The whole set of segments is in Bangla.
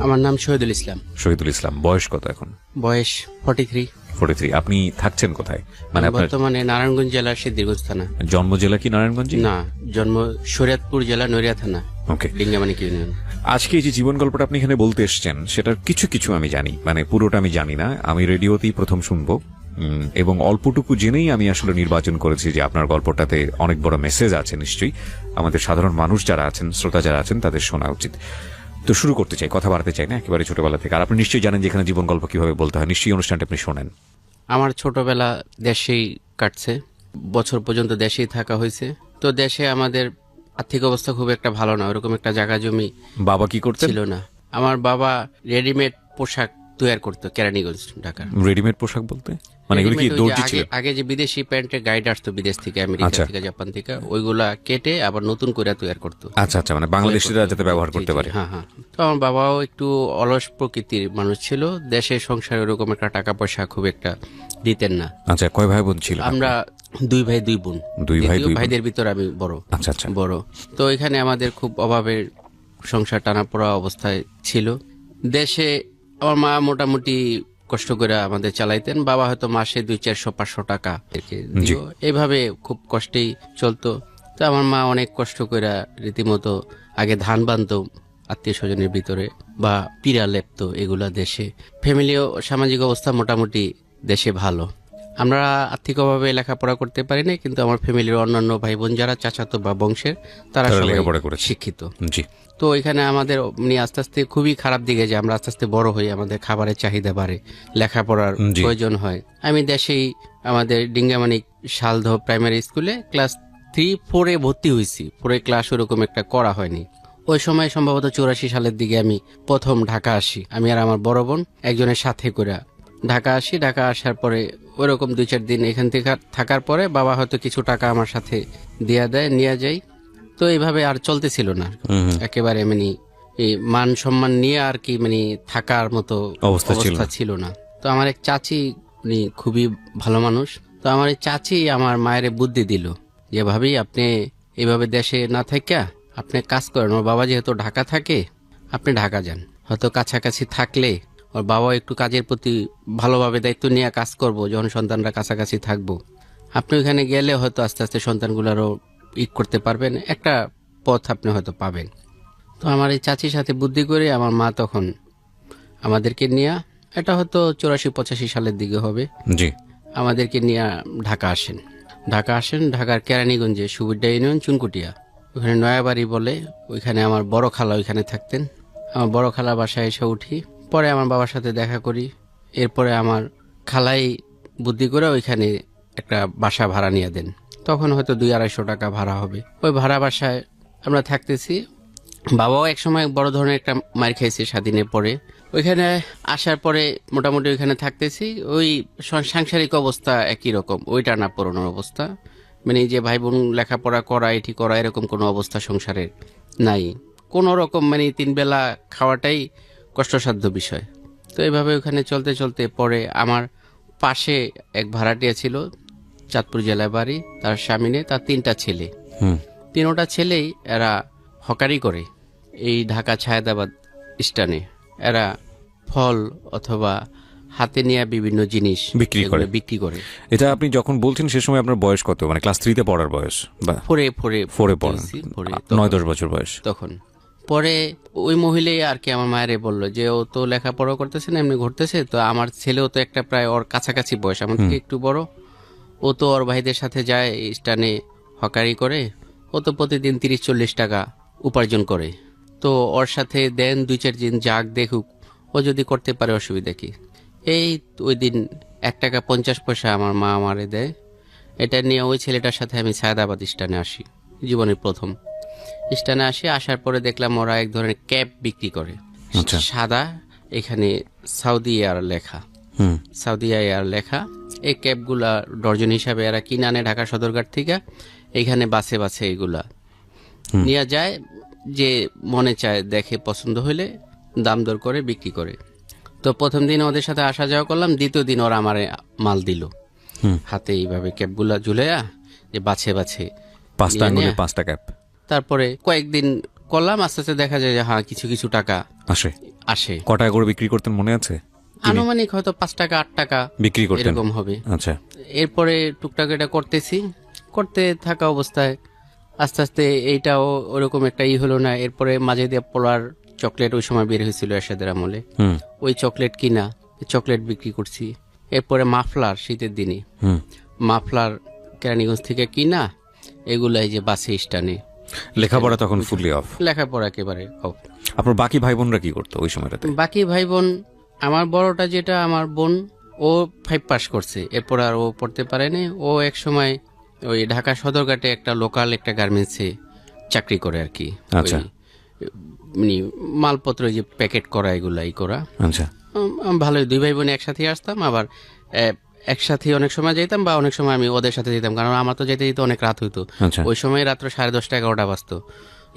আমার নাম শহীদুল ইসলাম। শহীদুল ইসলাম, বয়স কত এখন? বয়স 43। 43। আপনি থাকছেন কোথায়? মানে আপনার বর্তমানে নারায়ণগঞ্জ জেলার সিদ্ধিরগঞ্জ থানা। জন্ম জেলা কি নারায়ণগঞ্জ? না, জন্ম শরীয়তপুর জেলা নড়িয়া থানা, ওকে। ডিঙ্গামানিক ইউনিয়ন। আজকে এই যে জীবন গল্পটা আপনি এখানে বলতে এসেছেন, সেটার কিছু কিছু আমি জানি, মানে পুরোটা আমি জানি না, আমি রেডিওতেই প্রথম শুনবো। এবং অল্পটুকু জেনেই আমি আসলে নির্বাচন করেছি যে আপনার গল্পটাতে অনেক বড় মেসেজ আছে, নিশ্চয়ই আমাদের সাধারণ মানুষ যারা আছেন, শ্রোতা যারা আছেন, তাদের শোনা উচিত। তো শুরু করতে চাই, কথা বাড়াতে চাই না, একেবারে ছোটবেলা থেকে। আর আপনি নিশ্চয়ই জানেন যে এখানে জীবন গল্প কিভাবে বলতে হয়, নিশ্চয়ই অনুষ্ঠানটা আপনি শোনেন। আমার ছোটবেলা দেশেই কাটছে, বছর পর্যন্ত দেশেই থাকা হয়েছে। তো দেশে আমাদের আর্থিক অবস্থা খুব একটা ভালো না, ওরকম একটা জায়গা জমি বাবা কি করতেন? ছিল না। আমার বাবা রেডিমেড পোশাক তৈরি করতো কেরানীগঞ্জ, ঢাকা। রেডিমেড পোশাক বলতে মানে এগুলো কি Readymade ওই যে দর্জি ছিল? আগে যে বিদেশি প্যান্টের গাইড আসতো বিদেশ থেকে, আমেরিকা আচ্ছা। থেকে, জাপান থেকে, ওইগুলা কেটে আবার নতুন করে তৈরি করতো। আচ্ছা আচ্ছা, মানে বাংলাদেশিরা যাতে ব্যবহার করতে পারে। হ্যাঁ হ্যাঁ। তো আমার বাবাও একটু অলস প্রকৃতির মানুষ ছিল, দেশের সংসারে ওরকম একটা টাকা পয়সা খুব একটা দিতেন না। আচ্ছা, কয় ভাই বোন ছিল? আমরা 2 ভাই 2 বোন। দুই ভাই, দ্বিতীয় দুই বোন। ভাইদের ভিতর আমি বড়। আচ্ছা আচ্ছা। বড়। তো এখানে আমাদের খুব অভাবের সংসার, টানাপোড়া অবস্থায় ছিল। দেশে আমার মা মোটামুটি কষ্ট করে আমাদের চালাইতেন, বাবা হয়তো মাসে 200-400-500 টাকা দিত। এইভাবে খুব কষ্টেই চলতো। তো আমার মা অনেক কষ্ট করে রীতিমতো আগে ধান বানতো আত্মীয় স্বজনের ভিতরে, বা পিড়া লেপতো, এগুলা দেশে। ফ্যামিলিও সামাজিক অবস্থা মোটামুটি দেশে ভালো। আমরা আর্থিক অভাবে লেখাপড়া করতে পারি না, কিন্তু আমার ফ্যামিলির অন্যান্য ভাই বোন যারা চাচাতো বা বংশের, তারা সবাই লেখাপড়া করেছে। শিক্ষিত। জি। তো এখানে আমাদের নিয়ে আস্তে আস্তে খুবই খারাপ দিকে যে আমরা আস্তে আস্তে বড় হই, আমাদের খাবারের চাহিদা বাড়ে, লেখাপড়ার জি। প্রয়োজন হয়। আমি দেশেই আমাদের ডিঙ্গামানিক শালদহ প্রাইমারি স্কুলে ক্লাস 3-4-এ ভর্তি হয়েছি। পরে ক্লাস ওরকম একটা করা হয়নি। ওই সময় সম্ভবত 84 সালের দিকে আমি প্রথম ঢাকা আসি, আমি আর আমার বড় বোন একজনের সাথে করে ঢাকা আসি। ঢাকা আসার পরে ওরকম 2-4 দিন এখান থেকে থাকার পরে বাবা হয়তো কিছু টাকা আমার সাথে দিয়া দেয়, নিয়ে যাই। তো এইভাবে আর চলতেছিল না, একেবারে মানে এই মান সম্মান নিয়ে আর কি মানে থাকার মতো অবস্থা ছিল না। তো আমার এক চাচি, উনি খুবই ভালো মানুষ। তো আমার এই চাচি আমার মায়ের বুদ্ধি দিল যে, ভাবি আপনি এইভাবে দেশে না থাকা আপনি কাজ করেন। ওর বাবা যেহেতু ঢাকা থাকে, আপনি ঢাকা যান, হয়তো কাছাকাছি থাকলে ওর বাবা একটু কাজের প্রতি ভালোভাবে দায়িত্ব নিয়ে কাজ করব, যখন সন্তানরা কাছাকাছি থাকবো। আপনি ওখানে গেলে হয়তো আস্তে আস্তে সন্তানগুলোরও করতে পারবেন, একটা পথ আপনি হয়তো পাবেন। তো আমার এই চাচির সাথে বুদ্ধি করে আমার মা তখন আমাদেরকে নিয়ে, এটা হয়তো 84-85 সালের দিকে হবে, জি। আমাদেরকে নিয়ে ঢাকা আসেন। ঢাকার কেরানীগঞ্জে সুবিড্ডা ইউনিয়ন, চুনকুটিয়া, ওখানে নয়াবাড়ি বলে, ওইখানে আমার বড় খালা ওইখানে থাকতেন। আমার বড় খালা বাসায় এসে উঠি, পরে আমার বাবার সাথে দেখা করি। এরপরে আমার খালাই বুদ্ধি করে ওইখানে একটা বাসা ভাড়া নিয়ে দেন। তখন হয়তো 200-250 টাকা ভাড়া হবে। ওই ভাড়া বাসায় আমরা থাকতেছি। বাবাও একসময় বড় ধরনের একটা মার খেয়েছে স্বাধীনের পরে। ওইখানে আসার পরে মোটামুটি ওইখানে থাকতেছি। ওই সাংসারিক অবস্থা একই রকম, ওই টানা পড়ানোর অবস্থা, মানে যে ভাই বোন লেখাপড়া করা, এটি করা, এরকম কোনো অবস্থা সংসারের নাই। কোনো রকম মানে 3 বেলা খাওয়াটাই কষ্টসাধ্য বিষয়। তো এইভাবে ওখানে চলতে চলতে পরে আমার পাশে এক ভাড়াটিয়া ছিল, চাঁদপুর জেলায় বাড়ি, তার স্বামী নেই, তার 3টা ছেলে। 3টা ছেলেই এরা হকারি করে এই ঢাকা ছায়েদাবাদ স্ট্যান্ডে। এরা ফল অথবা হাতে নেওয়া বিভিন্ন জিনিস বিক্রি করে। এটা আপনি যখন বলছেন সে সময় আপনার বয়স কত? মানে ক্লাস 3-তে পড়ার বয়স? বা ফোরে পড়েন, 9-10 বছর বয়স তখন। পরে ওই মহিলাই আর কি আমার মায়েরে বললো যে, ও তো লেখাপড়া করতেছে না, এমনি ঘুরতেছে, তো আমার ছেলেও তো একটা প্রায় ওর কাছাকাছি বয়স, আমার থেকে একটু বড়, ও তো ওর ভাইদের সাথে যায় স্টানে হকারি করে, ও তো প্রতিদিন 30-40 টাকা উপার্জন করে। তো ওর সাথে দেন 2-4 দিন যাক, দেখুক, ও যদি করতে পারে অসুবিধা কি। এই ওই দিন 1 টাকা 50 পয়সা আমার মা আমারে দেয়। এটা নিয়ে ওই ছেলেটার সাথে আমি ছায়েদাবাদ স্টানে আসি, জীবনের প্রথম স্টানে আসি। আসার পরে দেখলাম ওরা এক ধরনের ক্যাপ বিক্রি করে, সাদা, এখানে সৌদি এয়ার লেখা, সৌদি এয়ার লেখা। এই ক্যাপগুলা ডর্জন হিসাবে এরা কিনে আনে ঢাকা সদরঘাট থেকে, এখানে বাসে বাসে এগুলা নিয়ে যায়, যে মনে চায় দেখে পছন্দ হলে দাম দর করে বিক্রি করে। তো প্রথম দিন ওদের সাথে আসা যাওয়া করলাম, দ্বিতীয় দিন ওরা আমারে মাল দিল হাতে, এইভাবে ক্যাপগুলা ঝুলাইয়া, যে বাছে বাছে 5টা আঙ্গুলে 5টা ক্যাপ। তারপরে কয়েকদিন করলাম, আস্তে আস্তে দেখা যায় যে হ্যাঁ কিছু কিছু টাকা আসে। আসে। ক টাকা করে বিক্রি করতেন মনে আছে? আনুমানিক হয়তো 5 টাকা 8 টাকা বিক্রি করতেন? এরকম হবে। আচ্ছা। এরপরে টুকটাক এটা করতে থাকা অবস্থায় আস্তে আস্তে এইটাও ওরকম একটা হলো না। এরপরে মাঝে দিয়ে পোলার চকলেট ওই সময় বের হয়েছিল এরশাদের আমলে, হুম ওই চকলেট কিনা, চকলেট বিক্রি করছি। এরপরে মাফলার, শীতের দিনে হুম। মাফলার কেরানীগঞ্জ থেকে কিনা, এগুলো এই যে বাসে স্টানে। লেখাপড়া তখন ফুললি অফ? লেখাপড়া একেবারে অফ। আপনার বাকি ভাই বোনরা কি করতো ওই সময়টাতে? বাকি ভাই বোন, আমার বড়টা যেটা আমার বোন, ও 5 পাস করছে, এরপর আর ও পড়তে পারেনি। ও এক সময় ওই ঢাকা সদরঘাটে একটা লোকাল একটা গার্মেন্টসে চাকরি করে আর কি। আচ্ছা। ওই, মানে মালপত্র যে প্যাকেট করা এগুলাই করা। আচ্ছা। ভালোই, 2 ভাই বোন একসাথে আসতাম, আবার একসাথে অনেক সময় যেতাম, বা অনেক সময় আমি ওদের সাথে যেতাম, কারণ আমার তো যেতে যেতে অনেক রাত হইতো। আচ্ছা। ওই সময় রাত্র 10:30 11টা বাজতো,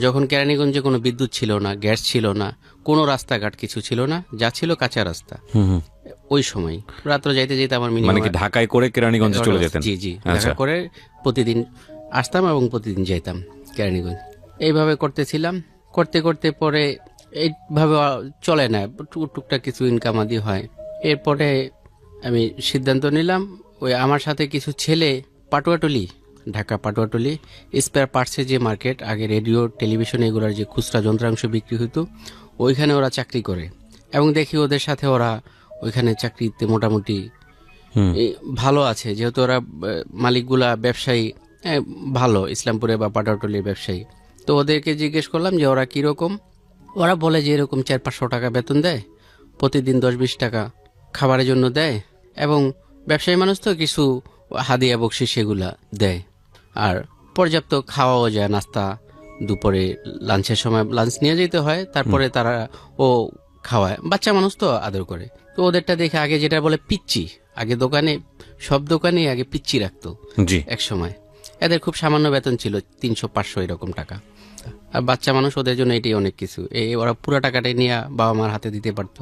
যখন কেরানীগঞ্জে কোনো বিদ্যুৎ ছিল না, গ্যাস ছিল না, কোনো রাস্তাঘাট কিছু ছিল না, যা ছিল কাঁচা রাস্তা। হুম হুম। ওই সময় রাত্র যাইতে যেতে আমার মানে কি মিনিমাম ঢাকায় করে কেরানীগঞ্জে চলে যেতেন? জি জি, আচ্ছা। দেখা করে প্রতিদিন আসতাম এবং প্রতিদিন যাইতাম কেরানীগঞ্জ। এইভাবে করতেছিলাম, করতে করতে পরে এইভাবে চলে না, টুকটাক কিছু ইনকাম আদি হয়। এরপরে আমি সিদ্ধান্ত নিলাম, ওই আমার সাথে কিছু ছেলে পাটুয়াটুলি, ঢাকা পাটুয়াটুলি স্পেয়ার পার্টসের যে মার্কেট, আগে রেডিও টেলিভিশন এগুলোর যে খুচরা যন্ত্রাংশ বিক্রি হতো, ওইখানে ওরা চাকরি করে। এবং দেখি ওদের সাথে ওরা ওইখানে চাকরিতে মোটামুটি হুম। ভালো আছে, যেহেতু ওরা মালিকগুলা ব্যবসায়ী, ভালো ইসলামপুরে বা পাটাটলির ব্যবসায়ী। তো ওদেরকে জিজ্ঞেস করলাম যে ওরা কীরকম। ওরা বলে যে এরকম 400-500 টাকা বেতন দেয়, প্রতিদিন 10-20 টাকা খাবারের জন্য দেয়, এবং ব্যবসায়ী মানুষ তো কিছু হাদিয়া বকশিস সেগুলা দেয়, আর পর্যাপ্ত খাওয়াও যায়, নাস্তা, দুপুরে লাঞ্চের সময় লাঞ্চ নিয়ে যেতে হয়, তারপরে তারা ও খাওয়ায়, বাচ্চা মানুষ তো আদর করে। তো ওদেরটা দেখে আগে যেটা বলে পিচ্চি, আগে দোকানে সব দোকানে আগে পিচ্চি রাখতো জি। এক সময়। এদের খুব সামান্য বেতন ছিল, 300-500 এরকম টাকা, আর বাচ্চা মানুষ, ওদের জন্য এটাই অনেক কিছু। ওরা পুরো টাকাটাই নিয়ে বাবা মার হাতে দিতে পারতো।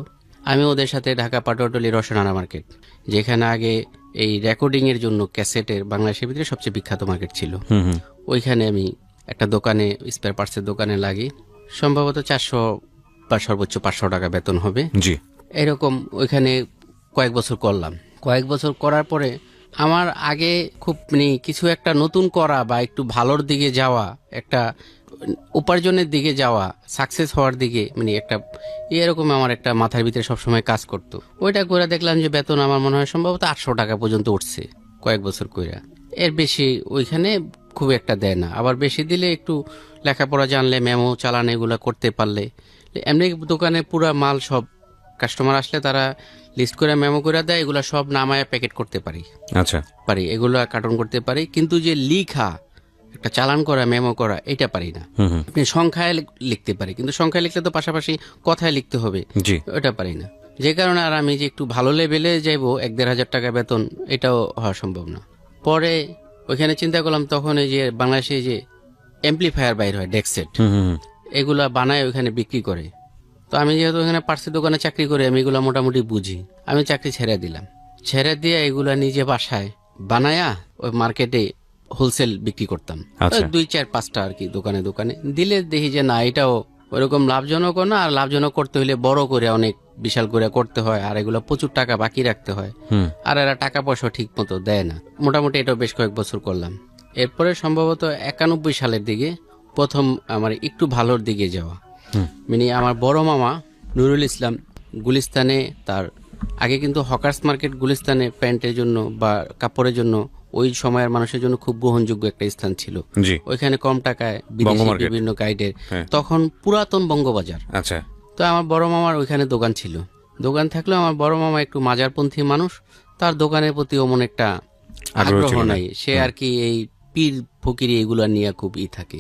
আমি ওদের সাথে ঢাকা পাটুয়াটলি রসনানা মার্কেট, যেখানে আগে এই রেকর্ডিং এর জন্য ক্যাসেটের বাংলাদেশের ভিতরে সবচেয়ে বিখ্যাত মার্কেট ছিল, হুম হুম। ওইখানে আমি একটা দোকানে, স্পেয়ার পার্টসের দোকানে লাগি। সম্ভবত 400 বা সর্বোচ্চ 500 টাকা বেতন হবে। জি। এরকম ওইখানে কয়েক বছর করলাম। কয়েক বছর করার পরে আমার আগে খুব কিছু একটা নতুন করা বা একটু ভালোর দিকে যাওয়া, একটা উপার্জনের দিকে যাওয়া, সাকসেস হওয়ার দিকে, একটা এরকম আমার একটা মাথার ভিতরে সবসময় কাজ করতো। ওইটা করে দেখলাম যে বেতন আমার মনে হয় সম্ভবত 800 টাকা পর্যন্ত উঠছে কয়েক বছর কইরা। এর বেশি ওইখানে খুব একটা দেয় না, আবার বেশি দিলে একটু লেখাপড়া জানলে, মেমো চালান এগুলো করতে পারলে, এমনি দোকানে পুরা মাল সব কাস্টমার আসলে তারা লিস্ট করে মেমো করে দেয়, এগুলো সব নামায় প্যাকেট করতে পারি, আচ্ছা। এগুলো কার্টন করতে পারি, কিন্তু যে লিখা একটা চালান করা, মেমো করা, এটা পারি না। হুম হুম। আপনি সংখ্যায় লিখতে পারি, কিন্তু সংখ্যায় লিখলে তো পাশাপাশি কথায় লিখতে হবে, জি। ওটা পারি না। যে কারণে আর আমি যে একটু ভালো লেভেলে যাইবো 1-1.5 হাজার টাকা বেতন, এটাও হওয়া সম্ভব না। পরে ওইখানে চিন্তা করলাম, তখন এই যে বাংলাদেশে যে অ্যাম্পলিফায়ার বাইর হয়, ডেকসেট, হুম হুম। এগুলা বানায় ওইখানে বিক্রি করে। তো আমি যেহেতু এখানে পার্সের দোকানে চাকরি করি, আমি এগুলো মোটামুটি বুঝি। আমি চাকরি ছেড়ে দিলাম, ছেড়ে দিয়ে এগুলা নিজে বাসায় বানায়া ওই মার্কেটে হোলসেল বিক্রি করতাম। আচ্ছা। 2-4-5টা আর কি দোকানে দোকানে দিলে দেখি যে না, এটাও ওরকম লাভজনকও না, আর লাভজনক করতে হলে বড় করে অনেক বিশাল করে করতে হয়, আর এগুলো প্রচুর টাকা বাকি রাখতে হয়, হুম। আর এরা টাকা পয়সা ঠিক মতো দেয় না। মোটামুটি এটাও বেশ কয়েক বছর করলাম। এরপরে সম্ভবত 91 সালের দিকে প্রথম আমার একটু ভালোর দিকে যাওয়া। আমার বড় মামা নুরুল ইসলাম গুলিস্তানে, তার আগে কিন্তু হকার্স মার্কেট গুলিস্তানে প্যান্টের জন্য বা কাপড়ের জন্য ওই সময়ের মানুষের জন্য খুব গ্রহণযোগ্য একটা স্থান ছিল। জি। ওইখানে কম টাকায় বিদেশি বিভিন্ন গাইডের, তখন পুরাতন বঙ্গবাজার। আচ্ছা। তো আমার বড় মামার ওইখানে দোকান ছিল। দোকান থাকলেও আমার বড় মামা একটু মাজারপন্থী মানুষ, তার দোকানের প্রতি অমন একটা আগ্রহ নাই, সে আর কি এই পীর ফকিরি এগুলা নিয়ে খুব থাকে।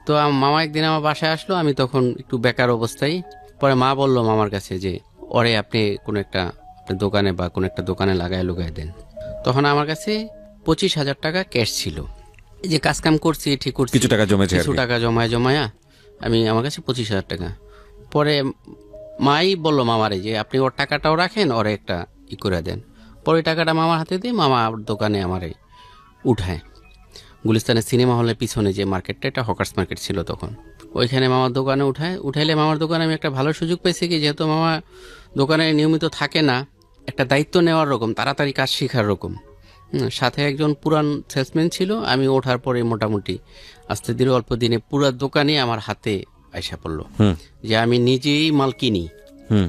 তো আমার মামা একদিন আমার বাসায় আসলো, আমি তখন একটু বেকার অবস্থায়। পরে মা বললো মামার কাছে যে ওরে আপনি কোন একটা দোকানে বা কোন একটা দোকানে লাগায় লুগায় দেন। তখন আমার কাছে 25,000 টাকা ক্যাশ ছিল, এই যে কাজকাম করছি ঠিক করছি, কিছু টাকা জমেছে, কিছু টাকা জমায়া আমি, আমার কাছে 25,000 টাকা। পরে মাই বললো মামারে যে আপনি ওর টাকাটাও রাখেন, ওরে একটা করে দেন। পরে টাকাটা মামার হাতে দিয়ে মামা দোকানে আমারে উঠায়। গুলিস্তানের সিনেমা হলের পিছনে যে মার্কেটটা, এটা হকার্স মার্কেট ছিল তখন, ওইখানে মামার দোকানে উঠাইলে মামার দোকানে আমি একটা ভালো সুযোগ পেয়েছি কি, যেহেতু মামা দোকানে নিয়মিত থাকে না, একটা দায়িত্ব নেওয়ার রকম, তাড়াতাড়ি কাজ শেখার রকম। সাথে একজন পুরান সেলসম্যান ছিল। আমি ওঠার পরে মোটামুটি আস্তে ধীরে অল্প দিনে পুরো দোকানই আমার হাতে আইসা পড়লো, যে আমি নিজেই মাল কিনি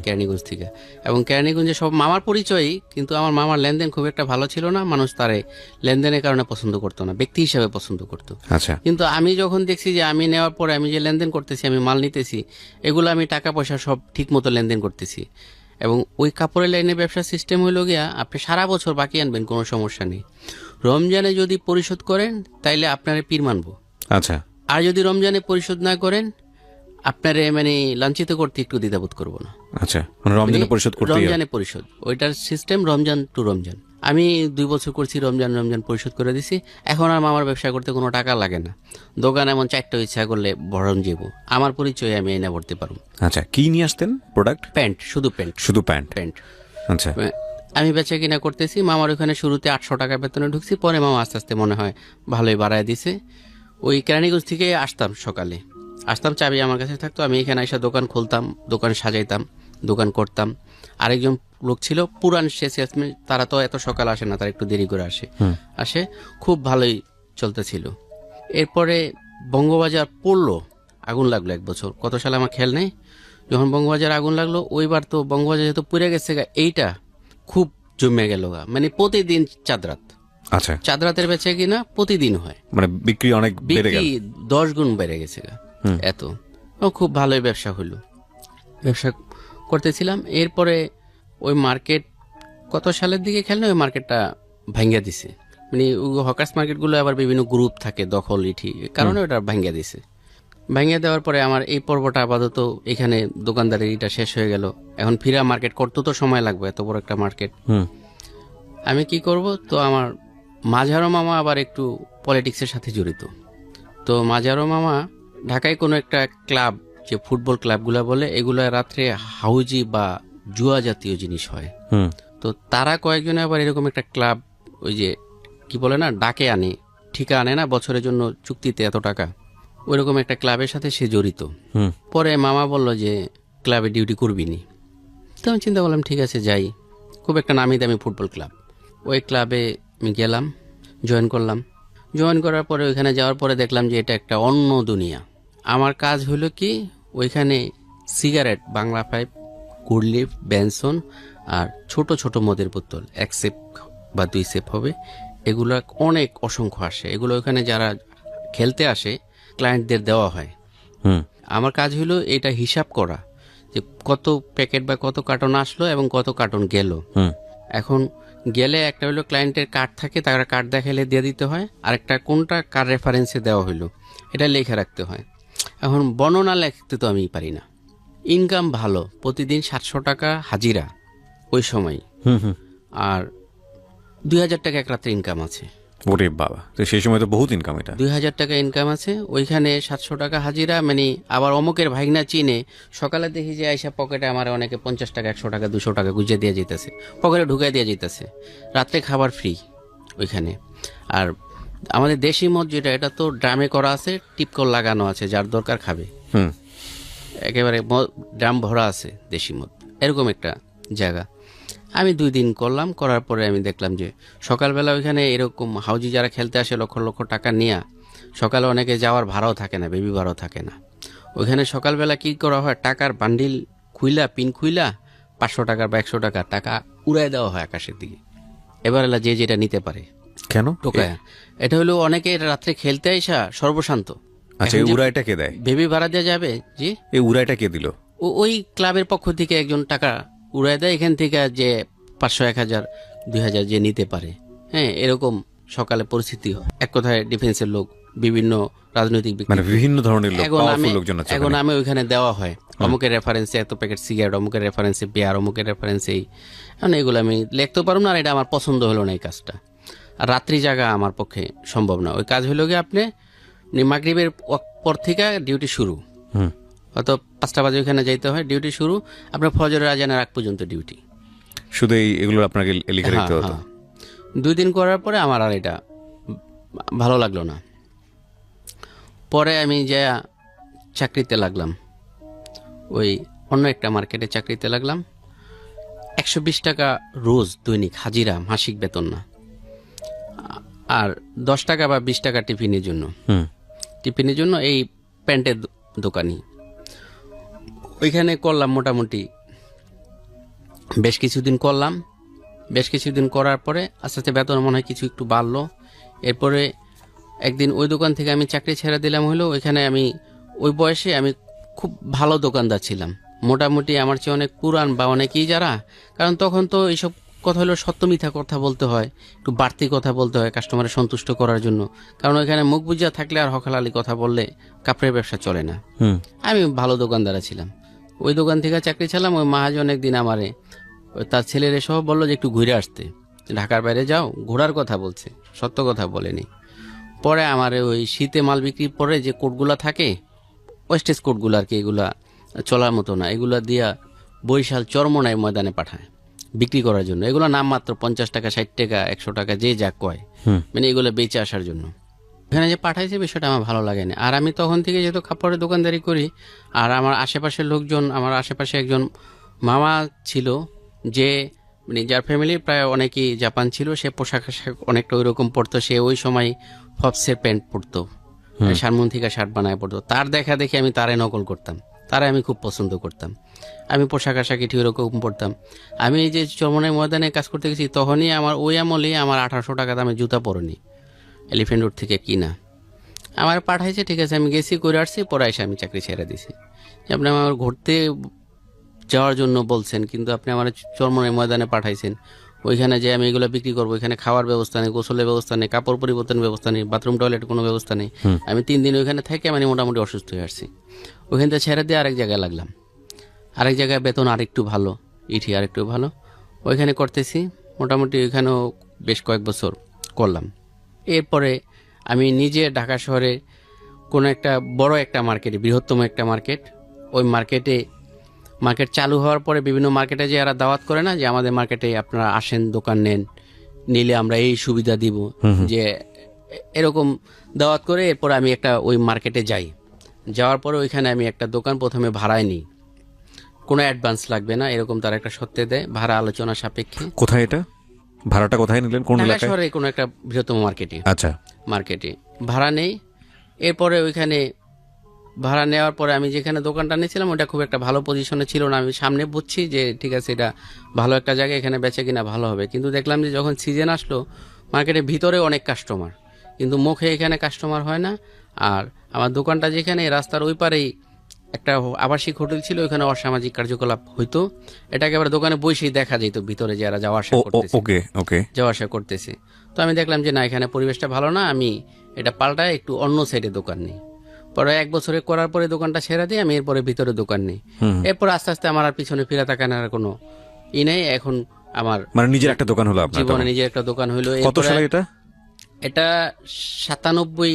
কেরানীগঞ্জ থেকে। এবং কেরানীগঞ্জে সব মামার পরিচয়ই, কিন্তু আমার মামার লেনদেন খুব একটা ভালো ছিল না, মানুষ তারে লেনদেনের কারণে পছন্দ করতো না, ব্যক্তি হিসাবে পছন্দ করতো। আচ্ছা, কিন্তু আমি যখন দেখছি যে আমি নেওয়ার পরে আমি যে লেনদেন করতেছি, আমি মাল নিতেছি, এগুলো আমি টাকা পয়সা সব ঠিক মতো লেনদেন করতেছি। এবং ওই কাপড়ের লাইনে ব্যবসার সিস্টেম হইল গিয়া, আপনি সারা বছর বাকি আনবেন, কোনো সমস্যা নেই। রমজানে যদি পরিশোধ করেন তাইলে আপনারে পীর মানবো, আচ্ছা, আর যদি রমজানে পরিশোধ না করেন আপনারে মানে লাঞ্ছিত করতে একটু দ্বিধাবোধ করবো না। আচ্ছা, মানে রমজানে পরিশোধ করতে রমজানে পরিশোধ, ওইটার সিস্টেম রমজান টু রমজান। আমি 2 বছর করছি, রমজান পরিশোধ করে দিছি। এখন আর আমার ব্যবসা করতে কোনো টাকা লাগে না। দোকান এমন 4টা ইচ্ছা করলে ভরণ যাবো, আমার পরিচয় আমি এনে ভরতে পারবো। আচ্ছা, কি নিয়ে আসতেন প্রোডাক্ট? প্যান্ট, শুধু প্যান্ট। শুধু প্যান্ট? আচ্ছা, আমি বেচা কিনা করতেছি। মামার ওখানে শুরুতে 800 টাকা বেতনে ঢুকছি, পরে মামা আস্তে আস্তে মনে হয় ভালোই বাড়ায় দিছে। ওই কেরানীগঞ্জ থেকে আসতাম, সকালে আসতাম, চাবি আমার কাছে থাকতো, আমি এখানে এসে দোকান খুলতাম, দোকান সাজাইতাম, দোকান করতাম। আরেকজন লোক ছিল পুরান, সে সেলসম্যান, তারা তো এত সকাল আসে না, তারা একটু দেরি করে আসে, খুব ভালোই চলতেছিল। এরপরে বঙ্গবাজার পড়লো, আগুন লাগলো 1 বছর, কত সালে আমার খেয়াল নেই। যখন বঙ্গবাজার আগুন লাগলো, ওইবার তো বঙ্গবাজার যেহেতু পুড়ে গেছে, এইটা খুব জমে গেল, মানে প্রতিদিন চাঁদরাত। আচ্ছা, চাঁদরাতের বেচে কিনা প্রতিদিন হয়, মানে বিক্রি অনেক বেড়ে গেল, 10 গুণ বেড়ে গেছে এত। খুব ভালোই ব্যবসা হলো, ব্যবসা করতেছিলাম। এরপরে ওই মার্কেট কত সালের দিকে খেলনা, ওই মার্কেটটা ভাঙ্গা দিছে। মানে হকার্স মার্কেটগুলো আবার বিভিন্ন গ্রুপ থাকে, দখল ইঠি কারণে ওটা ভাঙ্গা দিছে। ভাঙ্গা দেওয়ার পরে আমার এই পর্বটা আপাতত এখানে দোকানদারের এটা শেষ হয়ে গেল। এখন ফিরা মার্কেট করতে তো সময় লাগবে, এত বড় একটা মার্কেট। আমি কি করব? তো আমার মাঝারো মামা আবার একটু পলিটিক্সের সাথে জড়িত। তো মাঝারো মামা ঢাকায় কোনো একটা ক্লাব, যে ফুটবল ক্লাবগুলা বলে, এগুলা রাত্রে হাউজি বা জুয়া জাতীয় জিনিস হয়। তো তারা কয়েকজনে আবার এরকম একটা ক্লাব, ওই যে কি বলে না, ডাকে আনে, ঠিকা আনে না, বছরের জন্য চুক্তিতে এত টাকা, ওইরকম একটা ক্লাবের সাথে সে জড়িত। পরে মামা বলল যে ক্লাবে ডিউটি করবি নি। তো আমি চিন্তা করলাম ঠিক আছে যাই, খুব একটা নামি দামি ফুটবল ক্লাব। ওই ক্লাবে আমি গেলাম, জয়েন করলাম। জয়েন করার পরে ওইখানে যাওয়ার পরে দেখলাম যে এটা একটা অন্য দুনিয়া। আমার কাজ হলো কি, ওইখানে সিগারেট, বাংলা পাইপ, গুডলিফ, বেনসন আর ছোট ছোট মদের বোতল 1 সেপ বা 2 সেপ হবে, এগুলো অনেক অসংখ্য আসে। এগুলো ওইখানে যারা খেলতে আসে ক্লায়েন্টদের দেওয়া হয়। আমার কাজ হলো এটা হিসাব করা, যে কত প্যাকেট বা কত কার্টন আসলো এবং কত কার্টন গেল। এখন গেলে একটা হলো ক্লায়েন্টের কার্ড থাকে, তারা কার্ড দেখাইলে দিয়ে দিতে হয়, আর একটা কোনটা কার রেফারেন্সে দেওয়া হইলো এটা লেখা রাখতে হয়। এখন বর্ণনা লিখতে তো আমি পারি না। ইনকাম ভালো, প্রতিদিন 700 টাকা হাজিরা ওই সময়, আর 2000 টাকা এক রাত্রে ইনকাম আছে। ওরে বাবা, তো সেই সময় তো বহুত ইনকাম। এটা 2000 টাকা ইনকাম আছে ওইখানে, 700 টাকা হাজিরা। মানে আবার অমুকের ভাইগনা চিনে, সকালে দেখি যে আইসা পকেটে আমার অনেকে 50 টাকা, 100 টাকা, 200 টাকা গুজে দিয়ে যেতেছে, পকেটে ঢুকাই দিয়ে যেতেছে। রাত্রে খাবার ফ্রি ওইখানে। আর আমাদের দেশি মদ যেটা, এটা তো ড্রামে করা আছে, টিপকল লাগানো আছে, যার দরকার খাবে, একেবারে ড্রাম ভরা আছে দেশি মদ, এরকম একটা জায়গা। আমি 2 দিন করলাম, করার পরে আমি দেখলাম যে সকালবেলা ওইখানে এরকম হাউজি যারা খেলতে আসে লক্ষ লক্ষ টাকা নিয়ে, সকালে অনেকে যাওয়ার ভাড়াও থাকে না, বেবি ভাড়াও থাকে না। ওইখানে সকালবেলা কি করা হয়, টাকার বান্ডিল খুইলা, পিন খুইলা, 500 টাকার বা 100 টাকার টাকা উড়াই দেওয়া হয় আকাশের দিকে। এবার এলা যে যেটা নিতে পারে কেন টোকায়। এটা হলো অনেকে রাত্রে খেলতে আইসা সর্বশান্ত। আচ্ছা, এই উড়াইটা কে দেয়? বেবি ভাড়া দেওয়া যাবে জি। এই উড়াইটা কে দিল? ওই ক্লাবের পক্ষ থেকে একজন টাকা উড়াই দেয়, এখান থেকে যে 500, 1000, 2000 যে নিতে পারে। হ্যাঁ, এরকম সকালে পরিস্থিতি হয়। এক কথায় ডিফেন্সের লোক, বিভিন্ন রাজনৈতিক ব্যক্তি, মানে বিভিন্ন ধরনের লোক, পাওয়ারফুল লোকজন আছে। এখন আমি ওইখানে দেওয়া হয়, অমুকের রেফারেন্সে এত প্যাকেট সিগারেট, অমুকের রেফারেন্সে বিয়ার, অমুকের রেফারেন্সে এই। এখন এগুলো আমি লিখতে পারবো না, আর এটা আমার পছন্দ হলো না এই কাজটা। আর রাত্রি জাগা আমার পক্ষে সম্ভব না। ওই কাজ হলো গিয়ে আপনি মাগরিবের পর থেকে ডিউটি শুরু, হয়তো 5টা বাজে ওইখানে যাইতে হয়, ডিউটি শুরু আপনার ফজরের আজানের আগ পর্যন্ত ডিউটি। শুধু এগুলো আপনাকে লিখে রাখতে হতো? 2 দিন করার পরে আমার আর এটা ভালো লাগলো না। পরে আমি যা চাকরিতে লাগলাম, ওই অন্য একটা মার্কেটে চাকরিতে লাগলাম। 120 টাকা রোজ দৈনিক হাজিরা, মাসিক বেতন না। আর 10 টাকা বা 20 টাকা টিফিনের জন্য। টিফিনের জন্য এই প্যান্টের দোকানি ওইখানে করলাম মোটামুটি বেশ কিছুদিন করলাম। বেশ কিছুদিন করার পরে আস্তে আস্তে বেতন মনে হয় কিছু একটু বাড়লো। এরপরে একদিন ওই দোকান থেকে আমি চাকরি ছেড়ে দিলাম। হলো ওইখানে আমি ওই বয়সে আমি খুব ভালো দোকানদার ছিলাম, মোটামুটি আমার চেয়ে অনেক পুরান বা অনেকেই যারা, কারণ তখন তো এইসব কথা হলো সত্য মিথ্যা কথা বলতে হয়, একটু বাড়তি কথা বলতে হয় কাস্টমারের সন্তুষ্ট করার জন্য, কারণ ওইখানে মুখ বুঝা থাকলে আর হকালালি কথা বললে কাপড়ের ব্যবসা চলে না। আমি ভালো দোকানদার ছিলাম। ওই দোকান থেকে চাকরি ছিলাম। ওই মহাজন একদিন আমারে তার ছেলের সহ বললো যে একটু ঘুরে আসতে, ঢাকার বাইরে যাও, ঘোরার কথা বলছে, সত্য কথা বলেনি। পরে আমার ওই শীতে মাল বিক্রির পরে যে কোটগুলা থাকে, ওয়েস্টেজ কোটগুলো আর কি, এগুলা চলার মতো না, এগুলা দিয়া বরিশাল চরমনাই ময়দানে পাঠায় বিক্রি করার জন্য। এগুলো নাম মাত্র 50 টাকা, 60 টাকা, 100 টাকা, যে যা কয়, মানে এগুলো বেঁচে আসার জন্য। এখানে যে পাঠাইছে বিষয়টা আমার ভালো লাগেনি। আর আমি তখন থেকে যেহেতু কাপড়ের দোকানদারি করি, আর আমার আশেপাশের লোকজন, আমার আশেপাশে একজন মামা ছিল যে মানে যার ফ্যামিলির প্রায় অনেকেই জাপান ছিল, সে পোশাক আশাক অনেকটা ওই রকম পরতো। সে ওই সময় ফপসের প্যান্ট পরতো, শারমুন থেকে শার্ট বানায় পড়তো। তার দেখা দেখে আমি তারে নকল করতাম, তারে আমি খুব পছন্দ করতাম। আমি পোশাক আশাক ঠিক ওরকম পরতাম। আমি এই যে চরমনাই ময়দানে কাজ করতে গেছি, তখনই আমার ওই আমলেই আমার 1800 টাকা দামে জুতা পরনি, এলিফ্যান্ট রোড থেকে কিনা। আমার পাঠাইছে, ঠিক আছে, আমি গেছি, করে আসছি, পরে এসে আমি চাকরি ছেড়ে দিছি। যে আপনি আমার ঘুরতে যাওয়ার জন্য বলছেন, কিন্তু আপনি আমার চরমনাই ময়দানে পাঠাইছেন, ওইখানে যে আমি এগুলো বিক্রি করবো, এখানে খাওয়ার ব্যবস্থা নেই, গোসলের ব্যবস্থা নেই, কাপড় পরিবর্তনের ব্যবস্থা নেই, বাথরুম টয়লেট কোনো ব্যবস্থা নেই। আমি 3 দিন ওইখানে থেকে মানে মোটামুটি অসুস্থ হয়ে আসছি। ওইখান থেকে ছেড়ে দিয়ে আরেক জায়গায় লাগলাম। আরেক জায়গায় বেতন আরেকটু ভালো, ইটি আরেকটু ভালো, ওইখানে করতেছি মোটামুটি। ওইখানেও বেশ কয়েক বছর করলাম। এরপরে আমি নিজে ঢাকা শহরে কোনো একটা বড় একটা মার্কেটে, বৃহত্তম একটা মার্কেট, ওই মার্কেট চালু হওয়ার পরে বিভিন্ন মার্কেটে যে এরা দাওয়াত করে না, যে আমাদের মার্কেটে আপনারা আসেন, দোকান নেন, নিলে আমরা এই সুবিধা দিব, যে এরকম দাওয়াত করে। এরপর আমি একটা ওই মার্কেটে যাই। যাওয়ার পরে ওইখানে আমি একটা দোকান প্রথমে ভাড়ায় নিই, কোনো অ্যাডভান্স লাগবে না, এরকম তার একটা সত্ত্বে দেয়, ভাড়া আলোচনা সাপেক্ষে। কোথায় এটা? ভাড়াটা কোথায় নিলেন? কোন ঢাকা এলাকায়? শহরে কোনো একটা বৃহত্তম মার্কেটে। আচ্ছা, মার্কেটে ভাড়া নেই। এরপরে ওইখানে ভাড়া নেওয়ার পরে আমি যেখানে দোকানটা নিয়েছিলাম ওটা খুব একটা ভালো পজিশনে ছিল না। আমি সামনে বুঝছি যে ঠিক আছে, এটা ভালো একটা জায়গা, এখানে বেচে কিনা ভালো হবে। কিন্তু দেখলাম যে যখন সিজন আসলো, মার্কেটের ভিতরে অনেক কাস্টমার, কিন্তু মুখে এখানে কাস্টমার হয় না। আর আমার দোকানটা যেখানে, রাস্তার ওই পারেই একটা আবাসিক হোটেল ছিল, ওইখানে অসামাজিক কার্যকলাপ হইতো। এটাকে আবার দোকানে বসেই দেখা যেত ভিতরে যারা যাওয়া আসা করতেছে, ওকে ওকে, যাওয়া আসা করতেছে। তো আমি দেখলাম যে না, এখানে পরিবেশটা ভালো না, আমি এটা পাল্টায় একটু অন্য সাইডে দোকান নেই। পরে 1 বছরে করার পরে দোকানটা ছেড়ে দিই আমি, এরপরে ভিতরে দোকান নেই। এরপর আস্তে আস্তে আমার আর পিছনে ফিরে তাকানোর কোনো নেই। এখন আমার মানে নিজের একটা দোকান হলো আপনার? জীবনে নিজের একটা দোকান হইলো। কত সালে এটা? এটা 97,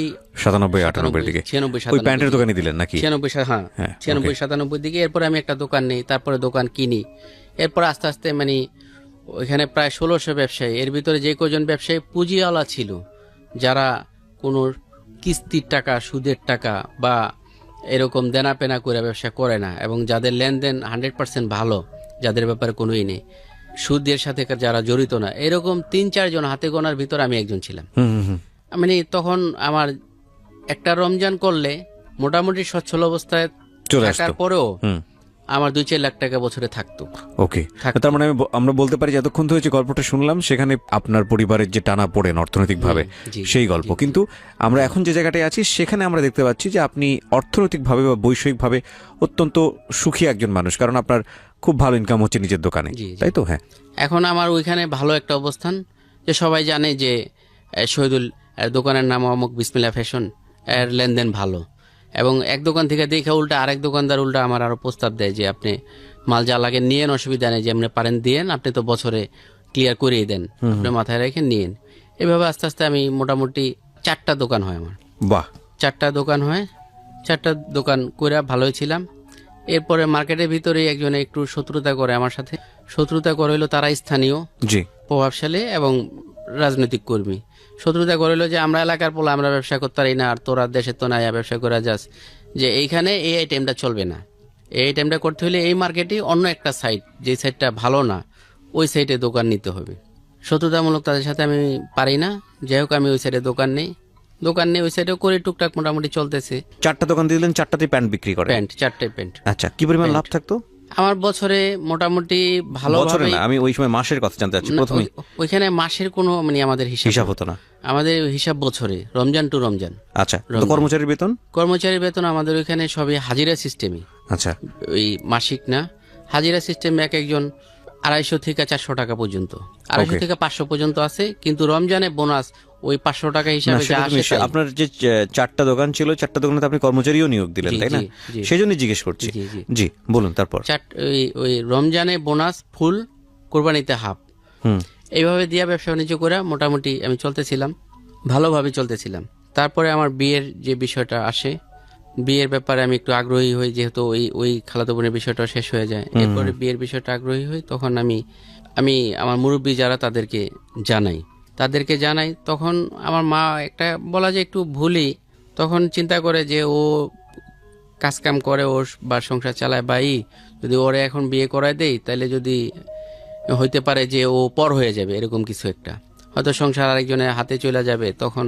98 দিকে 96, ওই প্যান্টের দোকানে দিলেন নাকি? 96, হ্যাঁ 96, 97 দিকে। এরপরে আমি একটা দোকান নেই, তারপরে দোকান কিনি। এরপর আস্তে আস্তে মানে ওইখানে প্রায় 1600 ব্যবসায়ী, এর ভিতরে যে কজন ব্যবসায়ী পুঁজিওয়ালা ছিল, যারা কোনো কিস্তির টাকা, সুদের টাকা বা এরকম দেনা পেনা করে ব্যবসা করে না, এবং যাদের লেনদেন 100% ভালো, যাদের ব্যাপারে কোনোই নেই, সুদের সাথে যারা জড়িত না, এরকম 3-4 জন হাতে গোনার ভিতর আমি একজন ছিলাম। মানে তখন আমার একটা রমজান করলে মোটামুটি সচ্ছল অবস্থায় থাকার পরেও আমার 2-4 লাখ টাকা বছরে থাকতো। ওকে, তার মানে আমরা বলতে পারি যতক্ষণ ধরে যে গল্পটা শুনলাম, সেখানে আপনার পরিবারের যে টানা পড়েন অর্থনৈতিকভাবে, সেই গল্প। কিন্তু আমরা এখন যে জায়গাটায় আছি, সেখানে আমরা দেখতে পাচ্ছি যে আপনি অর্থনৈতিকভাবে বা বৈষয়িকভাবে অত্যন্ত সুখী একজন মানুষ, কারণ আপনার খুব ভালো ইনকাম হচ্ছে নিজের দোকানে, তাই তো? হ্যাঁ, এখন আমার ওইখানে ভালো একটা অবস্থান, যে সবাই জানে যে শহীদুল দোকানের নাম অমুক বিসমিল্লাহ ফ্যাশন, এর লেনদেন ভালো। এবং এক দোকান থেকে দেখে উল্টা আরেক দোকানদার উল্টা আমার আরো প্রস্তাব দেয় যে আপনি মাল যা লাগে নিয়েন, অসুবিধা নেই, যে আপনি পারেন দিয়েন, আপনি তো বছরে ক্লিয়ার করিয়ে দেন, আপনি মাথায় রেখে নিয়েন। এভাবে আস্তে আস্তে আমি মোটামুটি 4টা দোকান হয় আমার। বাহ, 4টা দোকান হয়, 4টা দোকান করে ভালোই ছিলাম। এরপরে মার্কেটের ভিতরে একজনে একটু শত্রুতা করে আমার সাথে। শত্রুতা করে হলো তারা স্থানীয়, জি, প্রভাবশালী এবং রাজনৈতিক কর্মী। শত্রুতা করে হলো যে আমরা এলাকার পোলা, আমরা ব্যবসা করতে পারি না, আর তোরা দেশে তো নাই, ব্যবসা করে যাস, যে এইখানে এই আইটেমটা চলবে না, এই আইটেমটা করতে হলে এই মার্কেটে অন্য একটা সাইট, যে সাইটটা ভালো না ওই সাইটে দোকান নিতে হবে। শত্রুতামূলক তাদের সাথে আমি পারি না, যাই হোক আমি ওই সাইডে দোকান নেই ওই সাইডেও করে টুকটাক মোটামুটি চলতেছে। 4টা দোকান দিলেন, 4টাতে প্যান্ট বিক্রি করেন? প্যান্ট, 4টে প্যান্ট। আচ্ছা, কি পরিমাণ লাভ থাকতো? আমার বছরে মোটামুটি ভালো, বছরে না, আমি ওই সময় মাসের কথা জানতে চাচ্ছি। প্রথমে ওইখানে মাসের কোনো মানে আমাদের হিসাব হতো না, আমাদের হিসাব বছরে, রমজান টু রমজান। আচ্ছা, তো কর্মচারীর বেতন? কর্মচারীর বেতন আমাদের ওইখানে সবই হাজিরা সিস্টেমই। আচ্ছা, ওই মাসিক না, হাজিরা সিস্টেম। এক একজন 250 থেকে 400 টাকা পর্যন্ত, 250 থেকে 500 পর্যন্ত আছে, কিন্তু রমজানে বোনাস ওই 500 টাকা হিসাবে যা আসে তাই। আপনার যে 4টা দোকান ছিল, 4টা দোকানে আপনি কর্মচারীও নিয়োগ দিলেন, তাই না? সেই জন্য জিজ্ঞেস করছি। জি বলুন। তারপর ওই রমজানে বোনাস ফুল, কোরবানিতে হাফ, এইভাবে দিয়া ব্যবসা বাণিজ্য করে মোটামুটি আমি চলতেছিলাম, ভালোভাবে চলতেছিলাম। তারপরে আমার বিয়ের যে বিষয়টা আসে, বিয়ের ব্যাপারে আমি একটু আগ্রহী হই, যেহেতু ওই খালাতো বোনের বিষয়টা শেষ হয়ে যায়। এরপরে বিয়ের বিষয়টা আগ্রহী হই, তখন আমি আমার মুরব্বী যারা তাদেরকে জানাই। তখন আমার মা একটা বলা যায় একটু ভুলই, তখন চিন্তা করে যে ও কাজকাম করে, ওর বা সংসার চালায়, যদি ওরে এখন বিয়ে করায় দেই তাহলে যদি হইতে পারে যে ও পর হয়ে যাবে, এরকম কিছু একটা, হয়তো সংসার আরেকজনের হাতে চলে যাবে তখন।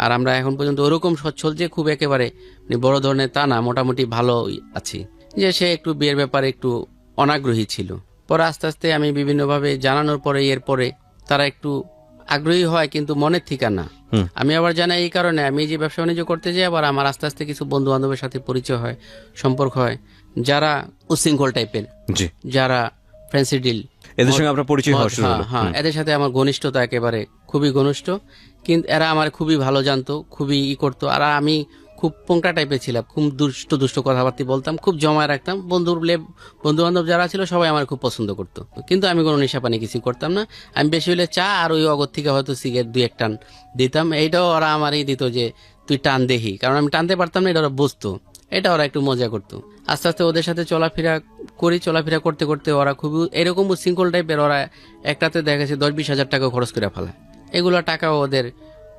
আর আমরা এখন পর্যন্ত ওরকম সচ্ছল যে খুব একেবারে বড় ধরনের তা না, মোটামুটি ভালো আছি, যে সে একটু বিয়ের ব্যাপারে একটু অনাগ্রহী ছিল। পরে আস্তে আস্তে আমি বিভিন্নভাবে জানানোর পরে এরপরে তারা একটু আগ্রহী হয়, কিন্তু মনের ঠিকানা। আমি আবার জানাই এই কারণে, আমি যে ব্যবসা বাণিজ্য করতে যাই, আবার আমার আস্তে আস্তে কিছু বন্ধু বান্ধবের সাথে পরিচয় হয়, সম্পর্ক হয়, যারা উশৃঙ্খল টাইপের, যারা ফ্যান্সি ডিল, এদের সঙ্গে আপনার পরিচয় হওয়া শুরু হলো। হ্যাঁ, এদের সাথে আমার ঘনিষ্ঠতা একেবারে খুবই ঘনিষ্ঠ। কিন্তু এরা আমার খুবই ভালো জানতো, খুবই করতো। আর আমি খুব পোংটা টাইপের ছিলাম, খুব দুষ্ট কথাবার্তা বলতাম, খুব জমায় রাখতাম। বন্ধু বান্ধব যারা ছিল সবাই আমার খুব পছন্দ করতো, কিন্তু আমি কোনো নেশা পানি কিছু করতাম না। আমি বেশি হলে চা আর ওই অগর থেকে হয়তো সিগারেট 2-1 টান দিতাম। এইটাও ওরা আমারই দিত যে তুই টান দেখি, কারণ আমি টানতে পারতাম না, এটা ওরা বুঝতো, এটা ওরা একটু মজা করতো। আস্তে আস্তে ওদের সাথে চলাফেরা করতে করতে ওরা খুবই এরকম উশৃঙ্খল টাইপের। ওরা একটাতে দেখা গেছে 10-20 হাজার টাকা খরচ করে ফেলা, এগুলো টাকা ওদের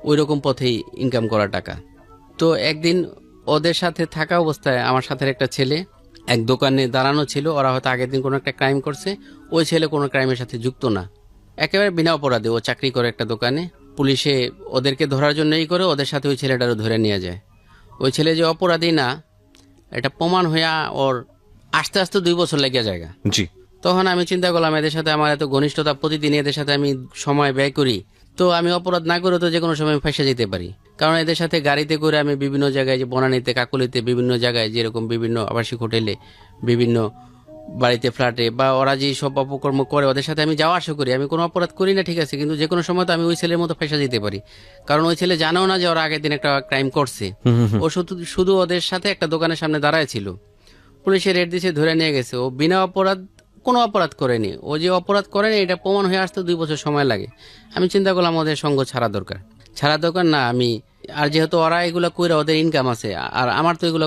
ওই রকম পথেই ইনকাম করা টাকা। তো একদিন ওদের সাথে থাকা অবস্থায় আমার সাথে একটা ছেলে এক দোকানে দাঁড়ানো ছিল। ওরা হয়তো আগের দিন কোনো একটা ক্রাইম করছে, ওই ছেলে কোনো ক্রাইমের সাথে যুক্ত না, একেবারে বিনা অপরাধে। ও চাকরি করে একটা দোকানে, পুলিশে ওদেরকে ধরার জন্যই করে ওদের সাথে ওই ছেলেটারও ধরে নিয়ে যায়। ওই ছেলে যে অপরাধী না এটা প্রমাণ হইয়া ওর আস্তে আস্তে 2 বছর লেগে যায়। তখন আমি চিন্তা করলাম, এদের সাথে আমার এত ঘনিষ্ঠতা, প্রতিদিন এদের সাথে আমি সময় ব্যয় করি, তো আমি অপরাধ না করে তো যে কোনো সময় ফাঁসে যেতে পারি। কারণ এদের সাথে গাড়িতে করে আমি বিভিন্ন জায়গায়, যে বনানীতে, কাকুলিতে, বিভিন্ন জায়গায়, যেরকম বিভিন্ন আবাসিক হোটেলে, বিভিন্ন বাড়িতে, ফ্ল্যাটে, বা ওরা যে সব অপকর্ম করে ওদের সাথে আমি যাওয়া আসা করি। আমি কোনো অপরাধ করি না, ঠিক আছে, কিন্তু যে কোনো সময় তো আমি ওই ছেলের মতো ফাঁসে যেতে পারি। কারণ ওই ছেলে জানেও না যে ওরা আগের দিন একটা ক্রাইম করছে। ও শুধু ওদের সাথে একটা দোকানের সামনে দাঁড়ায় ছিল, পুলিশে রেড দিছে, ধরে নিয়ে গেছে। ও বিনা কোনো অপরাধ করেনি। ও যে অপরাধ করেনি এটা প্রমাণ হয়ে আসতে 2 বছর সময় লাগে। আমি চিন্তা করলাম ওদের সঙ্গ ছাড়া দরকার না আমি। আর যেহেতু ওরা এগুলো করে ওদের ইনকাম আছে, আর আমার তো এগুলো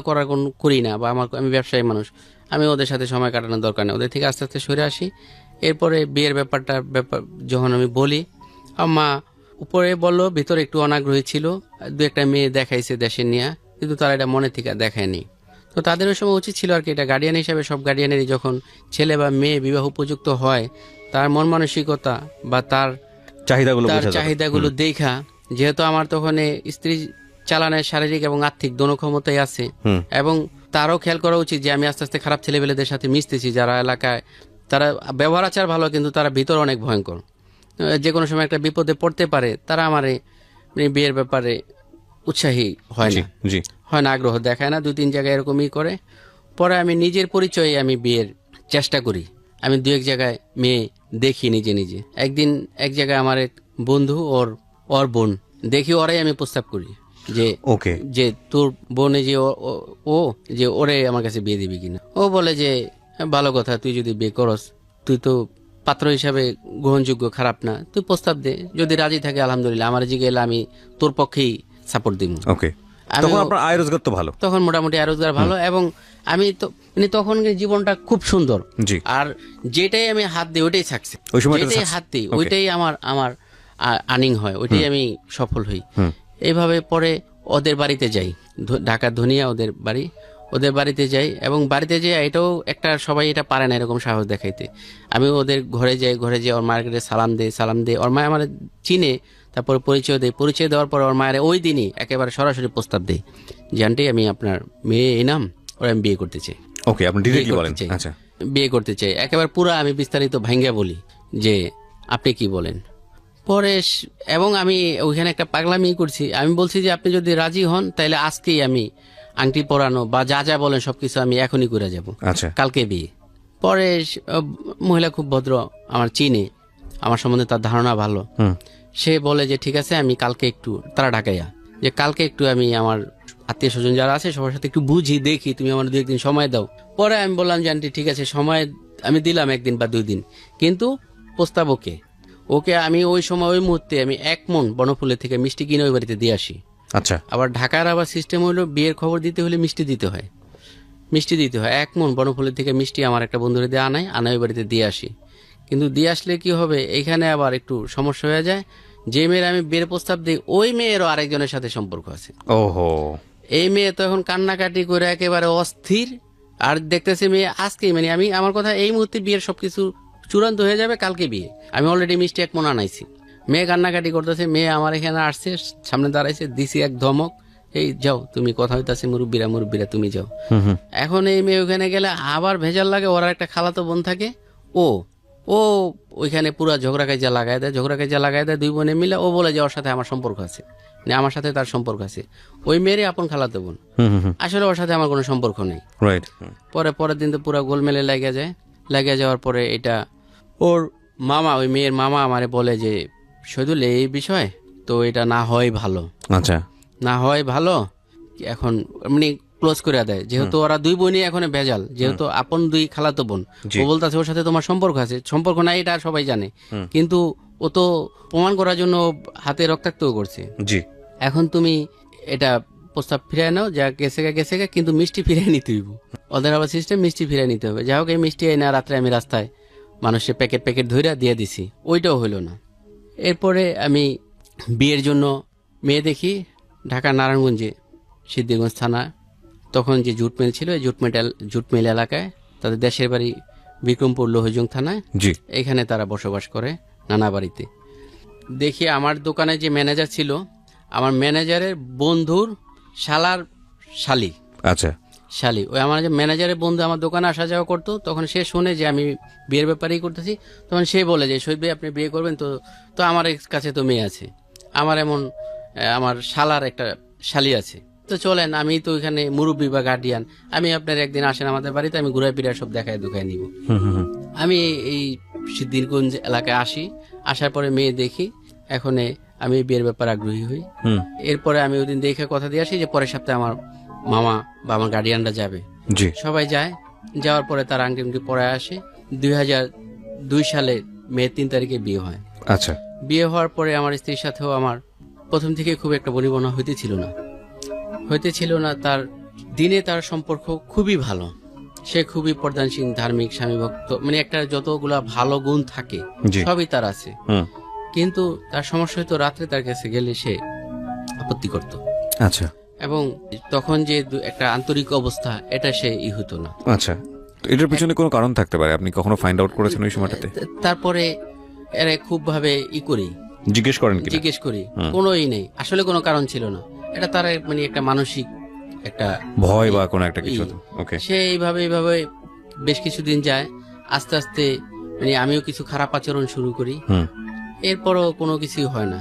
করি না, বা আমি ব্যবসায়ী মানুষ, আমি ওদের সাথে সময় কাটানোর দরকার নেই। ওদের থেকে আস্তে আস্তে সরে আসি। এরপরে বিয়ের ব্যাপার যখন আমি বলি, মা উপরে বললো, ভিতরে একটু অনাগ্রহী ছিল। 2-1টা মেয়ে দেখাইছে দেশে নিয়ে, কিন্তু তারা এটা মনে থেকে দেখায়নি। তো তাদের ওই সময় উচিত ছিল আর কি, এটা গার্ডিয়ান হিসাবে সব গার্ডিয়ানেরই যখন ছেলে বা মেয়ে বিবাহ উপযুক্ত হয়, তার মন মানসিকতা বা তার চাহিদাগুলো দেখা, যেহেতু আমার তখন স্ত্রী চালানোর শারীরিক এবং আর্থিক দোনো ক্ষমতাই আছে, এবং তারও খেয়াল করা উচিত যে আমি আস্তে আস্তে খারাপ ছেলেবেলেদের সাথে মিশতেছি, যারা এলাকায় তারা ব্যবহার আচার ভালো, কিন্তু তারা ভিতর অনেক ভয়ঙ্কর, যে কোনো সময় একটা বিপদে পড়তে পারে। তারা আমার বিয়ের ব্যাপারে উৎসাহী হয় না, আগ্রহ দেখায় না, 2-3 জায়গায় এরকমই করে। পরে আমি নিজের পরিচয়ে আমি বিয়ের চেষ্টা করি। আমি 2-1 জায়গায় মেয়ে দেখি নিজে। একদিন এক জায়গায় আমার এক বন্ধু, ওর বোন দেখি, ওরাই আমি প্রস্তাব করি যে তোর বোনে যে যে ওরে আমার কাছে বিয়ে দিবি কিনা। ও বলে যে ভালো কথা, তুই যদি বিয়ে করস, তুই তো পাত্র হিসাবে গ্রহণযোগ্য, খারাপ না, তুই প্রস্তাব দে, যদি রাজি থাকে আলহামদুলিল্লাহ, আমার জিগে এলে আমি তোর পক্ষেই সাপোর্ট দিব। তখন মোটামুটি আয় রোজগার ভালো, এবং আমি তো তখন জীবনটা খুব সুন্দর। আর যেটাই আমি হাত দিই ওইটাই সাকসেস, যেটাই হাত দিই ওইটাই আমার আর্নিং হয়, ওইটাই আমি সফল হই। এইভাবে পরে ওদের বাড়িতে যাই, ঢাকা ধনিয়া ওদের বাড়ি। ওদের বাড়িতে যাই, এবং বাড়িতে যাই এটাও একটা, সবাই এটা পারে না এরকম সাহস দেখাইতে। আমি ওদের ঘরে যাই, ঘরে যেয়ে ওর মার্কেটে সালাম দেই, ওর মা আমার চিনে, তারপরে পরিচয় দেওয়ার পর ওর মায়ের ওই দিনই একেবারে সরাসরি প্রস্তাব দেই যে আন্টি আমি আপনার মেয়ে এনাম, ওরা আমি বিয়ে করতে চাই। ওকে, আপনি ডিরেক্টলি বলেন? চাই। আচ্ছা, বিয়ে করতে চাই একেবারে পুরো আমি বিস্তারিত ভাঙ্গা বলি যে আপনি কি বলেন। পরে এবং আমি ওইখানে একটা পাগলামি করছি, আমি বলছি যে আপনি যদি রাজি হন তাহলে আজকেই আমি আংটি পরানো বা যা যা বলেন সবকিছু আমি এখনই করে যাব, আচ্ছা, কালকে বিয়ে। পরে মহিলা খুব ভদ্র, আমার চিনে, আমার সম্বন্ধে তার ধারণা ভালো। সে বলে যে ঠিক আছে আমি কালকে একটু, তারা ঢাকাইয়া, যে কালকে একটু আমি আমার আত্মীয় স্বজন যারা আছে সবার সাথে একটু বুঝি দেখি, তুমি আমার 2-1 দিন সময় দাও। পরে আমি বললাম যে আন্টি ঠিক আছে, সময় আমি দিলাম 1 দিন বা 2 দিন, কিন্তু প্রস্তাব ওকে আমি ওই সময় ওই মুহূর্তে আমি 1 মণ বনফুলের থেকে মিষ্টি কিনে ওই বাড়িতে দিয়ে আসি। আচ্ছা, আবার ঢাকার আবার সিস্টেম হলো বিয়ের খবর দিতে হলে মিষ্টি দিতে হয় 1 মণ বনফুলের থেকে মিষ্টি আমার একটা বন্ধুরে দিয়ে আনাই ওই বাড়িতে দিয়ে আসি। কিন্তু দিয়ে আসলে কি হবে, এইখানে আবার একটু সমস্যা হয়ে যায়, যে মেয়ের আমি বিয়ের প্রস্তাব দিই ওই মেয়েরও আরেকজনের সাথে সম্পর্ক আছে। ওহো, এই মেয়ে তো এখন কান্নাকাটি করে একেবারে অস্থির, আর দেখতেছে মেয়ে আজকেই, মানে আমি আমার কথা এই মুহূর্তে বিয়ের সবকিছু চূড়ান্ত হয়ে যাবে, কালকে বিয়ে, আমি অলরেডি মিষ্টি 1 মণ আনাইছি। মেয়ে কান্নাকাটি করতেছে, মেয়ে আমার এখানে আসছে, সামনে দাঁড়াইছে, দিছি এক ধমক, এই যাও তুমি, কথা হইতাছে মুরব্বীরা তুমি যাও। এখন এই মেয়ে ওখানে গেলে আবার ভেজাল লাগে, ওরা একটা খালাতো বোন থাকে, ও ওইখানে পুরো ঝগড়া কাজিয়া লাগাই দেয় 2 বোনে মিলে। ও বলে যে ওর সাথে আমার সম্পর্ক আছে, মানে আমার সাথে তার সম্পর্ক আছে, ওই মেয়েরই আপন খালাতো বোন, আসলে ওর সাথে আমার কোনো সম্পর্ক নেই। রাইট। পরের দিন তো পুরো গোলমেলে লাগে যাওয়ার পরে এটা ওর মামা, ওই মেয়ের মামা আমারে বলে যে শহীদুল এই বিষয় তো এটা না হয় ভালো, আচ্ছা, না হয় ভালো, এখন মানে ক্লোজ করে দেয়, যেহেতু ওরা 2 বোনই এখন ভেজাল, যেহেতু আপন 2 খালাতো বোন। ও বলতেছে ওর সাথে তোমার সম্পর্ক আছে, সম্পর্ক নাই এটা সবাই জানে, কিন্তু ও তো প্রমাণ করার জন্য হাতে রক্তাক্তও করছে। জি, এখন তুমি এটা প্রস্তাব ফিরিয়ে নাও, যা গেছে গা, কিন্তু মিষ্টি ফিরিয়ে নিতে হইব, ওদের আবার সিস্টেম মিষ্টি ফিরিয়ে নিতে হবে। যাই হোক, এই মিষ্টি না রাত্রে আমি রাস্তায় মানুষের প্যাকেট ধরে দিয়ে দিছি, ওইটাও হইলো না। এরপরে আমি বিয়ের জন্য মেয়ে দেখি ঢাকা নারায়ণগঞ্জে সিদ্ধিরগঞ্জ থানা, তখন যে জুট মিল ছিল, এই জুট মিল এলাকায়, তাদের দেশের বাড়ি বিক্রমপুর লোহজং থানায়, জি, এখানে তারা বসবাস করে নানা বাড়িতে। দেখি আমার দোকানে যে ম্যানেজার ছিল, আমার ম্যানেজারের বন্ধুর শালার আচ্ছা, শালি, ওই আমার যে ম্যানেজারের বন্ধু আমার দোকানে আসা যাওয়া করতো, তখন সে শুনে যে আমি বিয়ের ব্যাপারেই করতেছি, তখন সে বলে যে শহীদ ভাই আপনি বিয়ে করবেন তো, তো আমার কাছে তো মেয়ে আছে, আমার এমন আমার শালার একটা শালি আছে, তো চলেন, আমি তো ওইখানে মুরব্বী বা গার্ডিয়ান, আমি আপনার একদিন আসেন আমাদের বাড়িতে, আমি ঘুরে ফিরে সব দেখায় নিব। আমি এই সিদ্ধিরগঞ্জ এলাকায় আসার পরে মেয়ে দেখি, এখন আমি বিয়ের ব্যাপারে আগ্রহী হই। এরপরে আমি ওই দিন দেখে কথা দিয়ে আসি যে পরের সপ্তাহে আমার মামা বা আমার গার্ডিয়ানরা যাবে, জি, সবাই যায়। যাওয়ার পরে তার আংটি পরে আসে। 2002 সালে মে 3 তারিখে বিয়ে হয়। আচ্ছা, বিয়ে হওয়ার পরে আমার স্ত্রীর সাথেও আমার প্রথম থেকে খুব একটা বনিবনা হইতেছিল না। তার দিনে তার সম্পর্ক খুবই ভালো, সে খুবই পর্দানসীন, ধার্মিক, স্বামী ভক্ত, মানে একটা যতগুলা ভালো গুণ থাকে সবই তার আছে, কিন্তু তার সমস্যা হতো রাত্রে তার কাছে গেলে সে আপত্তি করত। আচ্ছা, এবং তখন যে একটা আন্তরিক অবস্থা, এটা সে হতো না। আচ্ছা, এটার পিছনে কোনো কারণ থাকতে পারে, আপনি কখনো ফাইন্ড আউট করেছেন ওই সময়টাতে? তারপরে এরা খুব ভাবে জিজ্ঞেস করি, কোনোই নেই, আসলে কোনো কারণ ছিল না, এটা তার মানে একটা মানসিক একটা ভয় বা কোনো একটা কিছু। ওকে, সে এইভাবে বেশ কিছুদিন যায়, আস্তে আস্তে মানে আমিও কিছু খারাপ আচরণ শুরু করি, এরপরও কোনো কিছু হয় না।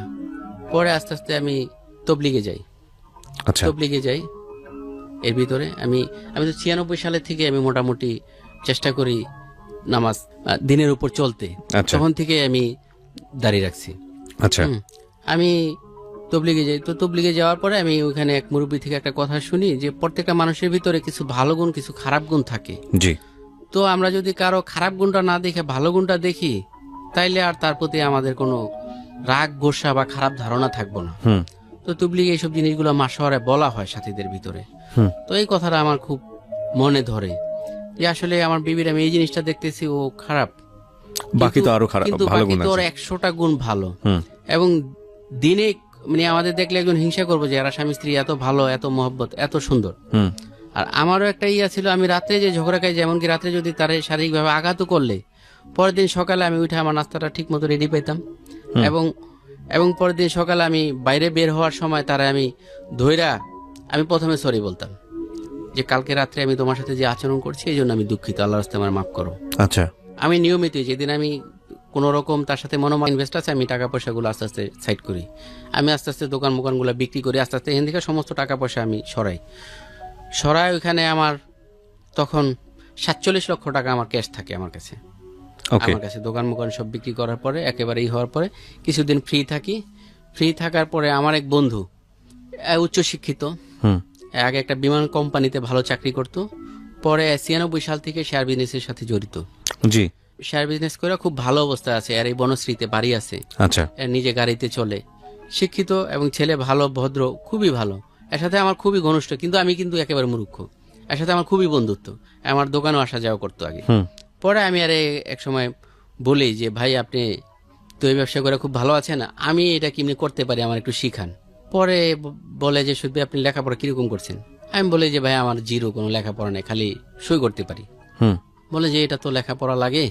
পরে আস্তে আস্তে আমি তবলিগে যাই। আচ্ছা, তবলিগে যাই, এর ভিতরে আমি তো 96 সালের থেকে আমি মোটামুটি চেষ্টা করি নামাজ দিনের উপর চলতে, তখন থেকে আমি দাঁড়িয়ে রাখছি। আচ্ছা, আমি তবলিগে যাই, তো তবলিগে যাওয়ার পরে আমি ওখানে এক মুরব্বী থেকে একটা কথা শুনি যে প্রত্যেকটা মানুষের ভিতরে কিছু ভালো গুণ, কিছু খারাপ গুণ থাকে। জি, তো আমরা যদি কারো খারাপ গুণটা না দেখে ভালো গুণটা দেখি, তাইলে আর তার প্রতি আমাদের কোনো রাগ, গোসা বা খারাপ ধারণা থাকবো না। তো তবলিগে এইসব জিনিসগুলো মাসোয়ারে বলা হয় সাথীদের ভিতরে। তো এই কথাটা আমার খুব মনে ধরে যে আসলে আমার বিবির আমি এই জিনিসটা দেখতেছি ও খারাপ, বাকি তো আরো খারাপ, কিন্তু বাকি তো ওর 100টা গুণ ভালো। এবং দিনে মানে আমাদের দেখলে একজন হিংসা করবো যে এরা স্বামী স্ত্রী এত ভালো, এত মহব্বত, এত সুন্দর, আর আমারও একটা ইয়া ছিল, আমি রাত্রে যে ঝগড়া খাই, যেমন কি রাত্রে যদি তারে শারীরিকভাবে আঘাতও করলে পরের দিন সকালে আমি উঠে আমার নাস্তাটা ঠিক মতো রেডি পেতাম, এবং এবং পরের দিন সকালে আমি বাইরে বের হওয়ার সময় তারা আমি ধইরা আমি প্রথমে সরি বলতাম যে কালকে রাত্রে আমি তোমার সাথে যে আচরণ করছি এই জন্য আমি দুঃখিত, আল্লাহর রাস্তায় আমার মাফ করো। আচ্ছা, আমি নিয়মিত যেদিন আমি কোনো রকম তার সাথে মনোমান ইনভেস্ট আছে আমি টাকা পয়সাগুলো আস্তে আস্তে সাইড করি, আমি আস্তে আস্তে দোকান মোকানগুলো বিক্রি করি, আস্তে আস্তে এখান থেকে সমস্ত টাকা পয়সা আমি সরাই। ওইখানে আমার তখন 47 লক্ষ টাকা আমার ক্যাশ থাকে আমার কাছে। ওকে, আমার কাছে দোকান মোকান সব বিক্রি করার পরে একেবারে হওয়ার পরে কিছুদিন ফ্রি থাকার পরে আমার এক বন্ধু উচ্চশিক্ষিত, আগে একটা বিমান কোম্পানিতে ভালো চাকরি করত, পরে 96 সাল থেকে শেয়ার বিজনেসের সাথে জড়িত। জি, শেয়ার বিজনেস করে খুব ভালো অবস্থা আছে, আর এই বনশ্রীতে বাড়ি আছে, আচ্ছা, এর নিজে গাড়িতে চলে, শিক্ষিত এবং ছেলে ভালো, ভদ্র, খুবই ভালো। এর সাথে আমার খুবই ঘনিষ্ঠ, কিন্তু আমি কিন্তু একেবারে মূর্খ। এর সাথে আমার খুবই বন্ধুত্ব, আমার দোকানেও আসা যাওয়া করতো আগে। পরে আমি আরে এক সময় বলি যে ভাই আপনি তো এই ব্যবসা করে খুব ভালো আছেন, আমি এটা কেমনি করতে পারি, আমার একটু শিখান। পরে বলে যে শুধু আপনি লেখাপড়া কিরকম করছেন? আমি বলি যে ভাই আমার জিরো, কোনো লেখাপড়া নেই, খালি সই করতে পারি। বলে যে এটা তো লেখাপড়া লাগে।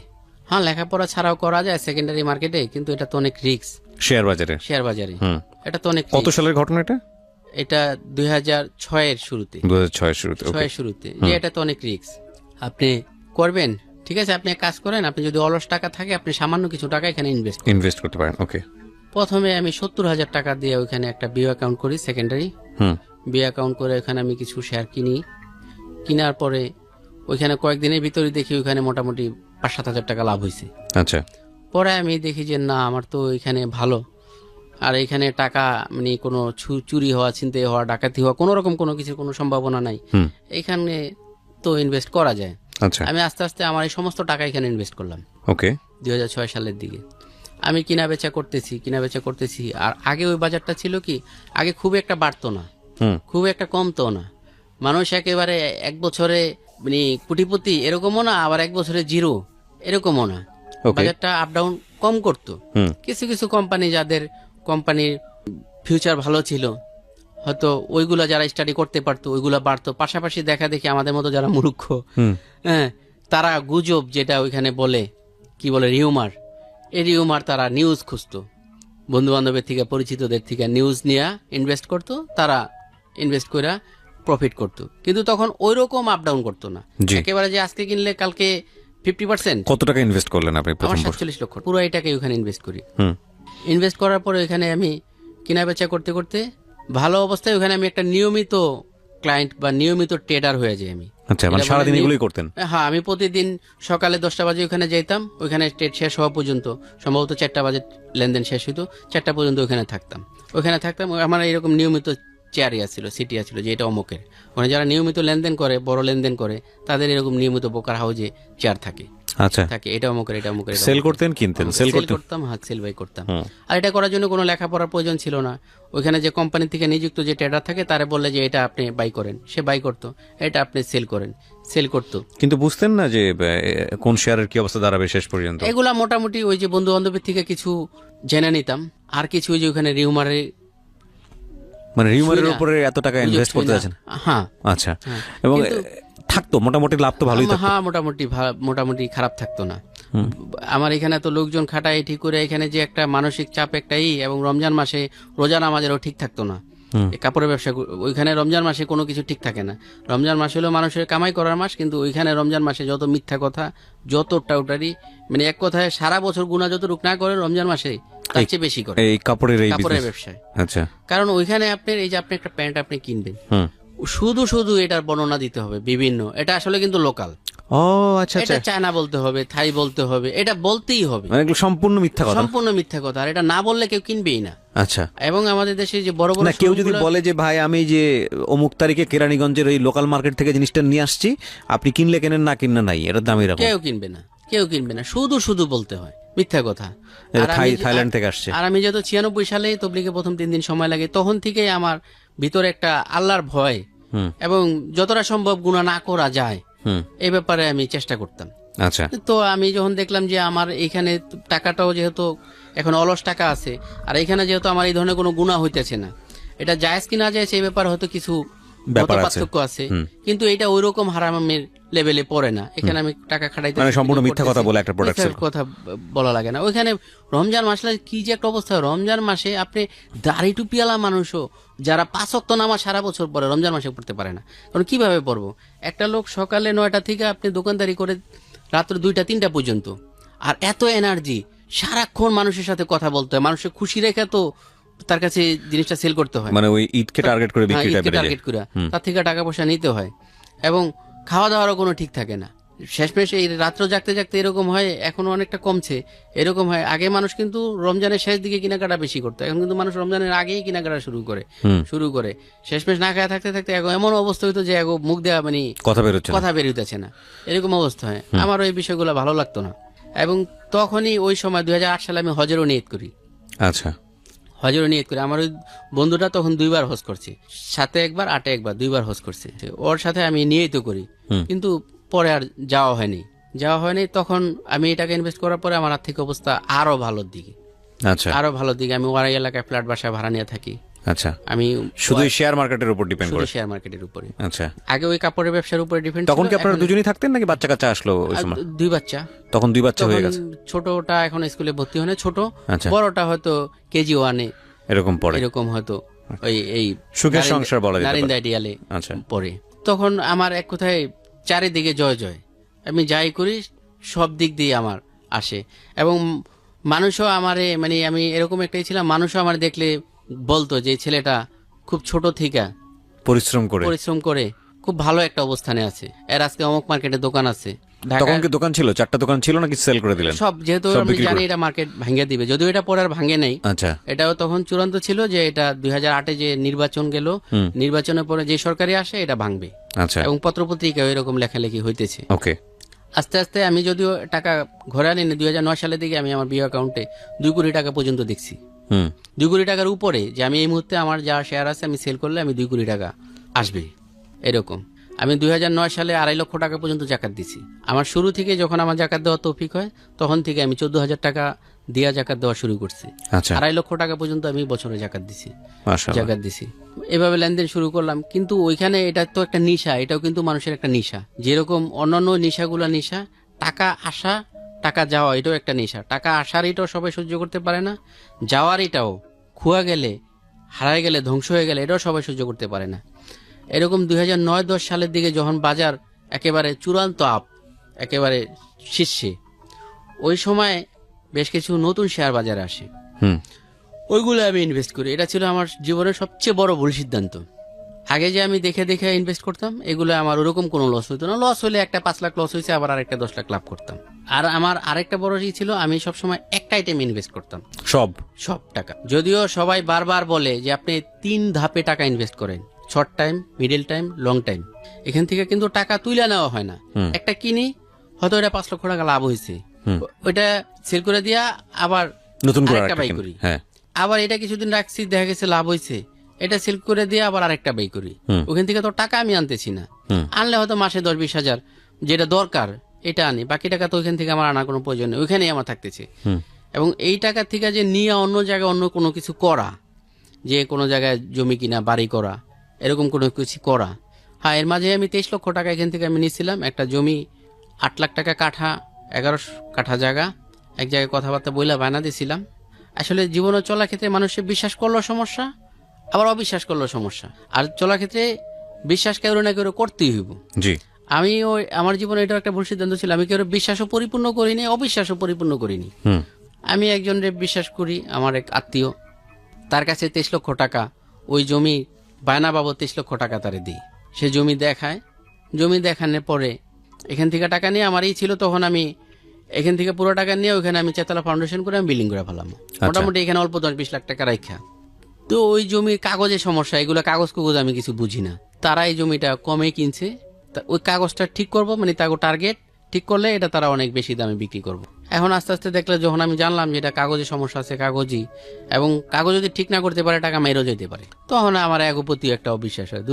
হ্যাঁ, লেখাপড়া ছাড়াও করা যায় সেকেন্ডারি মার্কেটে, কিন্তু এটা তো অনেক রিস্ক শেয়ার বাজারে। এটা তো অনেক। কত সালের ঘটনা এটা? এটা 2006-এর শুরুতে, 2006 শুরুতে। যে এটা তো অনেক রিস্ক, আপনি করবেন ঠিক আছে, আপনি এক কাজ করেন, আপনি যদি অলস টাকা থাকে আপনি সামান্য কিছু টাকা এখানে ইনভেস্ট করতে পারেন। ওকে, প্রথমে আমি 70,000 টাকা দিয়ে ওইখানে একটা বিও অ্যাকাউন্ট করি, সেকেন্ডারি বিও অ্যাকাউন্ট করে ওখানে আমি কিছু শেয়ার কিনার পরে ওইখানে কয়েকদিনের ভিতরে দেখি ওইখানে মোটামুটি 5-7 হাজার টাকা লাভ হয়েছে। আচ্ছা, পরে আমি দেখি যে না, আমার তো এখানে ভালো, আর এখানে টাকা মানে কোনো চুরি হওয়া, ছিনতাই হওয়া, ডাকাতি হওয়া, কোনো রকম কোনো কিছুর কোনো সম্ভাবনা নাই, এখানে তো ইনভেস্ট করা যায়। আচ্ছা, আমি আস্তে আস্তে আমার এই সমস্ত টাকা এখানে ইনভেস্ট করলাম। ওকে, 2006 সালের দিকে আমি কিনা বেচা করতেছি। আর আগে ওই বাজারটা ছিল কি, আগে খুব একটা বাড়তো না, খুব একটা কমতো না, মানুষ একেবারে এক বছরে মানে কোটিপতি এরকমও না, আবার এক বছরে জিরো এরকমও না, বাজারটা আপ ডাউন কম করতো। কিছু কিছু কোম্পানি, যাদের কোম্পানির ফিউচার ভালো ছিল, হয়তো ওইগুলা যারা স্টাডি করতে পারতো ওইগুলা বাড়তো, পাশাপাশি দেখা দেখি আমাদের মতো যারা মূর্খ, হ্যাঁ, তারা গুজব যেটা ওইখানে বলে কি বলে রিউমার, এই রিউমার তারা নিউজ খুঁজতো, বন্ধু বান্ধবের থেকে পরিচিতদের থেকে নিউজ নিয়ে ইনভেস্ট করতো, তারা ইনভেস্ট করে প্রফিট করতো, কিন্তু তখন ওই রকম আপ ডাউন করতো না, একেবারে যে আজকে কিনলে কালকে 50%। কত টাকা ইনভেস্ট করলেন আপনি? আমার 47 লক্ষ, পুরো এটাকে ওখানে ইনভেস্ট করি। ইনভেস্ট করার পরে ওখানে আমি কেনা বেচা করতে করতে ভালো অবস্থায় ওখানে আমি একটা নিয়মিত ক্লায়েন্ট বা নিয়মিত ট্রেডার হয়ে যাই আমি। আচ্ছা, মানে সারাদিন এগুলোই করতেন? হ্যাঁ, আমি প্রতিদিন সকালে 10টা বাজে ওখানে যেতাম, ওখানে ট্রেড শেষ হওয়া পর্যন্ত, সম্ভবত 4টা বাজে লেনদেন শেষ হইতো, 4টা পর্যন্ত ওখানে থাকতাম। আমার এরকম নিয়মিত চেয়ারিয়া ছিল, সিটিয়া ছিল, যে এটা অমুকের, ওখানে যারা নিয়মিত লেনদেন করে, বড় লেনদেন করে, তাদের এরকম নিয়মিত ব্রোকার হাউজে চেয়ার থাকে। আচ্ছা, থাকে, এটা অমুকের, এটা অমুকের। সেল করতেন, কিনতেন? সেল করতাম, হ্যাঁ, সেল বাই করতাম। আর এটা করার জন্য কোনো লেখাপড়ার প্রয়োজন ছিল না। ওইখানে যে কোম্পানি থেকে নিযুক্ত যে ট্রেডার থাকে তারে বললে যে এটা আপনি বাই করেন, সে বাই করতো, এটা আপনি সেল করেন, সেল করতো। কিন্তু বুঝতেন না যে কোন শেয়ারের কি অবস্থা দাঁড়াবে শেষ পর্যন্ত? এগুলা মোটামুটি ওই যে বন্ধু বান্ধবের থেকে কিছু জেনে নিতাম, আর কিছু ওই যে ওখানে রিউমারে, মানে রিউমারের উপরে এত টাকা ইনভেস্ট করতে যাচ্ছেন? হ্যাঁ, আচ্ছা, এবং থাকতো মোটামুটি লাভ তো ভালোই থাকতো? হ্যাঁ, মোটামুটি খারাপ থাকতো না। আমার এখানে তো লোকজন খাটাই ঠিক করে, এখানে যে একটা মানসিক চাপ একটাই, এবং রমজান মাসে রোজা নামাজেরও ঠিক থাকতো না। কাপড়ের ব্যবসা, ওইখানে রমজান মাসে কোনো কিছু ঠিক থাকে না। রমজান মাস হলো মানুষের কামাই করার মাস, কিন্তু ওইখানে রমজান মাসে যত মিথ্যা কথা, যত টাউটারি, মানে এক কথায় সারা বছর গুণা যত রুক না করে রমজান মাসে তার চেয়ে বেশি করে এই কাপড়ের ব্যবসায়। আচ্ছা, কারণ ওইখানে আপনার এই যে আপনি একটা প্যান্ট আপনি কিনবেন, শুধু এটার বর্ণনা দিতে হবে বিভিন্ন, এটা আসলে কিন্তু লোকাল। ও আচ্ছা, এটা চায়না বলতে হবে, থাই বলতে হবে, এটা বলতেই হবে, মানে এগুলো সম্পূর্ণ মিথ্যা কথা, আর এটা না বললে কেউ কিনবেই না। আচ্ছা, এবং আমাদের দেশে যে বড় বড় কেউ যদি বলে যে ভাই আমি যে অমুক তারিখে কেরানীগঞ্জের ওই লোকাল মার্কেট থেকে জিনিসটা নিয়ে আসছি, আপনি কিনলে কেনেন, না কিনলে নাই, এটার দাম এরকম, কেউ কিনবে না, শুধু বলতে হয় মিথ্যা কথা। থাইল্যান্ড থেকে আসছে। আর আমি যেহেতু 96 সালে তবলিগে প্রথম 3 দিন সময় লাগে, তখন থেকে আমার ভিতরে একটা আল্লাহর ভয়, এবং যতটা সম্ভব গুনাহ না করা যায় এই ব্যাপারে আমি চেষ্টা করতাম। আচ্ছা, তো আমি যখন দেখলাম যে আমার এখানে টাকাটাও যেহেতু এখন অলস টাকা আছে, আর এখানে যেহেতু আমার এই ধরনের কোনো গুনাহ হইতেছে না, এটা জায়েজ কি না জায়েজ এই ব্যাপারে হয়তো কিছু ব্যাপার আছে। পার্থক্য আছে, কিন্তু এটা ওইরকম হারামের লেভেলে পড়ে না। এখানে আমি টাকা খাটাইতে মানে সম্পূর্ণ মিথ্যা কথা বলে একটা প্রোডাক্ট মিথ্যা কথা বলা লাগে না। ওইখানে রমজান মাসে কি যে একটা অবস্থা, রমজান মাসে আপনি দাড়ি টুপিওয়ালা মানুষও যারা 5 ওয়াক্ত নামাজ সারা বছর পরে রমজান মাসে পড়তে পারে না। কারণ কিভাবে পড়বো? একটা লোক সকালে 9টা থেকে আপনি দোকানদারি করে রাত্র 2টা 3টা পর্যন্ত, আর এত এনার্জি, সারাক্ষণ মানুষের সাথে কথা বলতে হয়, মানুষের খুশি রেখে তো তার কাছে জিনিসটা সেল করতে হয়, মানে ওই ঈদকে টার্গেট করে বিক্রিটা বেড়ে যায়। টার্গেট করে তার থেকে টাকা পয়সা নিতে হয়, এবং খাওয়া দাওয়ারও কোনো ঠিক থাকে না। শেষমেশ এই রাত্র জাগতে জাগতে এরকম হয়, এখনো অনেকটা কমছে, এরকম হয়। আগে মানুষ কিন্তু রমজানের শেষ দিকে কেনাকাটা বেশি করতো, এখন কিন্তু মানুষ রমজানের আগেই কেনাকাটা শুরু করে শেষমেশ না খায় থাকতে থাকতে এমন অবস্থা হইতো যে মুখ দেওয়া মানে কথা বেরোতেছে না, এরকম অবস্থা হয়। আমারও এই বিষয়গুলো ভালো লাগতো না, এবং তখনই ওই সময় 2008 সালে আমি হজেরও নিয়ত করি। আচ্ছা, হজেরও নিয়ত করি। আমার ওই বন্ধুটা তখন 2বার হজ করছে, 7-এ একবার 8-এ একবার 2বার হজ করছে। ওর সাথে আমি নিয়ত করি, কিন্তু পরে আর যাওয়া হয়নি। তখন আমি এটাকে ইনভেস্ট করার পরে আমার আর্থিক অবস্থা আরো ভালোর দিকে। আচ্ছা, আমি ওয়ারাই এলাকায় ফ্ল্যাট বাসা ভাড়া নিয়ে থাকি। আচ্ছা, আমি শুধু শেয়ার মার্কেটের উপর ডিপেন্ড করে? শেয়ার মার্কেটের উপরে। আচ্ছা, আগে ওই কাপড়ের ব্যবসার উপরে ডিপেন্ড। তখন কি আপনারা দুজনেই থাকতেন নাকি বাচ্চা কাচ্চা আসলো ওই সময়? 2 বাচ্চা। তখন 2 বাচ্চা হয়ে গেছে। ছোটটা এখন স্কুলে ভর্তি হয় না, ছোট। আচ্ছা, বড়টা হয়তো কেজি 1-এ এরকম হয়তো এই সুখের সংসার বলা যেতে পারে। নারিন্দা আইডিয়ালে আচ্ছা, পরে তখন আমার এক কথায় চারিদিকে জয় জয়, আমি যাই করি সব দিক দিয়ে আমার আসে, এবং মানুষও আমারে মানে আমি এরকম একটাই ছিলাম, মানুষও আমার দেখলে বলতো যে ছেলেটা খুব ছোট থেকে পরিশ্রম করে খুব ভালো একটা অবস্থানে আছে, এর আজকে অমুক মার্কেটে দোকান আছে। তখন কি দোকান ছিল? 4টা দোকান ছিল নাকি সেল করে দিলেন? সব, যেহেতু আমি জানি এটা মার্কেট ভাঙিয়ে দিবে, যদিও এটা পরে আর ভাঙে নাই। আচ্ছা, এটাও তখন চূড়ান্ত ছিল যে এটা 2008-এ যে নির্বাচন গেল, নির্বাচনের পরে যে সরকারি আসে এটা ভাঙবে। আচ্ছা, এবং পত্রপত্রিকায় এরকম লেখালেখি হইতেছে। ওকে। আস্তে আস্তে আমি যদিও টাকা ঘরে আনি 2009 সালের দিকে আমি আমার বিয়ে অ্যাকাউন্টে 2 কোটি টাকা পর্যন্ত দেখছি। 2 কোটি টাকার উপরে, যে আমি এই মুহূর্তে আমার যা শেয়ার আছে আমি সেল করলে আমি 2 কোটি টাকা আসবে এরকম। আমি 2009 সালে 2.5 লক্ষ টাকা পর্যন্ত জাকাত দিছি। আমার শুরু থেকে যখন আমার জাকাত দেওয়া তৌফিক হয় তখন থেকে আমি 14,000 টাকা দিয়া জাকাত দেওয়া শুরু করছি। আচ্ছা, 2.5 লক্ষ টাকা পর্যন্ত আমি বছরে জাকাত দিছি। মাশাআল্লাহ। এভাবে লেনদেন শুরু করলাম। কিন্তু ওইখানে এটা তো একটা নেশা, এটাও কিন্তু মানুষের একটা নেশা, যেরকম অন্যান্য নেশাগুলা নেশা, টাকা আসা টাকা যাওয়া এটাও একটা নেশা। টাকা আসার এটাও সবাই সহ্য করতে পারে না, যাওয়ার এটাও, খোয়া গেলে, হারায় গেলে, ধ্বংস হয়ে গেলে এটাও সবাই সহ্য করতে পারে না। এরকম 2009-10 সালের দিকে যখন বাজার একেবারে চূড়ান্ত একেবারে শীর্ষে, ওই সময় বেশ কিছু নতুন শেয়ার বাজারে আসে, ওইগুলো আমি ইনভেস্ট করি। এটা ছিল আমার জীবনের সবচেয়ে বড় ভুল সিদ্ধান্ত। আগে যে আমি দেখে দেখে ইনভেস্ট করতাম, এগুলো আমার ওরকম কোনো লস হতো না। লস হলে একটা 5 লাখ লস হয়েছে, আবার আরেকটা 10 লাখ লাভ করতাম। আর আমার আরেকটা বড় ই ছিল, আমি সবসময় একটা আইটেম ইনভেস্ট করতাম, সব টাকা। যদিও সবাই বারবার বলে যে আপনি 3 ধাপে টাকা ইনভেস্ট করেন, short time, middle time, long time. এখান থেকে কিন্তু টাকা তুলে নেওয়া হয় না। একটা কিনি, হয়তো এটা 5 লক্ষ টাকা লাভ হয়েছে, ওইটা সেল করে দিয়া আবার নতুন করে আরেকটা বাই করি। আবার এটা কিছুদিন রাখছি, দেখা গেছে লাভ হয়েছে, এটা সেল করে দিয়ে আবার আরেকটা বাই করি। ওখান থেকে তো টাকা আমি আনতেছি না, আনলে হয়তো মাসে 10-20 হাজার যেটা দরকার এটা আনি, বাকি টাকা তো ওইখান থেকে আমার আনার কোনো প্রয়োজন নেই, ওইখানেই আমার থাকতেছে। এবং এই টাকা থেকে যে নিয়ে অন্য জায়গায় অন্য কোনো কিছু করা, যে কোনো জায়গায় জমি কিনা, বাড়ি করা, এরকম কোনো কিছু করা। হ্যাঁ, এর মাঝে আমি 23 লক্ষ টাকা এখান থেকে আমি নিয়েছিলাম। একটা জমি 8 লাখ টাকা কাঠা, 11 কাঠা জায়গা, এক জায়গায় কথাবার্তা বইলা বায়না দিয়েছিলাম। আসলে জীবনে চলার ক্ষেত্রে মানুষের বিশ্বাস করলেও সমস্যা, আবার অবিশ্বাস করলেও সমস্যা। আর চলার ক্ষেত্রে বিশ্বাস কেউ না কেউ করতেই হইব। আমি আমার জীবনে এটা একটা ভুল সিদ্ধান্ত ছিল, আমি কেউ বিশ্বাসও পরিপূর্ণ করিনি, অবিশ্বাসও পরিপূর্ণ করিনি। আমি একজনের বিশ্বাস করি, আমার এক আত্মীয়, তার কাছে 23 লক্ষ টাকা, ওই জমি বায়না বাবদ 23 লক্ষ টাকা তারে দিই। সে জমি দেখায়, জমি দেখানোর পরে এখান থেকে টাকা নিয়ে, আমার এই ছিল তখন, আমি এখান থেকে পুরো টাকা নিয়ে ওইখানে আমি চেতলা ফাউন্ডেশন করে আমি বিল্ডিং করে ফেলাম। মোটামুটি এখানে অল্প 10-20 লাখ টাকা রাখা। তো ওই জমির কাগজের সমস্যা, এগুলো কাগজ আমি কিছু বুঝি না। তারা এই জমিটা কমে কিনছে, ওই কাগজটা ঠিক করবো, মানে তাকে টার্গেট ঠিক করলে এটা তারা অনেক বেশি দামে বিক্রি করবো। এখন আস্তে আস্তে দেখলে, যখন আমি জানলাম যে এটা কাগজের সমস্যা আছে, কাগজই, এবং কাগজ যদি ঠিক না করতে পারে টাকা মেরেও যেতে পারে, তখন আমার এগো প্রতি একটা অবিশ্বাস হয়।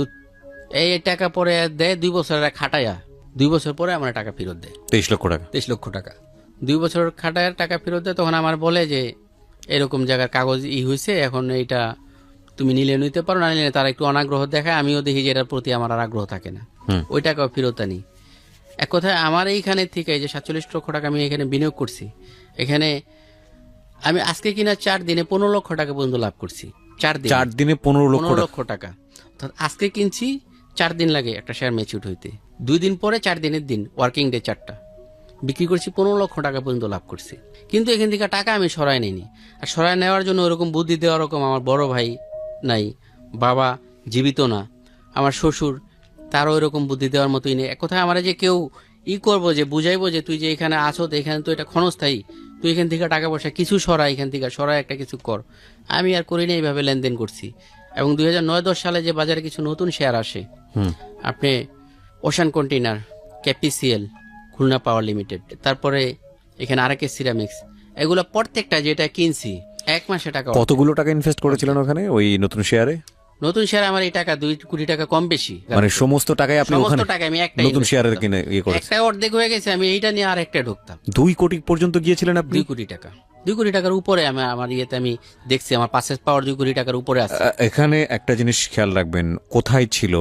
এই টাকা পরে দেয় 2 বছর খাটাইয়া, 2 বছর পরে আমার টাকা ফেরত দেয় 23 লক্ষ টাকা। 2 বছর খাটায় টাকা ফেরত দেয়। তখন আমার বলে যে এরকম জায়গার কাগজ হয়েছে, এখন এইটা তুমি নিলে নিতে পারো, না নিলে তারা একটু অনাগ্রহ দেখায়, আমিও দেখি যে এটার প্রতি আমার আর আগ্রহ থাকে না, ওই টাকাও ফেরত আনি। এক কথায় আমার এইখানে থেকে এই যে 47 লক্ষ টাকা আমি এখানে বিনিয়োগ করছি, এখানে আমি আজকে কিনা 4 দিনে 15 লক্ষ টাকা পর্যন্ত লাভ করছি। 4 দিনে 15 লক্ষ 15 টাকা। লক্ষ টাকা। অর্থাৎ আজকে কিনছি, 4 দিন লাগে একটা শেয়ার ম্যাচিউর হইতে, 2 দিন পরে 4 দিনের দিন ওয়ার্কিং ডে 4টা বিক্রি করছি, 15 লক্ষ টাকা পর্যন্ত লাভ করছি। কিন্তু এখান থেকে টাকা আমি সরাই নিইনি। আর সরাই নেওয়ার জন্য ওরকম বুদ্ধি দেওয়ার রকম আমার বড় ভাই নাই, বাবা জীবিত না, আমার শ্বশুর তারও এরকম বুদ্ধি দেওয়ার মতোই নেই। এক কথায় আমার যে কেউ করবো যে বুঝাইবো যে তুই যে এখানে আছো, তো এখানে তো এটা ক্ষণস্থায়ী, তুই এখান থেকে টাকা পয়সা কিছু সরা, এখান থেকে সরা একটা কিছু কর, আমি আর করি না। এইভাবে লেনদেন করছি। এবং 2009-10 সালে যে বাজারে কিছু নতুন শেয়ার আসে, আপনি ওশান কন্টেইনার, ক্যাপিসিএল, খুলনা পাওয়ার লিমিটেড, তারপরে এখানে আরকে সিরামিক্স, এগুলো প্রত্যেকটা যেটা কিনছি 1 মাসে টাকা। কতগুলো টাকা ইনভেস্ট করেছিলেন ওখানে ওই নতুন শেয়ারে? নতুন শেয়ার আমার এই টাকা 2 কোটি টাকা কম বেশি, মানে সমস্ত টাকায় আপনি সমস্ত ওখানে টাকা আমি একটা নতুন শেয়ারের কিনে করেছেন? একটা অর্ধেক হয়ে গেছে, আমি এইটা নিয়ে আর একটা ঢুকতাম। 2 কোটি পর্যন্ত গিয়েছিলেন আপনি? 2 কোটি টাকা, 2 কোটি টাকার উপরে আমি আমার ইয়েতে আমি দেখছি, আমার পাসেস পাওয়ার 2 কোটি টাকার উপরে আছে। এখানে একটা জিনিস খেয়াল রাখবেন, কোথায় ছিল,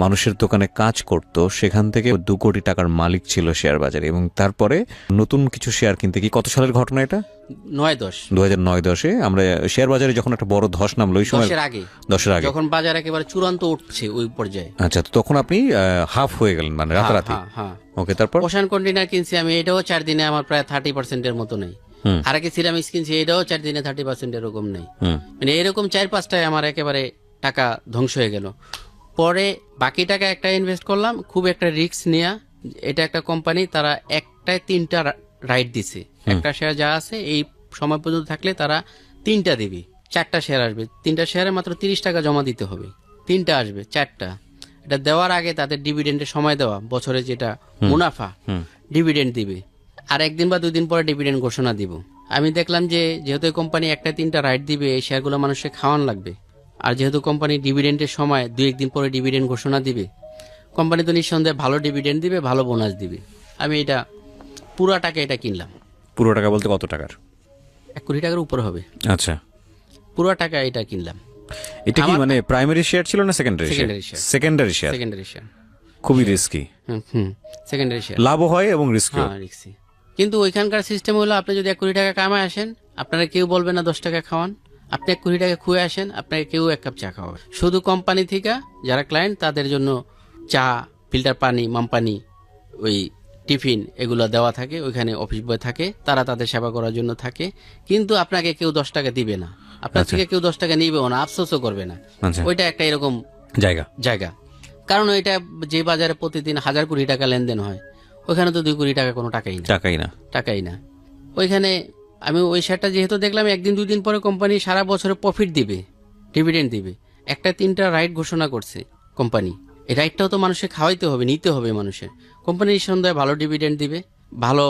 মানুষের দোকানে কাজ করত, সেখান থেকে 2 কোটি টাকার মালিক ছিল শেয়ার বাজারে, এবং তারপরে নতুন কিছু শেয়ার কিনতে কি, কত সালের ঘটনা এটা? 9-10 2009-10-এ আমরা শেয়ার বাজারে যখন একটা বড় ধস নামলো ওই সময়, 10-এর আগে যখন বাজার একেবারে চূড়ান্ত উঠছে ওই পর্যায়ে। আচ্ছা, তো তখন আপনি হাফ হয়ে গেলেন, মানে রাতারাতি? হ্যাঁ। ওকে, তারপর ওশান কন্টেইনার কিনছি আমি, এটাও 4 দিনে আমার প্রায় 30% এর মতো নেই। আরকে সিরামিক্স কিনছি, এটাও 4 দিনে 30% এরকম নেই। মানে এরকম 4-5টায় আমার একেবারে টাকা ধ্বংস হয়ে গেল। পরে বাকি টাকা একটা ইনভেস্ট করলাম, খুব একটা রিস্ক নেয়া। এটা একটা কোম্পানি, তারা একটায় 3টা রাইট দিছে, একটা শেয়ার যা আছে এই সময় পর্যন্ত থাকলে তারা 3টা দিবে, 4টা শেয়ার আসবে, 3টা শেয়ারে মাত্র 30 টাকা জমা দিতে হবে, 3টা আসবে 4টা। এটা দেওয়ার আগে তাদের ডিভিডেন্ডের সময় দেওয়া, বছরে যেটা মুনাফা ডিভিডেন্ড দিবে, আর 1 দিন বা 2 দিন পরে ডিভিডেন্ড ঘোষণা দিব। আমি দেখলাম যে যেহেতু এই কোম্পানি একটা 3টা রাইট দিবে, এই শেয়ারগুলো মানুষকে খাওয়ান লাগবে, আর যেহেতু কোম্পানি ডিভিডেন্ডের সময় 2-1 দিন পরে ডিভিডেন্ড ঘোষণা দিবে, কোম্পানি তো নিঃসন্দেহে ভালো ডিভিডেন্ড দিবে, ভালো বোনাস দিবে। আমি এটা পুরো টাকা এটা কিনলাম। পুরো টাকা বলতে কত টাকার? 1 কোটি টাকার উপরে হবে। আচ্ছা, পুরো টাকা এটা কিনলাম। এটা কি মানে প্রাইমারি শেয়ার ছিল না secondary share? Secondary share. Secondary share খুবই রিস্কি। সেকেন্ডারি শেয়ার, লাভও হয় এবং রিস্কি। হ্যাঁ রিস্কি। কিন্তু ওইখানকার সিস্টেম হলো, আপনি যদি 1 কোটি টাকা কামায় আসেন, আপনারা কেউ বলবে না 10 টাকা খাওয়ান। আপনি 1 কোটি টাকা খুঁয়ে আসেন, আপনাকে কেউ 1 কাপ চা খাওয়াবে। শুধু কোম্পানি থেকে যারা ক্লায়েন্ট তাদের জন্য চা, ফিল্টার পানি, মামপানি, ওই টিফিন এগুলো দেওয়া থাকে, ওইখানে অফিস বয় থাকে, তারা তাদের সেবা করার জন্য থাকে। কিন্তু আপনাকে কেউ 10 টাকা দিবে না, আপনার থেকে কেউ 10 টাকা নিবেও না, আফসোসও করবে না। ওইটা একটা এরকম জায়গা। কারণ ওইটা যে বাজারে প্রতিদিন 1000 কোটি টাকা লেনদেন হয়, ওইখানে তো 2 কোটি টাকা কোনো টাকাই না। ওইখানে আমি ওই শেয়ারটা যেহেতু দেখলাম 1 দিন 2 দিন পরে কোম্পানি সারা বছরে প্রফিট দিবে, ডিভিডেন্ড দিবে, একটা 3টা রাইট ঘোষণা করছে কোম্পানি। এই রাইটটাও তো মানুষকে খাওয়াইতে হবে, নিতে হবে মানুষের। কোম্পানি নিঃসন্দেহে ভালো ডিভিডেন্ড দিবে, ভালো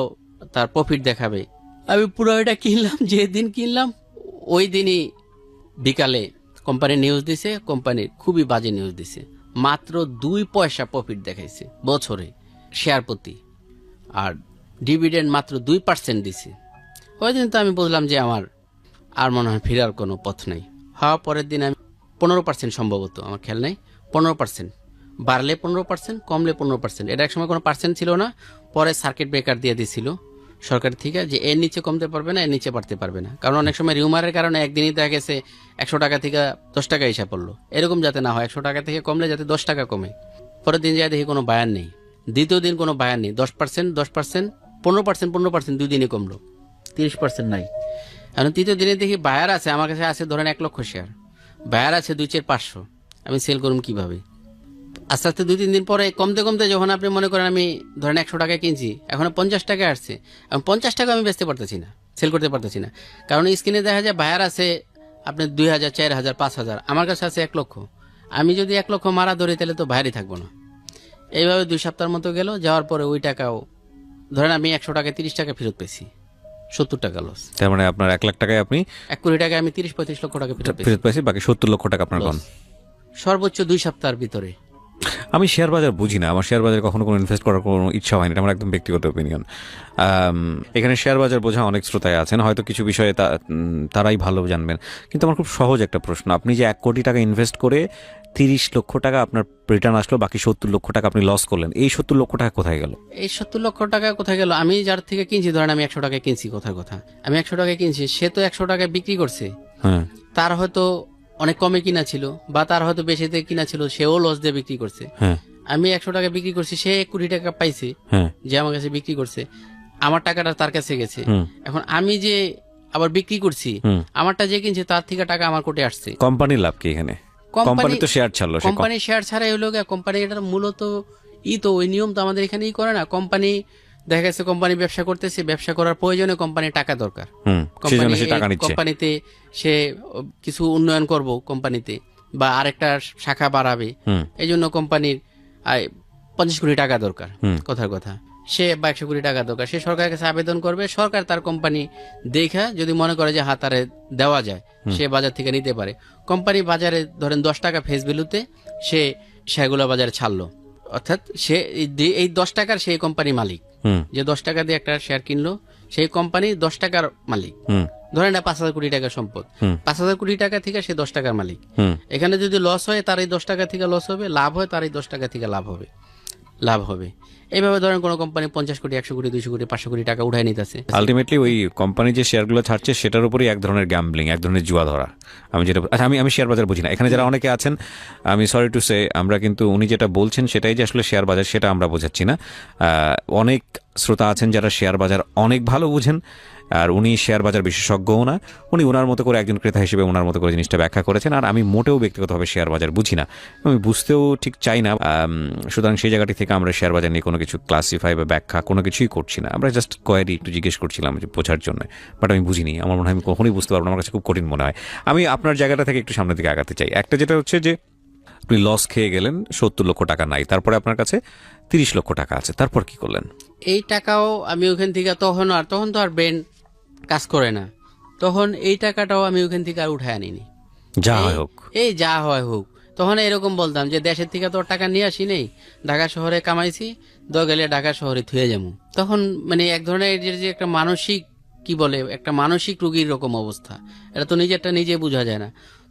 তার প্রফিট দেখাবে। আমি পুরো এটা কিনলাম, যেদিন কিনলাম ওই দিনই বিকালে কোম্পানি নিউজ দিছে, কোম্পানির খুবই বাজে নিউজ দিছে, মাত্র 2 পয়সা প্রফিট দেখাইছে বছরে শেয়ার প্রতি, আর ডিভিডেন্ড মাত্র 2% দিছে। ওই দিন তো আমি বুঝলাম যে আমার আর মনে হয় ফেরার কোনো পথ নাই। হওয়া পরের দিন আমি 15% সম্ভবত, আমার খেয়াল নেই, 15%, বাড়লে 15%, কমলে 15%। এটা একসময় কোনো পার্সেন্ট ছিল না, পরে সার্কিট ব্রেকার দিয়ে দিছিল সরকার থেকে যে এর নিচে কমতে পারবে না, এর নিচে বাড়তে পারবে না। কারণ অনেক সময় রিউমারের কারণে একদিনই দেখা গেছে 100 টাকা থেকে 10 টাকা হিসাব পড়লো, এরকম যাতে না হয়, 100 টাকা থেকে কমলে যাতে 10 টাকা কমে। পরের দিন যায় দেখি কোনো বায়ান নেই, দ্বিতীয় দিন কোনো বায়ান নেই, 10%, 15%, 2 দিনই কমলো, 30% নাই। এখন তৃতীয় দিনে দেখি বায়ার আছে, আমার কাছে আছে ধরেন 1 লক্ষ শেয়ার, বায়ার আছে 2-4-500, আমি সেল করুম কিভাবে? আস্তে আস্তে 2-3 দিন পরে কমতে কমতে যখন আপনি মনে করেন আমি ধরেন 100 টাকায় কিনছি, এখন 50 টাকায় আসছে, এবং 50 টাকা আমি বেচতে পারতেছি না, সেল করতে পারতেছি না। কারণ স্ক্রিনে দেখা যায় বায়ার আছে আপনার 2000, 4000, 5000, আমার কাছে আছে 1 লক্ষ। আমি যদি 1 লক্ষ মারা ধরি তাহলে তো বায়ারই থাকবো না। এইভাবে 2 সপ্তাহের মতো গেল, যাওয়ার পরে ওই টাকাও ধরেন আমি 100 টাকায় 30 টাকা ফেরত পেয়েছি, 70 টাকা লস। তার মানে আপনার 1 লাখ টাকায় আপনি 1 কোটি টাকায় আমি 30-35 লক্ষ টাকা ফেরত পেয়েছি, বাকি 70 লক্ষ টাকা আপনার কম। সর্বোচ্চ 2 সপ্তাহের ভিতরে আমি শেয়ার বাজার বুঝি না, আমার শেয়ার বাজারে কখনো কোনো ইনভেস্ট করার কোনো ইচ্ছা হয়নি, এটা আমার একদম ব্যক্তিগত ওপিনিয়ন। এখানে শেয়ার বাজার বোঝা অনেক শ্রোতায় আছেন, হয়তো কিছু বিষয়ে তারাই ভালো জানবেন। কিন্তু আমার খুব সহজ একটা প্রশ্ন, আপনি যে 1 কোটি টাকা ইনভেস্ট করে 30 লক্ষ টাকা আপনার রিটার্ন আসলো, বাকি 70 লক্ষ টাকা আপনি লস করলেন, এই 70 লক্ষ টাকা কোথায় গেল? এই 70 লক্ষ টাকা কোথায় গেল? আমি যার থেকে কিনছি, ধরেন আমি 100 টাকায় কিনছি, কথা আমি 100 টাকায় কিনছি, সে তো 100 টাকায় বিক্রি করছে, হ্যাঁ, তার হয়তো অনেক কমে কিনা ছিল বা তার হয়তো বেশিতে কিনা ছিল, সেও লস দিয়ে বিক্রি করছে। হ্যাঁ, আমি 100 টাকা বিক্রি করছি, সে 1 কোটি টাকা পাইছে, হ্যাঁ, যে আমার কাছে বিক্রি করছে, আমার টাকাটা তার কাছে গেছে। হুম, এখন আমি যে আবার বিক্রি করছি, হুম। আমারটা যে কিনছে তার থেকে টাকা আমার কোটে আসছে। কোম্পানির লাভ কি এখানে? কোম্পানি তো শেয়ার ছাড়লো, সে কোম্পানি শেয়ার ছাড়াই হলো গিয়ে, কোম্পানি এটা মূলত তো ওই নিয়ম তো আমাদের এখানে করে না। কোম্পানি দেখা গেছে কোম্পানি ব্যবসা করতেছে, ব্যবসা করার প্রয়োজনে কোম্পানির টাকা দরকার, সেজন্য সে টাকা নিচ্ছে। কোম্পানিতে সে কিছু উন্নয়ন করব কোম্পানিতে, বা আরেকটা শাখা বাড়াবে, এই জন্য কোম্পানির 50 কোটি টাকা দরকার, কথার কথা, সে বা 100 কোটি টাকা দরকার, সে সরকারের কাছে আবেদন করবে, সরকার তার কোম্পানি দেখা যদি মনে করে যে হাতারে দেওয়া যায়, সে বাজার থেকে নিতে পারে। কোম্পানি বাজারে ধরেন 10 টাকা ফেস ভ্যালুতে সে শেয়ারগুলো বাজারে ছাড়লো, অর্থাৎ সে এই 10 টাকার সেই কোম্পানি মালিক, যে 10 টাকা দিয়ে একটা শেয়ার কিনলো, সেই কোম্পানি 10 টাকার মালিক। ধরেন এটা 5,000 কোটি টাকার সম্পদ, 5,000 কোটি টাকা থেকে সে 10 টাকার মালিক। এখানে যদি লস হয় তার এই 10 টাকা থেকে লস হবে, লাভ হয় তার এই 10 টাকা থেকে লাভ হবে। এইভাবে ধরেন কোনো কোম্পানি 50 কোটি, 100 কোটি, 200 কোটি, 500 কোটি টাকা উঠায় নিতেছে। আলটিমেটলি ওই কোম্পানি যে শেয়ারগুলো ছাড়ছে সেটার উপরই এক ধরনের গ্যাম্বলিং, এক ধরনের জুয়া ধরা। আমি যেটা আচ্ছা, আমি শেয়ার বাজার বুঝি না। এখানে যারা অনেকে আছেন, আমি সরি টু সে, আমরা কিন্তু উনি যেটা বলছেন সেটাই যে আসলে শেয়ার বাজার, সেটা আমরা বোঝাচ্ছি না। অনেক শ্রোতা আছেন যারা শেয়ার বাজার অনেক ভালো বুঝেন, আর উনি শেয়ার বাজার বিশেষজ্ঞও না, উনি ওনার মতো করে একজন ক্রেতা হিসেবে ওনার মতো করে জিনিসটা ব্যাখ্যা করেছেন। আর আমি মোটেও ব্যক্তিগতভাবে শেয়ার বাজার বুঝি না, আমি বুঝতেও ঠিক চাই না। সুতরাং সেই জায়গাটি থেকে আমরা শেয়ার বাজার নিয়ে কোনো কিছু ক্লাসিফাই বা ব্যাখ্যা কোনো কিছুই করছি না। আমরা জাস্ট কোয়ারি একটু জিজ্ঞেস করছিলাম যে বোঝার জন্য, বাট আমি বুঝিনি। আমার মনে হয় আমি কখনোই বুঝতে পারবো না, আমার কাছে খুব কঠিন মনে হয়। আমি আপনার জায়গাটা থেকে একটু সামনের দিকে আগাতে চাই। একটা যেটা হচ্ছে যে আপনি লস খেয়ে গেলেন, 70 লক্ষ টাকা নাই, তারপরে আপনার কাছে 30 লক্ষ টাকা আছে, তারপর কি করলেন? এই টাকাও আমি ওখান থেকে তখন তো আর ব্রেন কাজ করে না, তখন এই টাকাটাও আমি ওখান থেকে আর উঠায় আনিনি, যা হয় হোক, যা হয় হোক। তখন এরকম বলতাম যে দেশের থেকে তো টাকা নিয়ে আসি নেই, ঢাকা শহরে কামাইছি, গেলে ঢাকা শহরে থুয়ে যাবো। তখন মানে এক ধরনের যে একটা মানসিক, কি বলে, একটা মানসিক রোগীর রকম অবস্থা, এটা তো নিজেরটা নিজে বোঝা যায় না।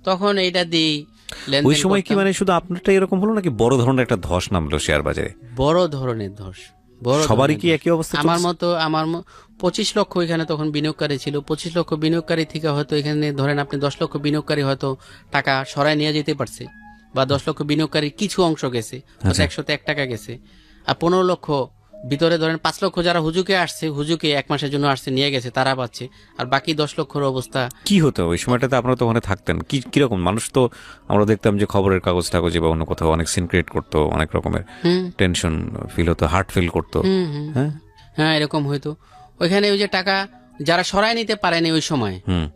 তখন এইটা দিই ওই সময় কি মানে শুধু আপনারটা এরকম হলো নাকি বড় ধরনের একটা ধস নামলো শেয়ার বাজারে? বড় ধরনের ধস, সবারই কি একই অবস্থা? আমার 25 লক্ষ এখানে তখন বিনিয়োগকারী ছিল। 25 লক্ষ বিনিয়োগকারী থেকে হয়তো এখানে ধরেন আপনি 10 লক্ষ বিনিয়োগকারী হয়তো টাকা সরায় নিয়ে যেতে পারছে, বা 10 লক্ষ বিনিয়োগকারীর কিছু অংশ গেছে, 101 টাকা গেছে। আর 15 লক্ষ ভিতরে ধরেন 5 লক্ষ যারা হুজুকে আসছে, হুজুকে 1 মাসের জন্য আসছে, নিয়ে গেছে, তারা পাচ্ছে। আর বাকি 10 লক্ষর অবস্থা কি হতো ওই সময়টাতে? আপনারা তো ওখানে থাকতেন, কিরকম মানুষ? তো আমরা দেখতাম যে খবরের কাগজ টাগজে বা অন্য কোথাও অনেক সিন ক্রিয়েট করতো, অনেক রকমের টেনশন ফিল হতো, হার্ট ফিল করতো। হ্যাঁ, এরকম হয়তো। ওইখানে ওই যে টাকা যারা সরাই নিতে পারেনি ওই সময়,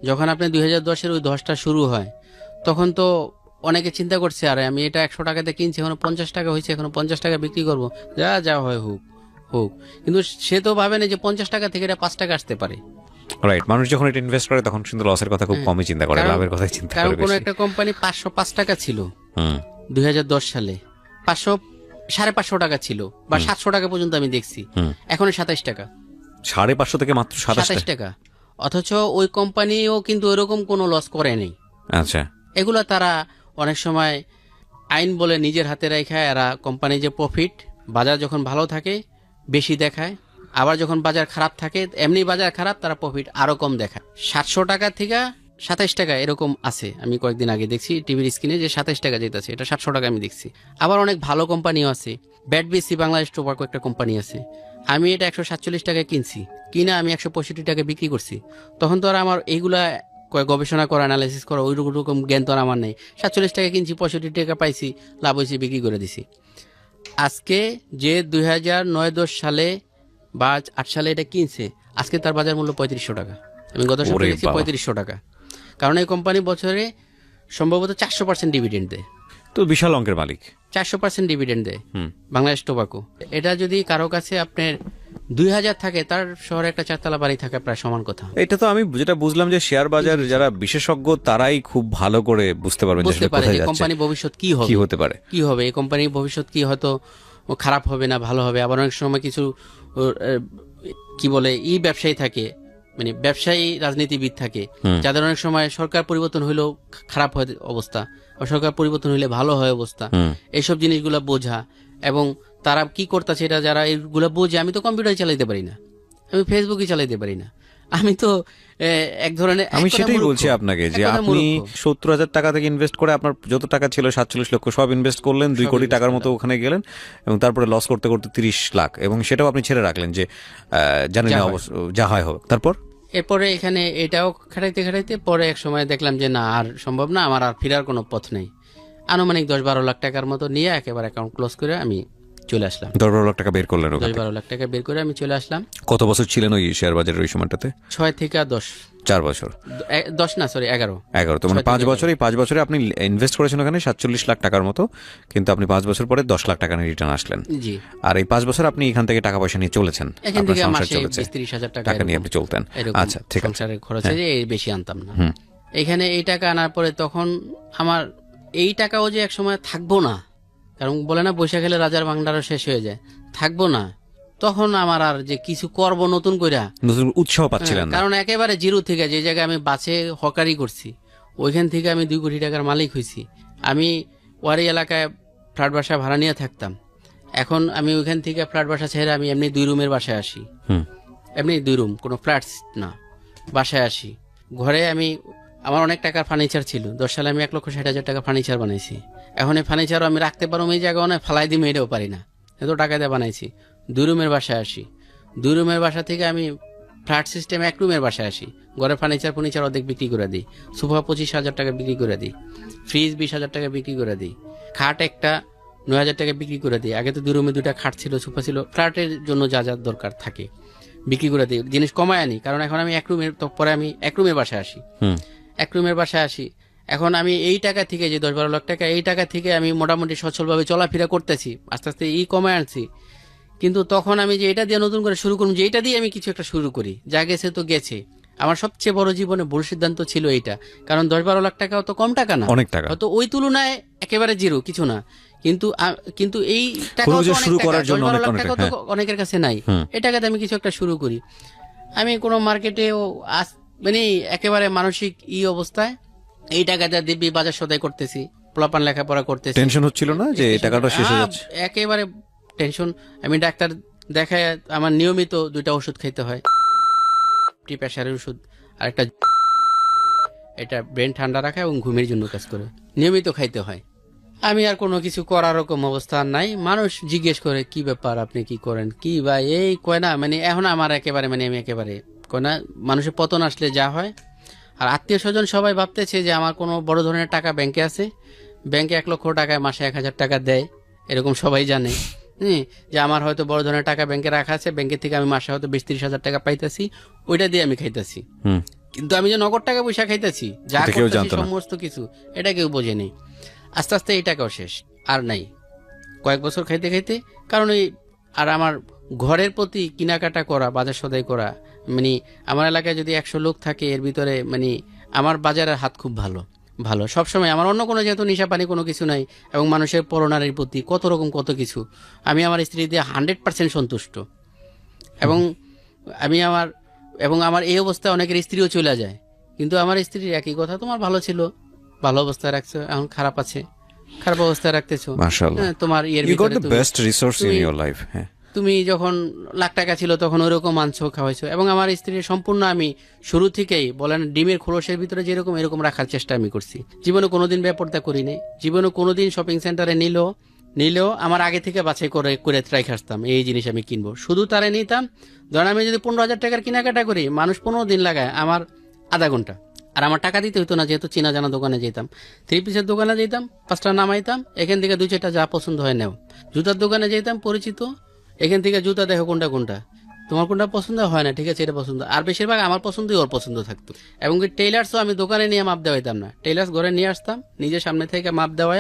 যখন আপনি 2010-এর ওই ধসটা শুরু হয়, তখন তো অনেকে চিন্তা করছে, আরে আমি এটা 100 টাকাতে কিনছি, এখন 50 টাকা হয়েছে, এখন 50 টাকা বিক্রি করবো, যা হয় হোক। কিন্তু সে তো ভাবে না যে 50 টাকা থেকে এটা 5 টাকা আসতে পারে। রাইট, মানুষ যখন এটা ইনভেস্ট করে তখন কিন্তু লসের কথা খুব কমই চিন্তা করে, লাভের কথাই চিন্তা করে। কারণ বেশি। কোনো একটা কোম্পানি 505 টাকা ছিল 2010 সালে, 500-550 টাকা ছিল, বা 700 টাকা পর্যন্ত আমি দেখছি, এখন 27 টাকা, 550 থেকে মাত্র 27 টাকা। অথচ ওই কোম্পানিও কিন্তু ওইরকম কোনো লস করে নেই। আচ্ছা, এগুলো তারা অনেক সময় আইন বলে নিজের হাতে রেখে, এরা কোম্পানি যে প্রফিট, বাজার যখন ভালো থাকে বেশি দেখায়, আবার যখন বাজার খারাপ থাকে, এমনি বাজার খারাপ, তারা প্রফিট আরো কম দেখায়। 700 টাকা থেকে 27 টাকা এরকম আছে, আমি কয়েকদিন আগে দেখছি টিভির স্ক্রিনে যে 27 টাকা যেতেছে, এটা 700 টাকা আমি দেখছি। আবার অনেক ভালো কোম্পানিও আছে, ব্যাডবিসি বাংলাদেশ টোবাকো একটা কোম্পানি আছে, আমি এটা 147 টাকায় কিনছি, কিনা আমি 165 টাকা বিক্রি করছি। তখন তো আর আমার এইগুলা গবেষণা করা, অ্যানালাইসিস করা ওই রকম জ্ঞান তো আর আমার নেই। 47 টাকা কিনছি, 65 টাকা পাইছি, লাভ হয়েছে, বিক্রি করে দিছি। আজকে যে 2009-10 সালে বা 8 সালে এটা কিনছে, আজকে তার বাজার মূল্য 3500 টাকা। আমি গত সপ্তাহে দেখছি 3500 টাকা, কারণ এই কোম্পানি বছরে সম্ভবত 400% ডিভিডেন্ড দেয়। তো বিশাল অঙ্কের মালিক, 400% ডিভিডেন্ড দেয় বাংলাদেশ টোবাকো। এটা যদি কারো কাছে আপনার 2000 থাকে, তার শহরে একটা 4 তলা বাড়ি থাকে প্রায় সমান কথা। এটা তো আমি যেটা বুঝলাম যে শেয়ার বাজার যারা বিশেষজ্ঞ তারাই খুব ভালো করে বুঝতে পারবেন যে বুঝতে আসলে পারে কোথায় যে যাচ্ছে, কোম্পানি ভবিষ্যৎ কি হবে, কি হতে পারে। কি হবে এই কোম্পানির ভবিষ্যৎ, কি হয়তো খারাপ হবে না ভালো হবে। আবার অনেক সময় কিছু কি বলে ব্যবসায়ী থাকে, মানে ব্যবসায়ী রাজনীতিবিদ থাকে, যাদের অনেক সময় সরকার পরিবর্তন হইলেও খারাপ হয় অবস্থা, আর সরকার পরিবর্তন হইলে ভালো হয় অবস্থা। এইসব জিনিসগুলো বোঝা এবং তারা কি করতেছে এটা যারা এইগুলো বোঝে। আমি তো কম্পিউটার চালাইতে পারি না, আমি ফেসবুকই চালাইতে পারি না, আমি তো এক ধরনের আমি সেটাই বলছি আপনাকে যে আপনি 70,000 টাকা থেকে ইনভেস্ট করে আপনার যত টাকা ছিল 47 লক্ষ সব ইনভেস্ট করলেন, 2 কোটি টাকার মতো ওখানে গেলেন এবং তারপরে লস করতে করতে 30 লাখ, এবং সেটাও আপনি ছেড়ে রাখলেন যে জানেন না অবশ্য যা হয় হোক। তারপর এরপরে এখানে এটাও খাটাইতে খাটাইতে পরে এক সময় দেখলাম যে না, আর সম্ভব না, আমার আর ফেরার কোনো পথ নেই। আনুমানিক 10-12 লাখ টাকার মতো নিয়ে একেবারে অ্যাকাউন্ট ক্লোজ করে আমি চলে আসলাম। 10-12 লাখ টাকা বের করলেন ওখানে? 10-12 লাখ টাকা বের করে আমি চলে আসলাম। কত বছর ছিলেন ওই শেয়ার বাজারের ওই সময়টাতে? 6 থেকে 10। 4 বছর? 10 না, সরি 11। তো মানে 5 বছর, এই 5 বছরে আপনি ইনভেস্ট করেছেন ওখানে 47 লাখ টাকার মতো, কিন্তু আপনি 5 বছর পরে 10 লাখ টাকা নিয়ে রিটার্ন আসলেন। জি। আর এই 5 বছর আপনি এখান থেকে টাকা পয়সা নিয়ে চলেছেন, এখান আপনার থেকে সংসার মাসে চলেছে, 20-30 হাজার টাকা নিয়ে আপনি চলতেন। আচ্ছা, ঠিক আছে। সংসারের খরচে যে এর বেশি আনতাম না। এখানে এই টাকা আনার পরে তখন আমার এই টাকাও যে এক সময় থাকবো না, কারণ বলে না বৈশাখ এলে রাজার ভান্ডারও শেষ হয়ে যায়, থাকবো না, তখন আমার আর যে কিছু করব নতুন কইরা নতুন উৎসাহ পাচ্ছিলেন না। কারণ একেবারে জিরো থেকে যে জায়গায় আমি বাসে হকারি করছি ওইখান থেকে আমি 2 কোটি টাকার মালিক হয়েছি। আমি ওয়ারি এলাকায় ফ্ল্যাট বাসা ভাড়া নিয়ে থাকতাম, এখন আমি ওইখান থেকে ফ্ল্যাট বাসা ছেড়ে আমি এমনি 2 রুমের বাসায় আসি, এমনি 2 রুম, কোনো ফ্ল্যাটস না, বাসায় আসি। ঘরে আমার অনেক টাকার ফার্নিচার ছিল, 10 সালে আমি 1,60,000 টাকা ফার্নিচার বানাইছি। এখন এই ফার্নিচারও আমি রাখতে পারবো এই জায়গায়, অনেক ফালাই দিয়ে মেয়েটাও পারি না, এত টাকা দিয়ে বানাইছি। 2 রুমের বাসায় আসি, 2 রুমের বাসা থেকে আমি ফ্ল্যাট সিস্টেম 1 রুমের বাসায় আসি, ঘরের ফার্নিচার অর্ধেক বিক্রি করে দিই, সোফা 25,000 টাকা বিক্রি করে দিই, ফ্রিজ 20,000 টাকা বিক্রি করে দিই, খাট একটা 9,000 টাকা বিক্রি করে দিই। আগে তো 2 রুমে 2টা খাট ছিল, সোফা ছিল, ফ্ল্যাটের জন্য যা যা দরকার থাকে বিক্রি করে দিই, জিনিস কমায় আনি। কারণ এখন আমি 1 রুমের, তো পরে আমি 1 রুমের বাসায় আসি, 1 রুমের বাসায় আসি। এখন আমি এই টাকা থেকে যে 10-12 লাখ টাকা, এই টাকা থেকে আমি মোটামুটি সচ্ছলভাবে চলাফেরা করতেছি, আস্তে আস্তে কমায় আনছি। কিন্তু তখন আমি যে এটা দিয়ে নতুন করে শুরু করুন, যে এটা দিয়ে আমি কিছু একটা শুরু করি, যা গেছে তো গেছে। আমার সবচেয়ে বড় জীবনে ভুল সিদ্ধান্ত ছিল এইটা, কারণ 10-12 লাখ টাকাও তো কম টাকা না, অনেক টাকা, হয়তো ওই তুলনায় একেবারে জিরো কিছু না, কিন্তু এই টাকা শুরু করার জন্য অনেকের কাছে নাই। এই টাকাতে আমি কিছু একটা শুরু করি। আমি কোনো মার্কেটে মানে একেবারে মানসিক অবস্থায় এই টাকাটা দিব্যি বাজার সদাই করতেছি, পোলাপান লেখাপড়া করতেছি, টেনশন হচ্ছিল না যে এই টাকাটা শেষ হয়ে যাচ্ছে? একেবারে টেনশন। আমি ডাক্তার দেখায় আমার নিয়মিত 2টা ওষুধ খাইতে হয়, প্রেশারের ওষুধ আর একটা, এটা ব্রেন ঠান্ডা রাখা এবং ঘুমের জন্য কাজ করে, নিয়মিত খাইতে হয়। আমি আর কোনো কিছু করার রকম অবস্থা নাই। মানুষ জিজ্ঞেস করে কি ব্যাপার, আপনি কি করেন, কি বা এই কয় না, মানে এখন আমার একেবারে মানে আমি একেবারে কয় না, মানুষের পতন আসলে যা হয়। আর আত্মীয় স্বজন সবাই ভাবতেছে যে আমার কোনো বড় ধরনের টাকা ব্যাংকে আছে, ব্যাংকে 1 লক্ষ টাকায় মাসে 1,000 টাকা দেয়, এরকম সবাই জানে। যে আমার হয়তো বড় ধরনের টাকা ব্যাংকে রাখা আছে, ব্যাংকের থেকে আমি মাসে হয়তো 20-30 হাজার টাকা পাইতেছি, ওইটা দিয়ে আমি খাইতেছি। কিন্তু আমি যে নগদ টাকা পয়সা খাইতেছি, যা করতেছি সমস্ত কিছু, এটা কেউ বোঝে নেই। আস্তে আস্তে এই টাকাও শেষ, আর নাই। কয়েক বছর খাইতে খাইতে, কারণ আর আমার ঘরের প্রতি কেনাকাটা করা, বাজার সদাই করা, মানে আমার এলাকায় যদি 100 লোক থাকে, এর ভিতরে মানে আমার বাজারের হাত খুব ভালো ভালো সবসময়। আমার অন্য কোনো যেহেতু নেশা পানি কোনো কিছু নাই, এবং মানুষের পরনারীর প্রতি কত রকম কত কিছু, আমি আমার স্ত্রী দিয়ে 100% সন্তুষ্ট। এবং আমার এই অবস্থায় অনেকের স্ত্রীও চলে যায়, কিন্তু আমার স্ত্রীর একই কথা, তোমার ভালো ছিল, ভালো অবস্থায় রাখছো, এখন খারাপ আছে, খারাপ অবস্থায় রাখতেছো, তোমার তুমি যখন লাখ টাকা ছিল তখন ওইরকম আনছো, খাওয়াইছো। এবং আমার স্ত্রীর সম্পূর্ণ আমি শুরু থেকেই বলেন ডিমের খোলসের ভিতরে যেরকম এরকম রাখার চেষ্টা আমি করছি। জীবনে কোনোদিন বেপরদা করি নাই, জীবনে কোনোদিন শপিং সেন্টারে নিলেও আমার আগে থেকে বাছাই করে ট্রাই আসতাম এই জিনিস আমি কিনবো, শুধু তারে নিতাম। ধরেন আমি যদি 15,000 টাকার কেনাকাটা করি, মানুষ 15 দিন লাগায়, আমার আধা ঘন্টা, আর আমার টাকা দিতে হইতো না, যেহেতু চেনা জানা দোকানে যেতাম, 3 পিসের দোকানে যেতাম, 5টা নামাইতাম, এখান থেকে 2-4টা যা পছন্দ হয় নেও। জুতার দোকানে যেতাম পরিচিত, এখান থেকে জুতা দেখো কোনটা তোমার কোনটা পছন্দ হয় না, ঠিক আছে এটা পছন্দ। আর বেশিরভাগ আমার পছন্দই ওর পছন্দ থাকতো। এবং টেইলার্সও আমি দোকানে নিয়ে মাপ দেওয়াইতাম না, টেইলার্স ঘরে নিয়ে আসতাম, নিজের সামনে থেকে মাপ দেওয়া,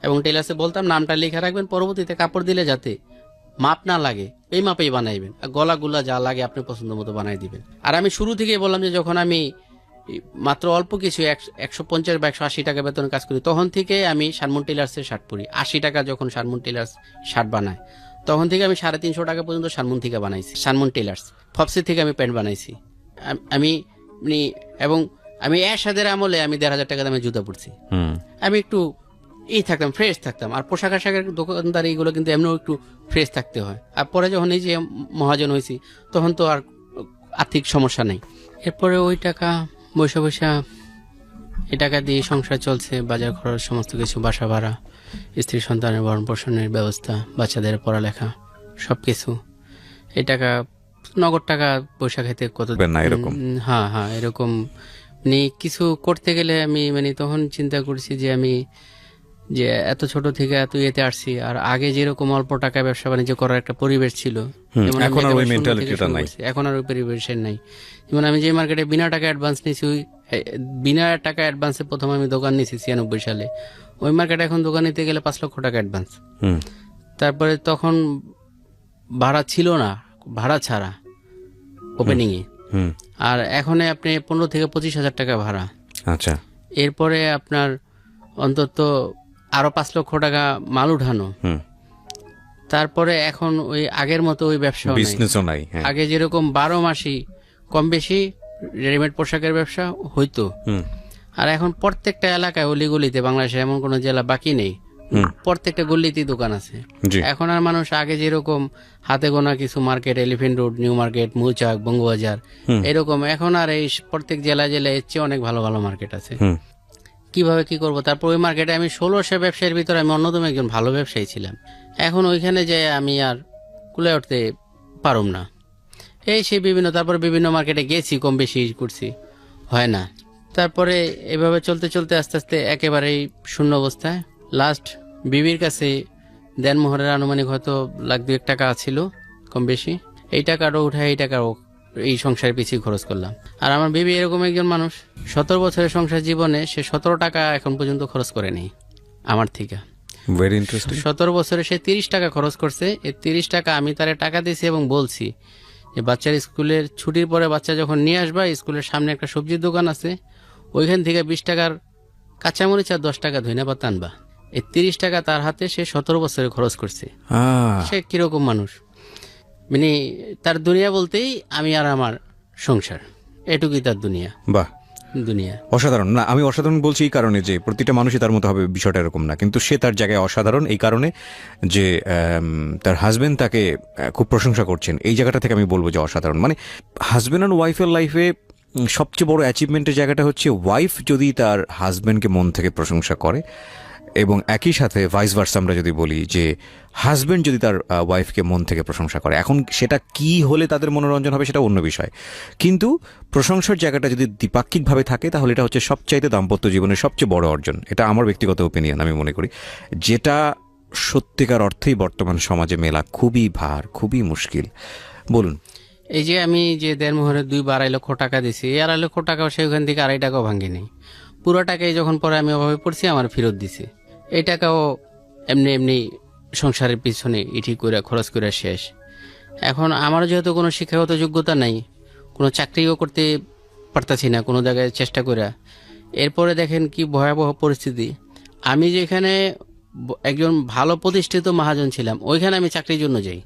এবং টেইলার্সে বলতাম নামটা লিখে রাখবেন, পরবর্তীতে কাপড় দিলে যাতে মাপ না লাগে এই মাপেই বানাইবেন, আর গলাগুলা যা লাগে আপনি পছন্দ মতো বানাই দিবেন। আর আমি শুরু থেকেই বললাম যে যখন আমি মাত্র অল্প কিছু 150 বা 180 টাকা বেতনে কাজ করি, তখন থেকে আমি শারমুন টেলার্সের শার্ট পরি। 80 টাকা যখন শারমুন টেলার্স শার্ট বানায়, তখন থেকে আমি 350 টাকা পর্যন্ত শারমুন থেকে বানাইছি। শারমুন টেলার্স ফপসি থেকে আমি প্যান্ট বানাইছি। আমি এবং আমি এরশাদের আমলে আমি 1,500 টাকা দামে জুতা পরছি। আমি একটু থাকতাম, ফ্রেশ থাকতাম। আর পোশাক আশাকের দোকানদার এইগুলো কিন্তু এমনিও একটু ফ্রেশ থাকতে হয়। আর পরে যখন এই যে মহাজন হয়েছি, তখন তো আর আর্থিক সমস্যা নেই। এরপরে ওই টাকা বৈশা বৈশা এই টাকা দিয়ে সংসার চলছে, বাজার খরচ, সমস্ত কিছু, বাসা ভাড়া, স্ত্রী সন্তানের ভরণ পোষণের ব্যবস্থা, বাচ্চাদের পড়ালেখা, সবকিছু। এই টাকা নগদ টাকা পয়সা খেতে কত না এরকম। হ্যাঁ এরকম কিছু করতে গেলে আমি তখন চিন্তা করছি যে আমি যে এত ছোট থেকে এত ইয়েতে আসছি, আর আগে যেরকম অল্প টাকা ব্যবসা বাণিজ্য করার একটা পরিবেশ ছিল, এখন আর ওই মেন্টালিটিটা নাই। এখন আর ওই পরিবেশের নাই। যেমন আমি যে মার্কেটে বিনা টাকা অ্যাডভান্স নিয়েছি, বিনা টাকা অ্যাডভান্সে প্রথম আমি দোকান নিয়েছি 96 সালে, ওই মার্কেটে এখন দোকান নিতে গেলে 5 লক্ষ টাকা অ্যাডভান্স। তারপরে তখন ভাড়া ছিল না, ভাড়া ছাড়া ওপেনিং এ। আর এখন আপনি 15 থেকে 25 হাজার টাকা ভাড়া। আচ্ছা, এরপরে আপনার অন্তত আরো 5 লক্ষ টাকা মাল উঠানো। তারপরে এখন ওই আগের মতো ওই ব্যবসা বিজনেসও নাই। আগে যেরকম 12 মাসই কম বেশি রেডিমেড পোশাকের ব্যবসা হইতো, আর এখন প্রত্যেকটা এলাকায় অলিগলিতে, বাংলাদেশে এমন কোন জেলা বাকি নেই, প্রত্যেকটা গল্লিতেই দোকান আছে। এখন আর মানুষ আগে যেরকম হাতে গোনা কিছু market, elephant road, new market, মৌচাক, বঙ্গবাজার, এরকম এখন আর এই প্রত্যেক জেলায় জেলায় এর চেয়ে অনেক ভালো ভালো মার্কেট আছে। কিভাবে কি করব? তারপর ওই মার্কেটে আমি 1600 ব্যবসায়ীর ভিতরে আমি অন্যতম একজন ভালো ব্যবসায়ী ছিলাম। এখন ওইখানে যে আমি আর কুলে উঠতে পারুম না, এই সেই বিভিন্ন, তারপরে বিভিন্ন মার্কেটে গেছি, কম বেশি করছি, হয় না। তারপরে এভাবে চলতে চলতে আস্তে আস্তে একেবারেই শূন্য অবস্থায়। লাস্ট বিবির কাছে দেনমোহরের আনুমানিক হয়তো $1-2 টাকা ছিল কম বেশি। এই টাকাটাও উঠায় এই টাকাও এই সংসারের পিছিয়ে খরচ করলাম। আর আমার বিবি এরকম একজন মানুষ, 17 বছরের সংসার জীবনে সে 17 টাকা এখন পর্যন্ত খরচ করেনি আমার থেকে। Very interesting. 17 বছরে সে 30 টাকা খরচ করছে। এই 30 টাকা আমি তারে টাকা দিয়েছি এবং বলছি যে বাচ্চার স্কুলের ছুটির পরে বাচ্চা যখন নিয়ে আসবা, স্কুলের সামনে একটা সবজির দোকান আছে, ওইখান থেকে 20 টাকার কাঁচামরিচ আর 10 টাকা ধইনা পাতা আনবা। এই 30 টাকা তার হাতে সে 17 বছরে খরচ করছে। সে কিরকম মানুষ, তার দুনিয়া বলতেই আমি আর আমার সংসার, এটুকুই তার দুনিয়া। বাহ, দুনিয়া অসাধারণ। না, আমি অসাধারণ বলছি এই কারণে যে প্রতিটা মানুষই তার মতো হবে, বিষয়টা এরকম না, কিন্তু সে তার জায়গায় অসাধারণ এই কারণে যে তার হাজবেন্ড তাকে খুব প্রশংসা করছেন। এই জায়গাটা থেকে আমি বলবো যে অসাধারণ। হাজবেন্ড আর ওয়াইফের লাইফে সবচেয়ে বড় অ্যাচিভমেন্টের জায়গাটা হচ্ছে ওয়াইফ যদি তার হাজবেন্ডকে মন থেকে প্রশংসা করে, এবং একই সাথে ভাইস ভার্সা আমরা যদি বলি যে হাজবেন্ড যদি তার ওয়াইফকে মন থেকে প্রশংসা করে। এখন সেটা কি হলে তাদের মনোরঞ্জন হবে সেটা অন্য বিষয়, কিন্তু প্রশংসার জায়গাটা যদি দ্বিপাক্ষিকভাবে থাকে তাহলে এটা হচ্ছে সবচাইতে দাম্পত্য জীবনের সবচেয়ে বড় অর্জন। এটা আমার ব্যক্তিগত ওপিনিয়ন, আমি মনে করি, যেটা সত্যিকার অর্থেই বর্তমান সমাজে মেলা খুবই ভার, খুবই মুশকিল। বলুন। এই যে আমি যে দেড়মোহরে 2-2.5 লক্ষ টাকা দিছি, এই 2.5 লক্ষ টাকাও সে ওখান থেকে 2.5 টাকাও ভাঙেনি। পুরো টাকাই যখন পরে আমি অভাবে পড়ছি আমার ফেরত দিছে। এই টাকাও এমনি এমনি সংসারের পিছনে ইটি করে খরচ করে শেষ। এখন আমারও যেহেতু কোনো শিক্ষাগত যোগ্যতা নাই, কোনো চাকরিও করতে পারতাছি না কোনো জায়গায় চেষ্টা করে। এরপরে দেখেন কি ভয়াবহ পরিস্থিতি। আমি যেখানে একজন ভালো প্রতিষ্ঠিত মহাজন ছিলাম, ওইখানে আমি চাকরির জন্য যাই।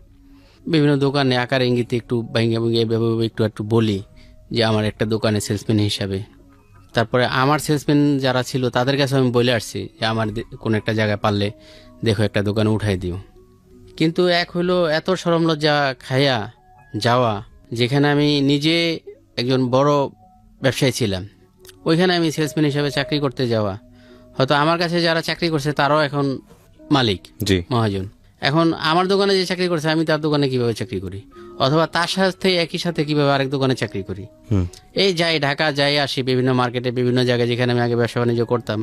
বিভিন্ন দোকানে আকার ইঙ্গিতে একটু একটু বলি যে আমার একটা দোকানে সেলসম্যান হিসাবে। তারপরে আমার সেলসম্যান যারা ছিল তাদের কাছে আমি বলে আসছি যে আমার কোন একটা জায়গায় পারলে দেখো একটা দোকানে উঠাই দিও। কিন্তু এক হলো এত শরম লজ্জা খাইয়া যাওয়া, যেখানে আমি নিজে একজন বড় ব্যবসায়ী ছিলাম, ওইখানে আমি সেলসম্যান হিসাবে চাকরি করতে যাওয়া। হয়তো আমার কাছে যারা চাকরি করছে তারাও এখন মালিক, মহাজন। এখন আমার দোকানে যে চাকরি করছে আমি তার দোকানে কিভাবে চাকরি করি, অথবা তার সাথে একই সাথে কিভাবে আরেক দোকানে চাকরি করি। এই যাই ঢাকা যাই আসি বিভিন্ন মার্কেটে, বিভিন্ন জায়গায় যেখানে আমি আগে ব্যবসা বাণিজ্য করতাম,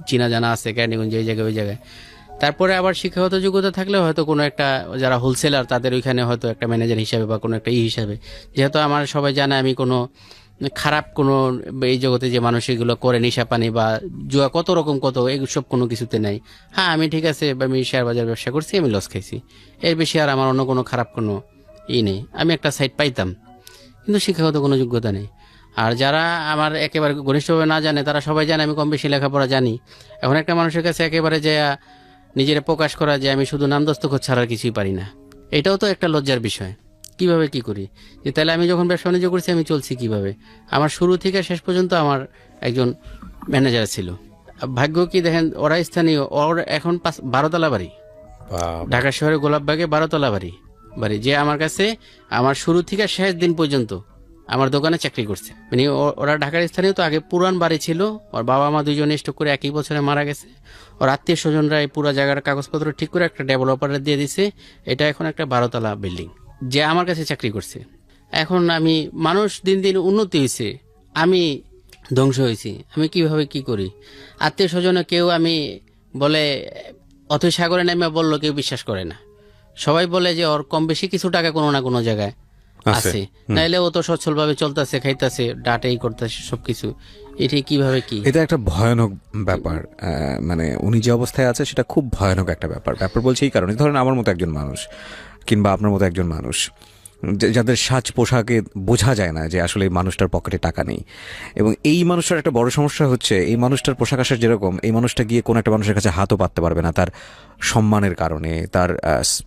চিনা জানা আছে, ক্যান্ডিগঞ্জ, এই জায়গায় ওই জায়গায়। তারপরে আবার শিক্ষাগত যোগ্যতা থাকলে হয়তো কোনো একটা যারা হোলসেলার তাদের ওইখানে হয়তো একটা ম্যানেজার হিসাবে বা কোনো একটা হিসাবে, যেহেতু আমার সবাই জানে আমি কোনো খারাপ কোনো এই জগতে যে মানুষ এগুলো করে নেশা পানি বা জুয়া কত রকম কত এইসব কোনো কিছুতে নাই। হ্যাঁ আমি ঠিক আছে আমি শেয়ার বাজার ব্যবসা করছি, আমি লস খাইছি, এর বেশি আর আমার অন্য কোনো খারাপ কোনো নেই। আমি একটা সাইড পাইতাম, কিন্তু শিক্ষাগত কোনো যোগ্যতা নেই। আর যারা আমার একেবারে ঘনিষ্ঠভাবে না জানে তারা সবাই জানে আমি কম বেশি লেখাপড়া জানি। এখন একটা মানুষের কাছে একেবারে যে নিজেরা প্রকাশ করা যে আমি শুধু নাম দস্তখত ছাড়া আর কিছুই পারি না, এটাও তো একটা লজ্জার বিষয়। কিভাবে কি করি, যে তাহলে আমি যখন ব্যবসা বাণিজ্য করছি আমি চলছি কিভাবে? আমার শুরু থেকে শেষ পর্যন্ত আমার একজন ম্যানেজার ছিল। ভাগ্য কি দেখেন, ওরা স্থানীয়, ওর এখন 12 তলা বাড়ি, ঢাকা শহরে গোলাপবাগে 12 তলা বাড়ি বাড়ি যে আমার কাছে আমার শুরু থেকে শেষ দিন পর্যন্ত আমার দোকানে চাকরি করছে। মানে ওরা ঢাকার স্থানীয়, তো আগে পুরান বাড়ি ছিল, ওর বাবা মা দুইজনে স্ট্রোক করে একই বছরে মারা গেছে। ওর আত্মীয় স্বজনরা এই পুরো জায়গার কাগজপত্র ঠিক করে একটা ডেভেলপারে দিয়ে দিছে। এটা এখন একটা 12 তলা বিল্ডিং, যে আমার কাছে চাকরি করছে। এখন আমি, মানুষ দিন দিন উন্নতি হয়েছে, আমি ধ্বংস হয়েছি। আমি কিভাবে কি করি? আত্মীয় স্বজনে কেউ আমি বলে অথই সাগরে নেমে বললো, কেউ বিশ্বাস করে না। সবাই বলে যে ওর কম বেশি কিছু টাকা কোনো না কোনো জায়গায় আছে, নাইলে ও তো সচ্ছল ভাবে চলতেছে, খাইতেছে, ডাটাই করতেছে সবকিছু। এটি কিভাবে কি? এটা একটা ভয়ানক ব্যাপার। মানে উনি যে অবস্থায় আছে সেটা খুব ভয়ানক একটা ব্যাপার। বলছে এই কারণে, ধরেন আমার মতো একজন মানুষ কিংবা আপনার মতো একজন মানুষ যাদের সাজ পোশাকে বোঝা যায় না যে আসলে এই মানুষটার পকেটে টাকা নেই, এবং এই মানুষটার একটা বড় সমস্যা হচ্ছে এই মানুষটার পোশাক আশাক যেরকম, এই মানুষটা গিয়ে কোনো একটা মানুষের কাছে হাতও পাততে পারবে না তার সম্মানের কারণে, তার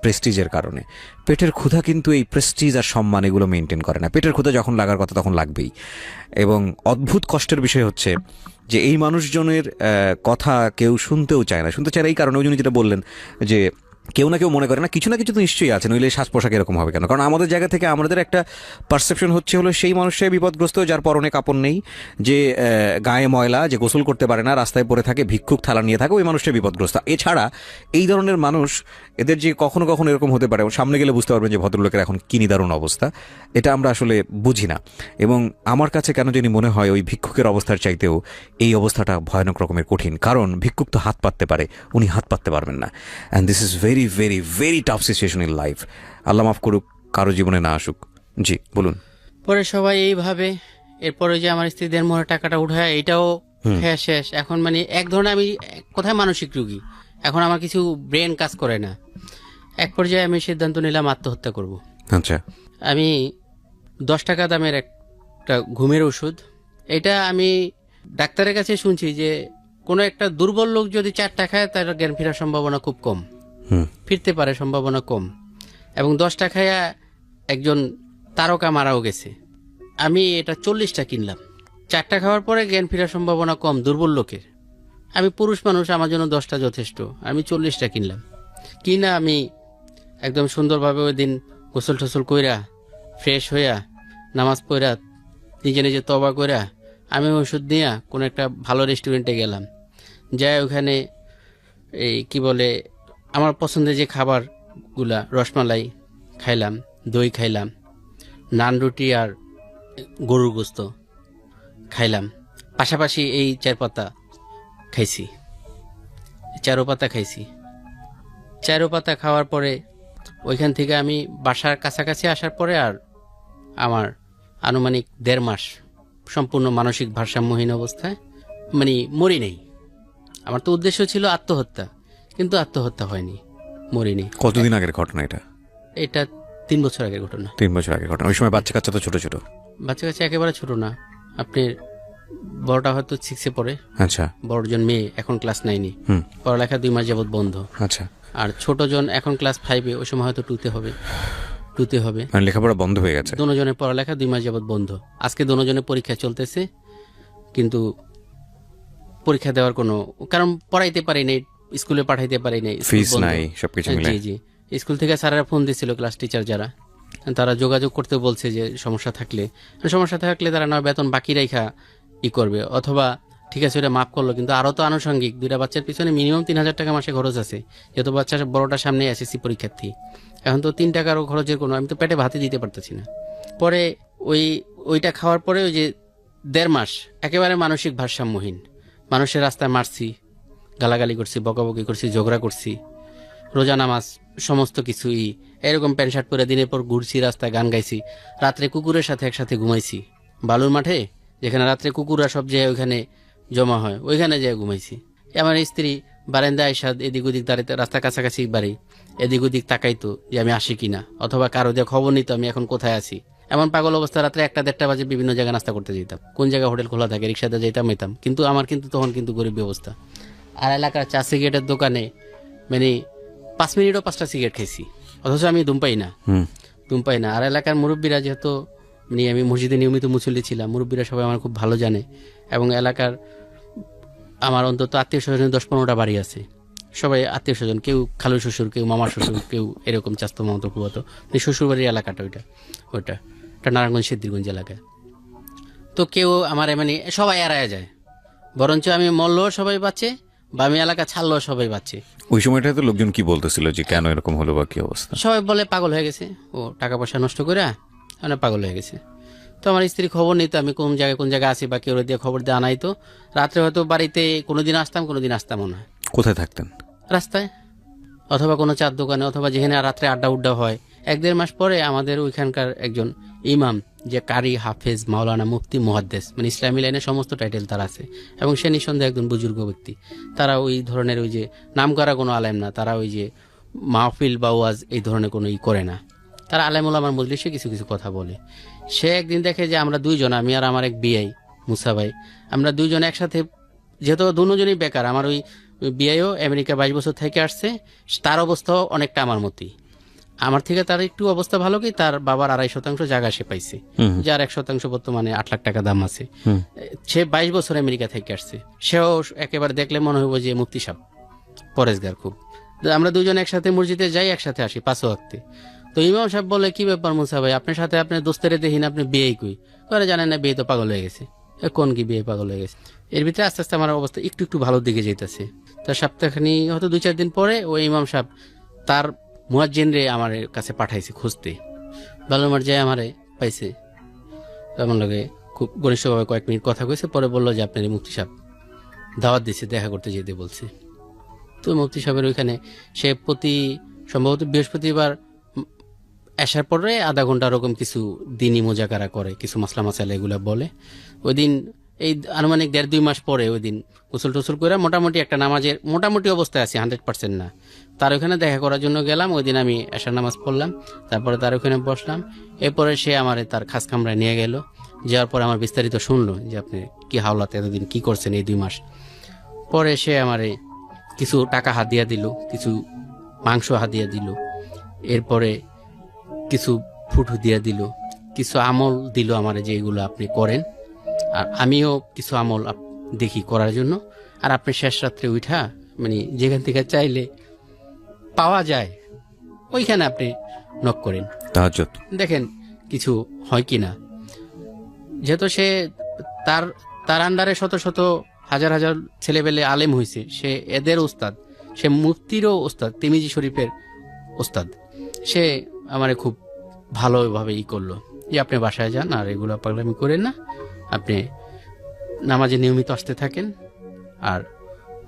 প্রেস্টিজের কারণে। পেটের ক্ষুধা কিন্তু এই প্রেস্টিজ আর সম্মান এগুলো মেনটেন করে না। পেটের ক্ষুধা যখন লাগার কথা তখন লাগবেই। এবং অদ্ভুত কষ্টের বিষয় হচ্ছে যে এই মানুষজনের কথা কেউ শুনতেও চায় না। এই কারণে ওই জন্য যেটা বললেন যে কেউ না কেউ মনে করে না কিছু না কিছু তো নিশ্চয়ই আছে, নইলে শ্বাস পোশাক এরকম হবে কেন? কারণ আমাদের জায়গা থেকে আমাদের একটা পারসেপশন হচ্ছে হলো সেই মানুষটাই বিপদগ্রস্ত যার পরনে কাপড় নেই, যে গায়ে ময়লা, যে গোসল করতে পারে না, রাস্তায় পড়ে থাকে, ভিক্ষুক থালা নিয়ে থাকে, ওই মানুষটাই বিপদগ্রস্ত। এছাড়া এই ধরনের মানুষ, এদের যে কখনো কখনো এরকম হতে পারে, সামনে গেলে বুঝতে পারবেন যে ভদ্রলোকের এখন কি নিদারুণ অবস্থা, এটা আমরা আসলে বুঝি না। এবং আমার কাছে কেন জানি মনে হয় ওই ভিক্ষুকের অবস্থার চাইতেও এই অবস্থাটা ভয়ানক রকমের কঠিন। কারণ ভিক্ষুক তো হাত পাততে পারে, উনি হাত পাততে পারবেন না। And this is very very very tough situation in life. Allah মাফ করুক, কারো জীবনে না আসুক। জি বলুন। পরে সবাই এইভাবে, এরপরে যে আমার স্ত্রী দেড় টাকাটা উঠায়, এটাও খেয়া শেষ। এখন মানে এক ধরনের আমি কোথায় মানসিক রোগী, এখন আমার কিছু ব্রেন কাজ করে না। এক পর্যায়ে আমি সিদ্ধান্ত নিলাম আত্মহত্যা করব। আচ্ছা। আমি 10 টাকা দামের একটা ঘুমের ওষুধ, এটা আমি ডাক্তারের কাছে শুনছি যে কোনো একটা দুর্বল লোক যদি 4 টাকা খায় তার জ্ঞান ফেরার সম্ভাবনা খুব কম, ফিরতে পারে সম্ভাবনা কম। এবং 10 টাকায় একজন তারকা মারাও গেছে। আমি এটা 40টা কিনলাম। 4টা খাওয়ার পরে জ্ঞান ফেরার সম্ভাবনা কম দুর্বল লোকের। আমি পুরুষ মানুষ, আমার জন্য 10টা যথেষ্ট। আমি 40টা কিনলাম। কিনা আমি একদম সুন্দরভাবে ওই দিন গোসল টোসল কইরা, ফ্রেশ হইয়া, নামাজ পড়া, নিজে নিজে তবা কইরা আমি ওষুধ নিয়ে কোনো একটা ভালো রেস্টুরেন্টে গেলাম। যাই ওখানে এই কি বলে আমার পছন্দের যে খাবারগুলা, রসমালাই খাইলাম, দই খাইলাম, নান রুটি আর গরুর গোস্ত খাইলাম। পাশাপাশি এই 4 পাতা খাইছি, 4 পাতা খাইছি। 4 পাতা খাওয়ার পরে ওইখান থেকে আমি বাসার কাছাকাছি আসার পরে আর আমার আনুমানিক 1.5 মাস সম্পূর্ণ মানসিক ভারসাম্যহীন অবস্থায়, মানে মরি নেই। আমার তো উদ্দেশ্য ছিল আত্মহত্যা, কিন্তু আত্মহত্যা হয়নি, মরিনি। কতদিন আগের ঘটনা এটা? এটা 3 বছর আগের ঘটনা। 3 বছর আগের ঘটনা। ওই সময় বাচ্চা কাচ্চা তো ছোট ছোট? বাচ্চা কাচ্চা একেবারে ছোট না। আপনি বড়টা হয়তো 6-এ পড়ে। আচ্ছা। বড়জন মেয়ে এখন ক্লাস 9-এ, পড়ালেখা 2 মাস যাবত বন্ধ। আচ্ছা। আর ছোটজন এখন ক্লাস 5-এ, ওই সময় হয়তো 2-তে হবে। মানে লেখাপড়া বন্ধ হয়ে গেছে। দুজনের পড়ালেখা 2 মাস যাবত বন্ধ। আজকে দুজনের পরীক্ষা চলতেছে, কিন্তু পরীক্ষা দেওয়ার কোনো কারণ, পড়াইতে পারি নাই, স্কুলে পাঠাইতে পারি নাই, ফিস নাই, সবকিছু মিলে। জি জি। স্কুল থেকে স্যারেরা ফোন দিছিল, ক্লাস টিচার যারা, তারা যোগাযোগ করতে বলছে যে সমস্যা থাকলে তারা না বেতন বাকি রেখা করবে, অথবা ঠিক আছে ওটা মাফ করলো, কিন্তু আরো তো আনুষঙ্গিক 2টা বাচ্চার পিছনে মিনিমাম 3,000 টাকা মাসে খরচ আছে। যেহেতু বাচ্চা বড়টা সামনে এসএসসি পরীক্ষার্থী, এখন তো 3 টাকারও খরচের কোনো, আমি তো পেটে ভাতই দিতে পারতেছি না। পরে ওইটা খাওয়ার পরে ওই যে 1.5 মাস একেবারে মানসিক ভারসাম্যহীন, মানুষের রাস্তায় মারছি, গালাগালি করছি, বকাবকি করছি, ঝগড়া করছি, রোজা নামাজ সমস্ত কিছুই এরকম প্যান্ট শার্ট পরে দিনের পর ঘুরছি, রাস্তায় গান গাইছি, রাত্রে কুকুরের সাথে একসাথে ঘুমাইছি, বালুর মাঠে, যেখানে রাত্রে কুকুররা সব যে ওইখানে জমা হয়, ওইখানে যেয়ে ঘুমাইছি। আমার স্ত্রী বারান্দায় আইসা এদিক ওদিক দাঁড়াইতে, রাস্তার কাছাকাছি বাড়ি, এদিক ওদিক তাকাইতো যে আমি আসি কিনা, অথবা কারো দিয়ে খবর নিত আমি এখন কোথায় আছি। এমন পাগল অবস্থা, রাত্রে 1টা-1:30 বাজে বিভিন্ন জায়গায় নাস্তা করতে যেতাম, কোন জায়গায় হোটেল খোলা থাকে রিক্সাতে যেতাম যেতাম। কিন্তু আমার কিন্তু তখন কিন্তু গরিব অবস্থা। আর এলাকার চা সিগারেটের দোকানে মানে 5 মিনিটও 5টা সিগারেট খেয়েছি, অথচ আমি ধূমপাই না। আর এলাকার মুরব্বীরা, যেহেতু মানে আমি মসজিদে নিয়মিত মুসল্লি ছিলাম, মুরব্বীরা সবাই আমার খুব ভালো জানে। এবং এলাকার আমার অন্তত আত্মীয় স্বজনের 10-15টা বাড়ি আছে, সবাই আত্মীয় স্বজন, কেউ খালু শ্বশুর, কেউ মামার শ্বশুর, কেউ এরকম চাস্তো মামতো কুয়াতো, শ্বশুর বাড়ির এলাকাটা ওইটা নারায়ণগঞ্জ সিদ্ধিরগঞ্জ এলাকায়। তো কেউ আমার মানে সবাই এড়ায় যায়, বরঞ্চ আমি মরলেও সবাই বাঁচে বা আমি এলাকা ছাড়লেও সবাই বাঁচে। ওই সময়টাতে লোকজন কি বলতেছিল যে কেন এরকম হলো বা কি অবস্থা? সবাই বলে পাগল হয়ে গেছে, ও টাকা পয়সা নষ্ট করে মানে পাগল হয়ে গেছে। তো আমার স্ত্রী খবর নিত আমি কোন জায়গায় আছি, বা কেউ দিয়ে খবর দিয়ে আনাইতো। রাত্রে হয়তো বাড়িতে কোনোদিন আসতামও না। কোথায় থাকতেন? রাস্তায়, অথবা কোনো চার দোকানে, অথবা যেখানে রাত্রে আড্ডা উড্ডা হয়। 1-1.5 মাস পরে আমাদের ওইখানকার একজন ইমাম, যে কারি, হাফেজ, মাওলানা, মুফতি, মুহাদ্দিস, মানে ইসলামী লাইনের সমস্ত টাইটেল তার আছে, এবং সে নিঃসন্দেহে একজন বুজুর্গ ব্যক্তি। তারা ওই ধরনের ওই যে নাম করা কোনো আলেম না, তারা ওই যে মাহফিল বা ওয়াজ এই ধরনের কোনো করে না। তারা আলেম ওলামার মজলিসে কিছু কিছু কথা বলে। সে একদিন দেখে যে আমরা দুইজন, আমি আর আমার এক বিআই মুসা ভাই, আমরা দুইজন একসাথে, যেহেতু দুজনই বেকার, আমার ওই বিআইও আমেরিকা 22 বছর থেকে আসছে, তার অবস্থাও অনেকটা আমার মতোই। আমার থেকে তার একটু অবস্থা ভালো, কি তার বাবার 2.5% জায়গা সে পাইছে, যার 1% বর্তমানে 8 লাখ টাকা দাম আছে। সে 22 বছর আমেরিকা থেকে আসছে। সেও একেবারে দেখলে মনে হইব যে মুফতি সাহেব, পরেশগার খুব। আমরা দুজন একসাথে মসজিদে যাই, একসাথে আসি 5 ওয়াক্তে। তো ইমাম সাহেব বলে, কি ব্যাপার মুসা ভাই, আপনার সাথে আপনার দোস্তেরে দেখি না, আপনি বিয়ে কই করে? জানেন না বিয়ে তো পাগল হয়ে গেছে। কোন কি বিয়ে পাগল হয়ে গেছে? এর ভিতরে আস্তে আস্তে আমার অবস্থা একটু ভালোর দিকে যেতেছে। তার সপ্তাহখানি হয়তো 2-4 দিন পরে ওই ইমাম সাহেব তার মুয়াজ্জিন রে আমার কাছে পাঠাইছে খুঁজতে। বালুমার যায় আমারে পাইছে, আমার লগে খুব ঘনিষ্ঠভাবে কয়েক মিনিট কথা কইছে। পরে বললো যে আপনার মুফতি সাহেব দাওয়াত দিচ্ছে, দেখা করতে যেতে বলছে। তো মুফতি সাহেবের ওইখানে সে প্রতি সম্ভবত বৃহস্পতিবার আসার পরে আধা ঘন্টা এরকম কিছু দিনই মোজাকারা করে, কিছু মাসলা মাসালা এগুলা বলে। ওই দিন এই আনুমানিক 1.5-2 মাস পরে ওই দিন গোসল টোসল করে মোটামুটি একটা নামাজের মোটামুটি অবস্থায় আছি, 100% না। তার ওখানে দেখা করার জন্য গেলাম। ওই দিন আমি এশার নামাজ পড়লাম, তারপরে তার ওখানে বসলাম। এরপরে সে আমার তার খাস কামরায় নিয়ে গেল। যাওয়ার পরে আমার বিস্তারিত শুনলো যে আপনি কি হাওলাতে এতদিন কি করছেন এই 2 মাস। পরে সে আমারে কিছু টাকা হাদিয়া দিল, কিছু মাংস হাদিয়া দিল, এরপরে কিছু ফুটু দিয়া দিল, কিছু আমল দিল আমারে যে এগুলো আপনি করেন, আর আমিও কিছু আমল দেখি করার জন্য। আর আপনি শেষ রাত্রে উঠা মানে যেখান থেকে চাইলে পাওয়া যায় ওইখানে আপনি নক করেন, তাহাজ্জুদ দেখেন কিছু হয় কি না। যেহেতু সে তার আন্ডারে শত শত হাজার হাজার ছেলেবেলে আলেম হয়েছে, সে এদের ওস্তাদ, সে মুফতিরও ওস্তাদ, তিরমিজি শরীফের ওস্তাদ। সে আমারে খুব ভালোভাবে করলো যে আপনি বাসায় যান আর এগুলো পাগলামি করেন না, আপনি নামাজে নিয়মিত আসতে থাকেন, আর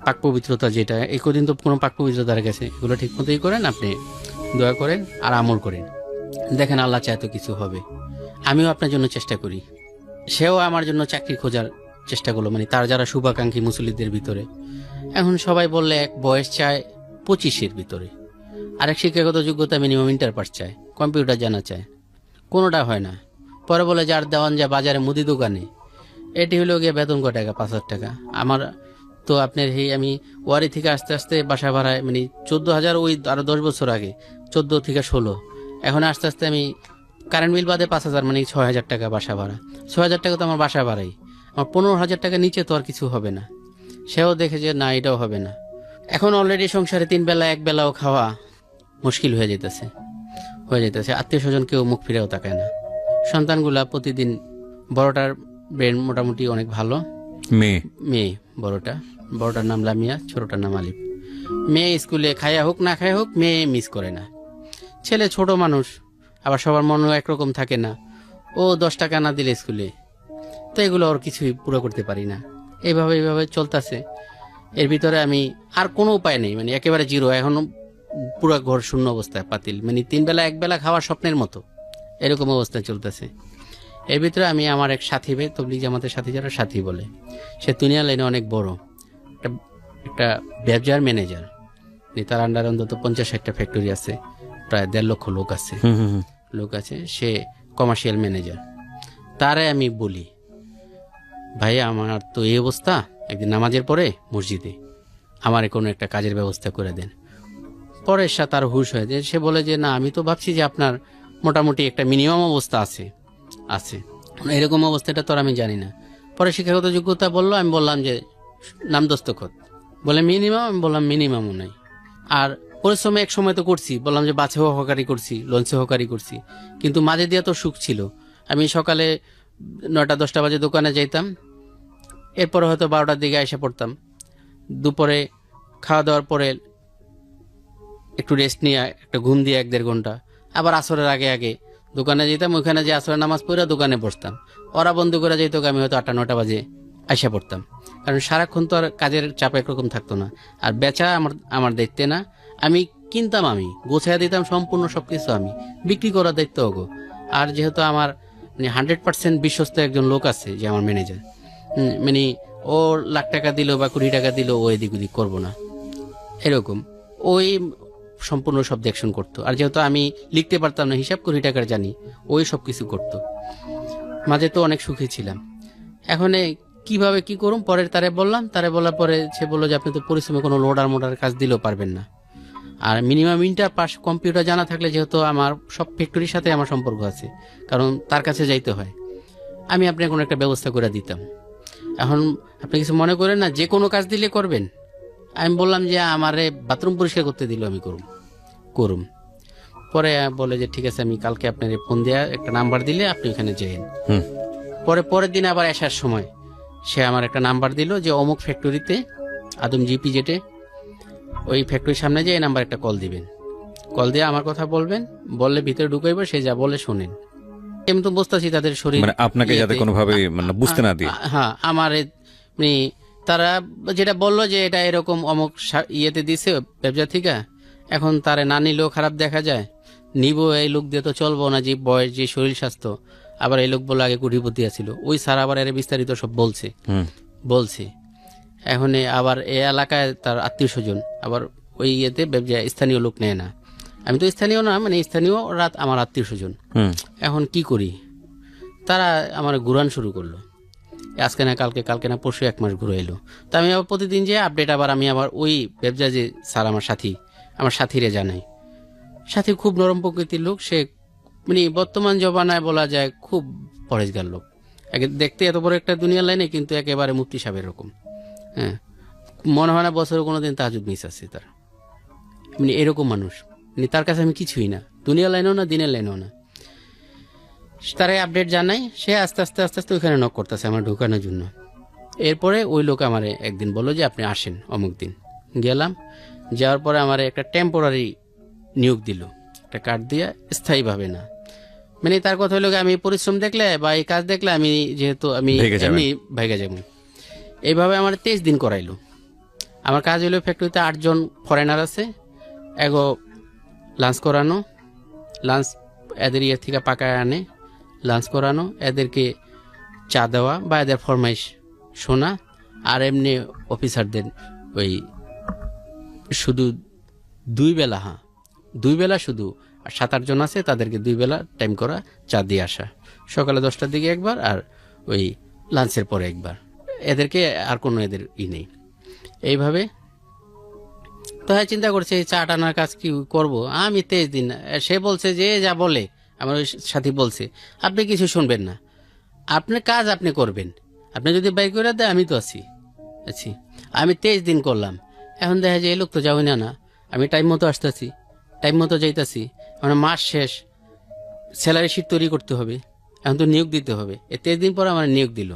পাক পবিত্রতা যেটা এই কদিন তো কোনো পাক পবিত্রতার গেছে, এগুলো ঠিক মতোই করেন, আপনি দোয়া করেন আর আমল করেন, দেখেন আল্লাহ চায় তো কিছু হবে। আমিও আপনার জন্য চেষ্টা করি। সেও আমার জন্য চাকরি খোঁজার চেষ্টা করলো, মানে তার যারা শুভাকাঙ্ক্ষী মুসল্লিদের ভিতরে। এখন সবাই বললে এক বয়স চায় 25-এর ভিতরে, আরেক শিক্ষাগত যোগ্যতা মিনিমাম ইন্টার পাস চায়, কম্পিউটার জানা চায়, কোনোটা হয় না। পরে বলে যার দেওয়ান যা বাজারে মুদি দোকানে, এটি হলো গিয়ে বেতন কয় টাকা, 5,000 টাকা। আমার তো আপনার আমি ওয়ারি থেকে আস্তে আস্তে বাসা ভাড়ায় মানে 14,000, ওই আরো 10 বছর আগে 14 থেকে 16, এখন আস্তে আস্তে আমি কারেন্ট বিল বাদে 5,000 মানে 6,000 টাকা বাসা ভাড়া। 6,000 টাকা তো আমার বাসা ভাড়াই, আমার 15,000 টাকা নিচে তো আর কিছু হবে না। সেও দেখে যে না এটাও হবে না। এখন অলরেডি সংসারে 3 বেলা 1 বেলাও খাওয়া মুশকিল হয়ে যেতেছে। আত্মীয় স্বজন কেউ মুখ ফিরেও তাকায় না। সন্তানগুলা প্রতিদিন, বড়টার ব্রেন মোটামুটি অনেক ভালো, মেয়ে বড়টার নাম লামিয়া, ছোটটার নাম আলিফ। মেয়ে স্কুলে খায়া হোক না খায়া হোক মেয়ে মিস করে না। ছেলে ছোট মানুষ, আবার সবার মনও একরকম থাকে না, ও 10 টাকা না দিলে স্কুলে, তো এগুলো ওর কিছুই পুরো করতে পারি না। এইভাবে চলতেছে। এর ভিতরে আমি আর কোনো উপায় নেই, মানে একেবারে জিরো। এখনো পুরো ঘর শূন্য অবস্থায়, পাতিল মানে 3 বেলা 1 বেলা খাওয়ার স্বপ্নের মতো, এরকম অবস্থায় চলতেছে। এর ভিতরে আমি আমার এক সাথী ভাই, তবলিগ জামাতের সাথী, যারা সাথী বলে, সে দুনিয়া লাইনে অনেক বড় একটা ব্যবসার ম্যানেজার। তার আন্ডারে অন্তত 50-60টা ফ্যাক্টরি আছে, প্রায় 1.5 লক্ষ লোক আছে। সে কমার্শিয়াল ম্যানেজার। তারে আমি বলি, ভাই আমার তো এই অবস্থা, একদিন নামাজের পরে মসজিদে আমার কোনো একটা কাজের ব্যবস্থা করে দেন। পরে তার হুশ হয়ে যায়, সে বলে যে না, আমি তো ভাবছি যে আপনার মোটামুটি একটা মিনিমাম অবস্থা আছে এরকম অবস্থাটা তো আর আমি জানি না। পরে শিক্ষাগত যোগ্যতা বললো, আমি বললাম যে নাম দস্তখত, বলে মিনিমাম, আমি বললাম মিনিমামও নাই। আর পরিশ্রমে এক সময় তো করছি, বললাম যে বাসে সহকারী করছি, লঞ্চে সহকারী করছি, কিন্তু মাঝে দিয়ে তো সুখ ছিল। আমি সকালে 9টা-10টা বাজে দোকানে যাইতাম, এরপরে হয়তো 12টার দিকে এসে পড়তাম। দুপুরে খাওয়া দাওয়ার পরে একটু রেস্ট নিয়ে একটা ঘুম দিয়ে 1-1.5 ঘন্টা, আবার আসরের আগে আগে দোকানে যেতাম। ওইখানে যে আসরের নামাজ পড়ে দোকানে বসতাম। ওরা বন্ধ করে যেত, আমি হয়তো 8টা-9টা বাজে এসে পড়তাম, কারণ সারাক্ষণ তো আর কাজের চাপ একরকম থাকতো না। আর বেচা আমার দায়িত্বে না, আমি কিনতাম, আমি গোছাইয়া দিতাম, সম্পূর্ণ সবকিছু আমি, বিক্রি করার দায়িত্ব ওগো। আর যেহেতু আমার 100% বিশ্বস্ত একজন লোক আছে যে আমার ম্যানেজার, মানে ও লাখ টাকা দিল বা 20 টাকা দিল, ও এদিক ওদিক করবো না, এরকম ওই সম্পূর্ণ সব দেখশন করতো। আর যেহেতু আমি লিখতে পারতাম না, হিসাব 20 টাকার জানি, ওই সব কিছু করতো। মাঝে তো অনেক সুখী ছিলাম। এখন কিভাবে কি করুম, পরে তারে বলার পরে সে বললো যে আপনি তো পরিশ্রমে কোনো লোডার মোডার কাজ দিলেও পারবেন না, আর মিনিমাম ইন্টার পাস কম্পিউটার জানা থাকলে, যেহেতু আমার সব ফ্যাক্টরির সাথে আমার সম্পর্ক আছে, কারণ তার কাছে যাইতে হয়, আমি আপনার কোনো একটা ব্যবস্থা করে দিতাম। এখন আপনি কিছু মনে করেন না, যে কোনো কাজ দিলে করবেন। আমি বললাম যে আমারে বাথরুম পরিষ্কার করতে দিল, আমি করুম। পরে বলে যে ঠিক আছে, আমি কালকে আপনার ফোন দেওয়া একটা নাম্বার দিলে আপনি ওখানে যেন। পরের দিন আবার আসার সময় সে আমার একটা নাম্বার দিল যে অমুক ফ্যাক্টরিতে, আদম জিপি জেটে, ওই ফ্যাক্টরির সামনে যে এই নাম্বার একটা কল দিবেন, কল দিয়ে আমার কথা বলবেন, বললে ভিতরে ঢুকাইব, সে যা বলে শোনেন। আমি তো বুঝতেছি তাদের শরীর, মানে আপনাকে যাতে কোনোভাবে মানে বুঝতে না দিয়ে। হ্যাঁ, আমার তারা যেটা বললো যে এটা এরকম অমুক ইয়েতে দিছে ব্যবসা থেকে, এখন তারে না নিলেও খারাপ দেখা যায়, নিব এই লোক দিয়ে তো চলবো না, যে বয়স, যে শরীর স্বাস্থ্য। আবার এই লোক বলে আগে কোটিপতি ছিল, ওই স্যার আবার এর বিস্তারিত সব বলছে। এখন আবার এই এলাকায় তার আত্মীয় স্বজন, আবার ওই ইয়েতে ব্যবসা স্থানীয় লোক নেয় না। আমি তো স্থানীয় না, মানে স্থানীয় রাত আমার আত্মীয় স্বজন। এখন কি করি, তারা আমার ঘুরান শুরু করলো, আজকে না কালকে না পরশু 1 মাস ঘুরে এলো। তা আমি আবার প্রতিদিন যে আপডেট, আবার আমি আবার ওই ব্যবসা যে স্যার আমার সাথীরে জানাই। সাথী খুব নরম প্রকৃতির লোক, সে মানে বর্তমান জমানায় বলা যায় খুব পরেশগার লোক। দেখতে এত বড় একটা দুনিয়ার লাইনে, কিন্তু একেবারে মুফতি সাহেবের এরকম। হ্যাঁ, মনে হয় না বছরে কোনোদিন তাহাজ্জুদ মিস আছে তার, মানে এরকম মানুষ। মানে তার কাছে আমি কিছুই না, দুনিয়ার লাইনেও না, দিনের লাইনেও না। তারা আপডেট জানাই, সে আস্তে আস্তে ওইখানে নক করতেছে আমার ঢোকানোর জন্য। এরপরে ওই লোক আমার একদিন বললো যে আপনি আসেন অমুক দিন। গেলাম, যাওয়ার পরে আমার একটা টেম্পোরারি নিয়োগ দিল, একটা কার্ড দিয়ে, স্থায়ীভাবে না। মানে তার কথা হলো আমি পরিশ্রম দেখলে বা এই কাজ দেখলে আমি, যেহেতু আমি ভাইগা যাবো, এইভাবে আমার 23 দিন করাইলো। আমার কাজ হলো ফ্যাক্টরিতে 8 জন ফরেনার আছে, এগো লাঞ্চ করানো, লাঞ্চ এদের ইয়ে থেকে পাকায় আনে, লাঞ্চ করানো, এদেরকে চা দেওয়া বা এদের ফরমাইশ শোনা। আর এমনি অফিসারদের ওই শুধু 2 বেলা, 2 বেলা শুধু, আর 7-8 জন আছে, তাদেরকে 2 বেলা টাইম করা, চা দিয়ে আসা, সকালে 10টার দিকে একবার, আর ওই লাঞ্চের পরে একবার। এদেরকে আর কোনো এদের নেই। এইভাবে তো হ্যাঁ, চিন্তা করছে চা টানার কাজ কি করব আমি 23 দিন। সে বলছে যে যা বলে, আমার ওই সাথী বলছে আপনি কিছু শুনবেন না, আপনার কাজ আপনি করবেন, আপনি যদি বাই করে দেয় আমি তো আছি। আমি 23 দিন করলাম। এখন দেখা যায় এই লোক তো যাওই না, আমি টাইম মতো আসতেছি, টাইম মতো যাইতাছি। মানে মাস শেষ, স্যালারি শিট তৈরি করতে হবে, এখন তো নিয়োগ দিতে হবে। 23 দিন পর আমার নিয়োগ দিল,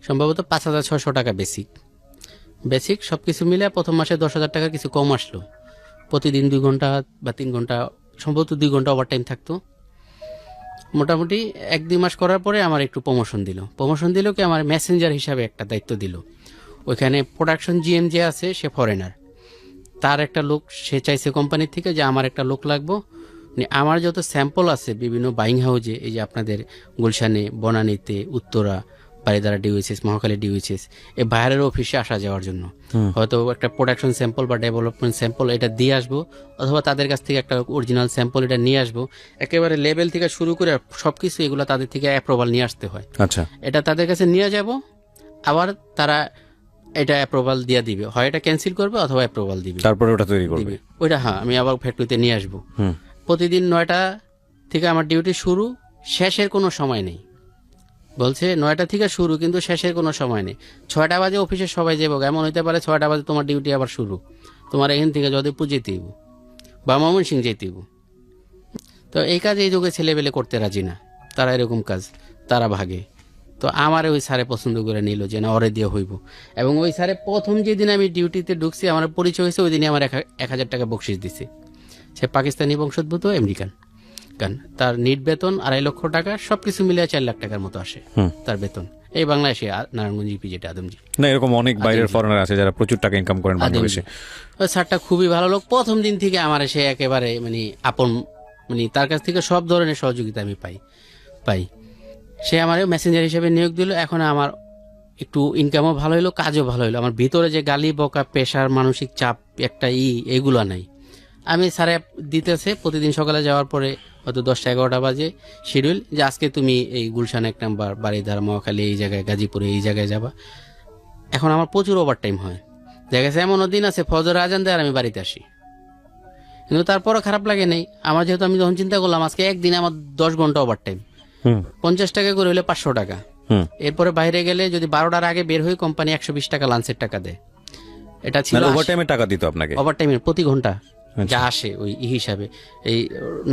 সম্ভবত 5,600 টাকা বেসিক সবকিছু মিলে। প্রথম মাসে 10,000 টাকা কিছু কম আসলো। প্রতিদিন 2 ঘন্টা বা 3 ঘন্টা, সম্ভবত 2 ঘন্টা ওভার টাইম থাকতো। মোটামুটি 1-2 মাস করার পরে আমার একটু প্রমোশন দিল কি আমার মেসেঞ্জার হিসাবে একটা দায়িত্ব দিল। ওইখানে প্রোডাকশন জিএম যে আছে, সে ফরেনার, তার একটা লোক সে চাইছে কোম্পানির থেকে যে আমার একটা লোক লাগবো, মানে আমার যত স্যাম্পল আছে বিভিন্ন বাইং হাউজে, এই যে আপনাদের গুলশানে, বনানীতে, উত্তরা, বারিধারা ডিউএইচএস, মহাখালী ডিউএইচএস, এই বাইরের অফিসে আসা যাওয়ার জন্য হয়তো একটা প্রোডাকশন স্যাম্পল বা ডেভেলপমেন্ট স্যাম্পল এটা দিয়ে আসবো, অথবা তাদের কাছ থেকে একটা অরিজিনাল স্যাম্পল এটা নিয়ে আসবো। একেবারে লেভেল থেকে শুরু করে সবকিছু এগুলো তাদের থেকে অ্যাপ্রুভাল নিয়ে আসতে হয়। আচ্ছা, এটা তাদের কাছে নিয়ে যাব, আবার তারা এটা অ্যাপ্রুভাল দিয়ে দিবে, হয় এটা ক্যান্সেল করবে অথবা অ্যাপ্রুভাল দিবে, তারপরে ওটা তৈরি করবে। ওইটা হ্যাঁ আমি আবার ফ্যাক্টরিতে নিয়ে আসবো। প্রতিদিন 9টা থেকে আমার ডিউটি শুরু, শেষের কোনো সময় নেই। বলছে 9টা থেকে শুরু, কিন্তু শেষের কোনো সময় নেই। 6টা বাজে অফিসে সবাই যাবো, এমন হইতে পারে 6টা বাজে তোমার ডিউটি আবার শুরু, তোমার এখান থেকে যদিপুর যেতে হইব বা ময়মনসিংহ যেতে হইব। তো এই কাজ এই যুগে ছেলেবেলে করতে রাজি না, তারা এরকম কাজ তারা ভাগে। তো আমার ওই স্যারে পছন্দ করে নিল যে না ওরে দিয়ে হইব, এবং ওই স্যারে প্রথম যেদিন আমি ডিউটিতে ঢুকছি আমার পরিচয় হয়েছে, ওই দিনই আমার 1000 টাকা বকশিস দিছে। সে পাকিস্তানি বংশোদ্ভূত আমেরিকান, তার নিট বেতন 2.5 লক্ষ টাকা, সবকিছু মিলিয়ে 4 লাখ টাকার মতো আসে তার বেতন। এই বাংলাদেশে নারায়ণগঞ্জ ইপি, যেটা আদমজি না, এরকম অনেক বাইরের ফরেনার আছে যারা প্রচুর টাকা ইনকাম করেন বাংলাদেশে। ওই স্যারটা খুবই ভালো লোক, প্রথম দিন থেকে আমার সে একেবারে মানে আপন, মানে তার কাছ থেকে সব ধরনের সহযোগিতা আমি পাই। সে আমার মেসেঞ্জার হিসেবে নিয়োগ দিল। এখন আমার একটু ইনকামও ভালো হলো, কাজও ভালো হলো। আমার ভিতরে যে গালি বকা, প্রেশার, মানসিক চাপ একটা এগুলো নাই। আমি স্যারে দিতেছে প্রতিদিন সকালে যাওয়ার পরে হয়তো 10টা-11টা বাজে শিডিউল, যে আজকে তুমি এই গুলশান 1 নাম্বার, বারিধারা, মহাখালী, এই জায়গায়, গাজীপুরে এই জায়গায় যাবা। এখন আমার প্রচুর ওভারটাইম হয়, দেখা গেছে এমনও দিন আছে ফজর আজান দেয় আর আমি বাড়িতে আসি, কিন্তু তারপরও খারাপ লাগে নেই আমার, যেহেতু আমি যখন চিন্তা করলাম আজকে একদিনে আমার 10 ঘন্টা ওভারটাইম, 50 টাকা করে হলে 500 টাকা। এরপরে বাইরে গেলে যদি 12টার আগে বের হই, কোম্পানি 120 টাকা লাঞ্চের টাকা দেয়। এটা ছিল ওভারটাইমে টাকা দিত আপনাকে, ওভারটাইমের প্রতি ঘন্টা যা আসে ওই হিসাবে। এই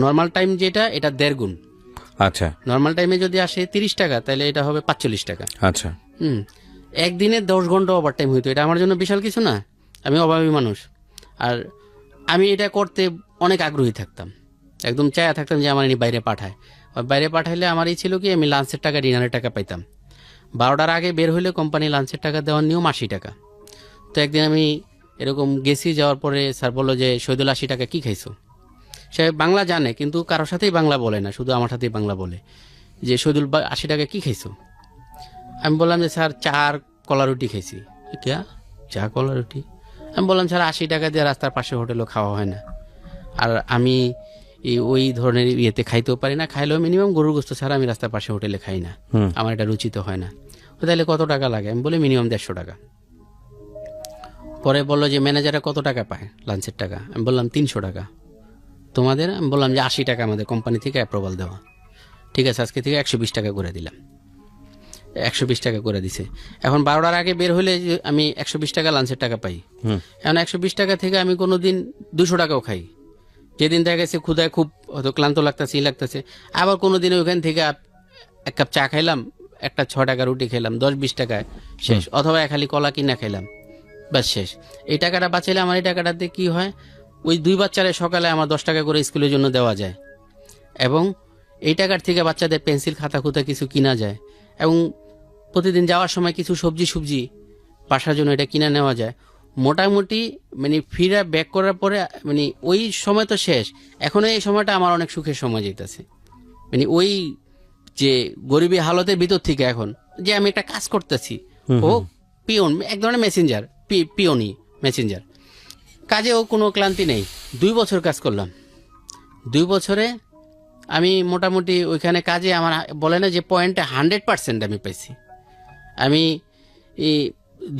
নর্মাল টাইম যেটা, এটা 1.5 গুণ। আচ্ছা, নর্মাল টাইমে যদি আসে 30 টাকা, তাহলে এটা হবে 45 টাকা। আচ্ছা, একদিনে 10 ঘন্টা ওভারটাইম হইতো, এটা আমার জন্য বিশাল কিছু না। আমি অভাবী মানুষ, আর আমি এটা করতে অনেক আগ্রহী থাকতাম, একদম চায়া থাকতাম যে আমার বাইরে পাঠায়। বাইরে পাঠাইলে আমার এই ছিল কি, আমি লাঞ্চের টাকা, ডিনারের টাকা পাইতাম। 12টার আগে বের হইলে কোম্পানি লাঞ্চের টাকা দেওয়ার নিয়ম 80 টাকা। তো একদিন আমি এরকম গেছি, যাওয়ার পরে স্যার বললো যে শহীদুল 80 টাকা কি খাইছো? সে বাংলা জানে কিন্তু কারোর সাথেই বাংলা বলে না, শুধু আমার সাথেই বাংলা বলে, যে শহীদুল 80 টাকা কি খাইছো? আমি বললাম যে স্যার চা আর কলা রুটি খাইছি। ক্যা চা কলা রুটি? আমি বললাম স্যার 80 টাকা দিয়ে রাস্তার পাশে হোটেলও খাওয়া হয় না, আর আমি ওই ধরনের ইয়েতে খাইতেও পারি না, খাইলেও মিনিমাম গরুর গোস্ত ছাড়া আমি রাস্তার পাশে হোটেলে খাই না, আমার এটা রুচিত হয় না। তাহলে কত টাকা লাগে? আমি বলি মিনিমাম 150 টাকা। পরে বললো যে ম্যানেজাররা কত টাকা পায় লাঞ্চের টাকা? আমি বললাম 300 টাকা। তোমাদের? আমি বললাম যে 80 টাকা আমাদের কোম্পানি থেকে অ্যাপ্রুভাল দেওয়া। ঠিক আছে, আজকে থেকে 120 টাকা করে দিলাম। 120 টাকা করে দিছে। এখন 12টার আগে বের হলে আমি 120 টাকা লাঞ্চের টাকা পাই। এখন 120 টাকা থেকে আমি কোনোদিন 200 টাকাও খাই, যেদিন দেখা গেছে ক্ষুধায় খুব হয়তো ক্লান্ত লাগতেছে। আবার কোনোদিন ওইখান থেকে 1 কাপ চা খাইলাম, একটা 6 টাকা রুটি খেলাম, 10-20 টাকায় শেষ, অথবা খালি কলা কিনা খাইলাম, বাস শেষ। এই টাকাটা বাঁচাইলে আমার এই টাকাটাতে কি হয়, ওই 2 বাচ্চারে সকালে আমার 10 টাকা করে স্কুলের জন্য দেওয়া যায়, এবং এই টাকার থেকে বাচ্চাদের পেন্সিল, খাতা খুঁতা কিছু কিনা যায়, এবং প্রতিদিন যাওয়ার সময় কিছু সবজি বাসার জন্য এটা কিনে নেওয়া যায়। মোটামুটি মানে ফিরা ব্যাক করার পরে মানে ওই সময় তো শেষ, এখন এই সময়টা আমার অনেক সুখের সময় যেতেছে। মানে ওই যে গরিবী হালতের ভিতর থেকে এখন যে আমি একটা কাজ করতেছি, ও পিওন, এক ধরনের মেসেঞ্জার, পিওনি মেসেঞ্জার, কাজেও কোনো ক্লান্তি নেই। 2 বছর কাজ করলাম। 2 বছরে আমি মোটামুটি ওইখানে কাজে আমার বলে না যে পয়েন্টে 100% আমি পাইছি। আমি এই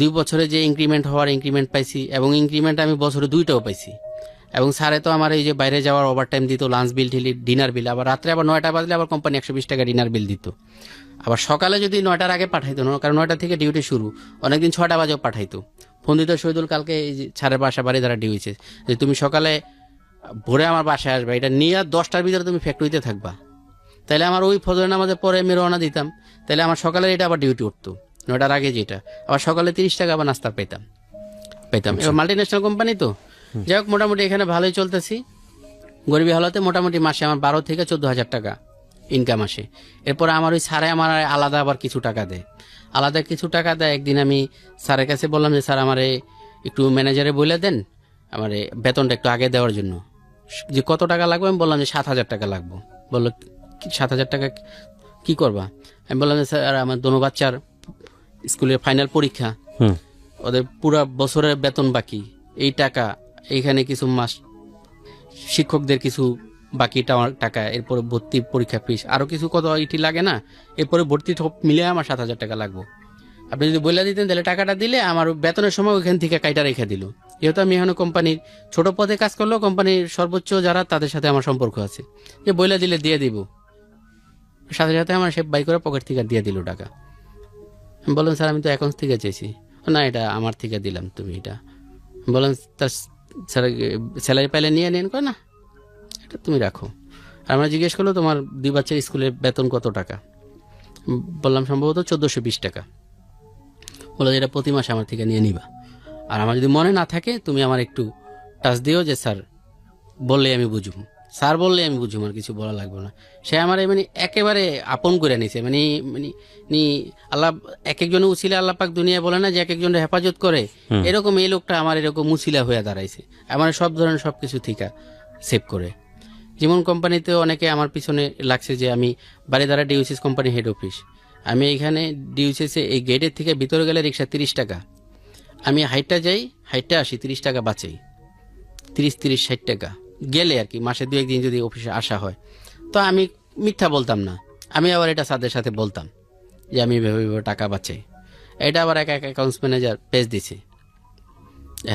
2 বছরে যে ইনক্রিমেন্ট পাইছি, এবং ইনক্রিমেন্ট আমি বছরে 2টাও পাইছি। এবং স্যারে তো আমার এই যে বাইরে যাওয়ার ওভারটাইম দিত, লাঞ্চ বিল, ডিনার বিল, আবার রাত্রে আবার 9টা বাজলে আবার কোম্পানি 120 টাকা ডিনার বিল দিত। আবার সকালে যদি 9টার আগে পাঠাইতো না, কারণ 9টা থেকে ডিউটি শুরু, অনেকদিন 6টা বাজেও পাঠাইতো। ফোন দিত শহীদুল কালকে এই যে স্যারের বাসা বারিধারা ডিউটি, যে তুমি সকালে ভোরে আমার বাসায় আসবে, এটা নিয়ে 10টার ভিতরে তুমি ফ্যাক্টরিতে থাকবা। তাহলে আমার ওই ফজরের নামাজের পরে আমি রওনা দিতাম, তাহলে আমার সকালে এটা আবার ডিউটি উঠতো 9টার আগে, যেটা আবার সকালে 30 টাকা আবার নাস্তা পেতাম। এবার মাল্টি ন্যাশনাল কোম্পানি তো যাই হোক, মোটামুটি এখানে ভালোই চলতেছি। গরিবী হালতে মোটামুটি মাসে আমার 12 থেকে 14,000 টাকা ইনকাম আসে। এরপরে আমার ওই স্যারে আমার আলাদা আবার কিছু টাকা দেয়, একদিন আমি স্যারের কাছে বললাম যে স্যার আমারে একটু ম্যানেজারে বলে দেন, আমার বেতনটা একটু আগে দেওয়ার জন্য। যে কত টাকা লাগবে, আমি বললাম যে 7,000 টাকা লাগবে। বললো 7,000 টাকা কি করবা? আমি বললাম যে স্যার আমার দোনো বাচ্চার স্কুলের ফাইনাল পরীক্ষা, ওদের পুরো বছরের বেতন বাকি, এই টাকা এইখানে কিছু মাস শিক্ষকদের কিছু বাকি টাকা, এরপরে ভর্তি পরীক্ষা ফিস আরো কিছু কত ইটি লাগে না, এরপরে ভর্তি সব মিলে আমার 7,000 টাকা লাগবে। আপনি যদি বলে দিতেন তাহলে টাকাটা দিলে আমার বেতনের সময় ওইখান থেকে কাইটা রেখে দিল। যেহেতু আমি এখানে কোম্পানির ছোট পদে কাজ করলেও কোম্পানির সর্বোচ্চ যারা তাদের সাথে আমার সম্পর্ক আছে, যে বলে দিলে দিয়ে দিব, সাথে সাথে আমার সে বাই করে পকেট থেকে দিয়ে দিল টাকা। আমি বললাম স্যার আমি তো অ্যাকাউন্ট থেকে চেয়েছি। না এটা আমার থেকে দিলাম, তুমি এটা। বললাম তার স্যালারি পাইলে নিয়ে নেন, কয় না এটা তুমি রাখো। আর আমরা জিজ্ঞেস করলো তোমার 2 বাচ্চার স্কুলের বেতন কত টাকা? বললাম সম্ভবত 1420 টাকা। বলো এটা প্রতি মাসে আমার থেকে নিয়ে নিবা, আর আমার যদি মনে না থাকে তুমি আমার একটু টাচ দিও যে স্যার বললে আমি বুঝুম, স্যার বললে আমি বুঝুম, আর কিছু বলা লাগবে না। সে আমার মানে একেবারে আপন করে নিছে, মানে মানে আল্লাহ এক একজনের উছিলা, আল্লাহ পাক দুনিয়া বলে না যে এক একজনের হেফাজত করে, এরকম এই লোকটা আমার এরকম উছিলা হয়ে দাঁড়াইছে, আমার সব ধরনের সবকিছু ঠিকা সেভ করে। যেমন কোম্পানিতে অনেকে আমার পিছনে লাগছে যে আমি বাড়িধারা ডিউসিস কোম্পানি হেড অফিস, আমি এখানে ডিউসিসে এই গেটের থেকে ভিতরে গেলে রিক্সা 30 টাকা, আমি হাইটটা যাই হাইটটা আসি 30 টাকা বাঁচাই, 30-60 টাকা গেলে আর কি, মাসে 2-1 দিন যদি অফিসে আসা হয়। তো আমি মিথ্যা বলতাম না, আমি আবার এটা স্যারদের সাথে বলতাম যে আমি এভাবে টাকা বাঁচাই। এটা আবার এক অ্যাকাউন্টস ম্যানেজার পেজ দিছে,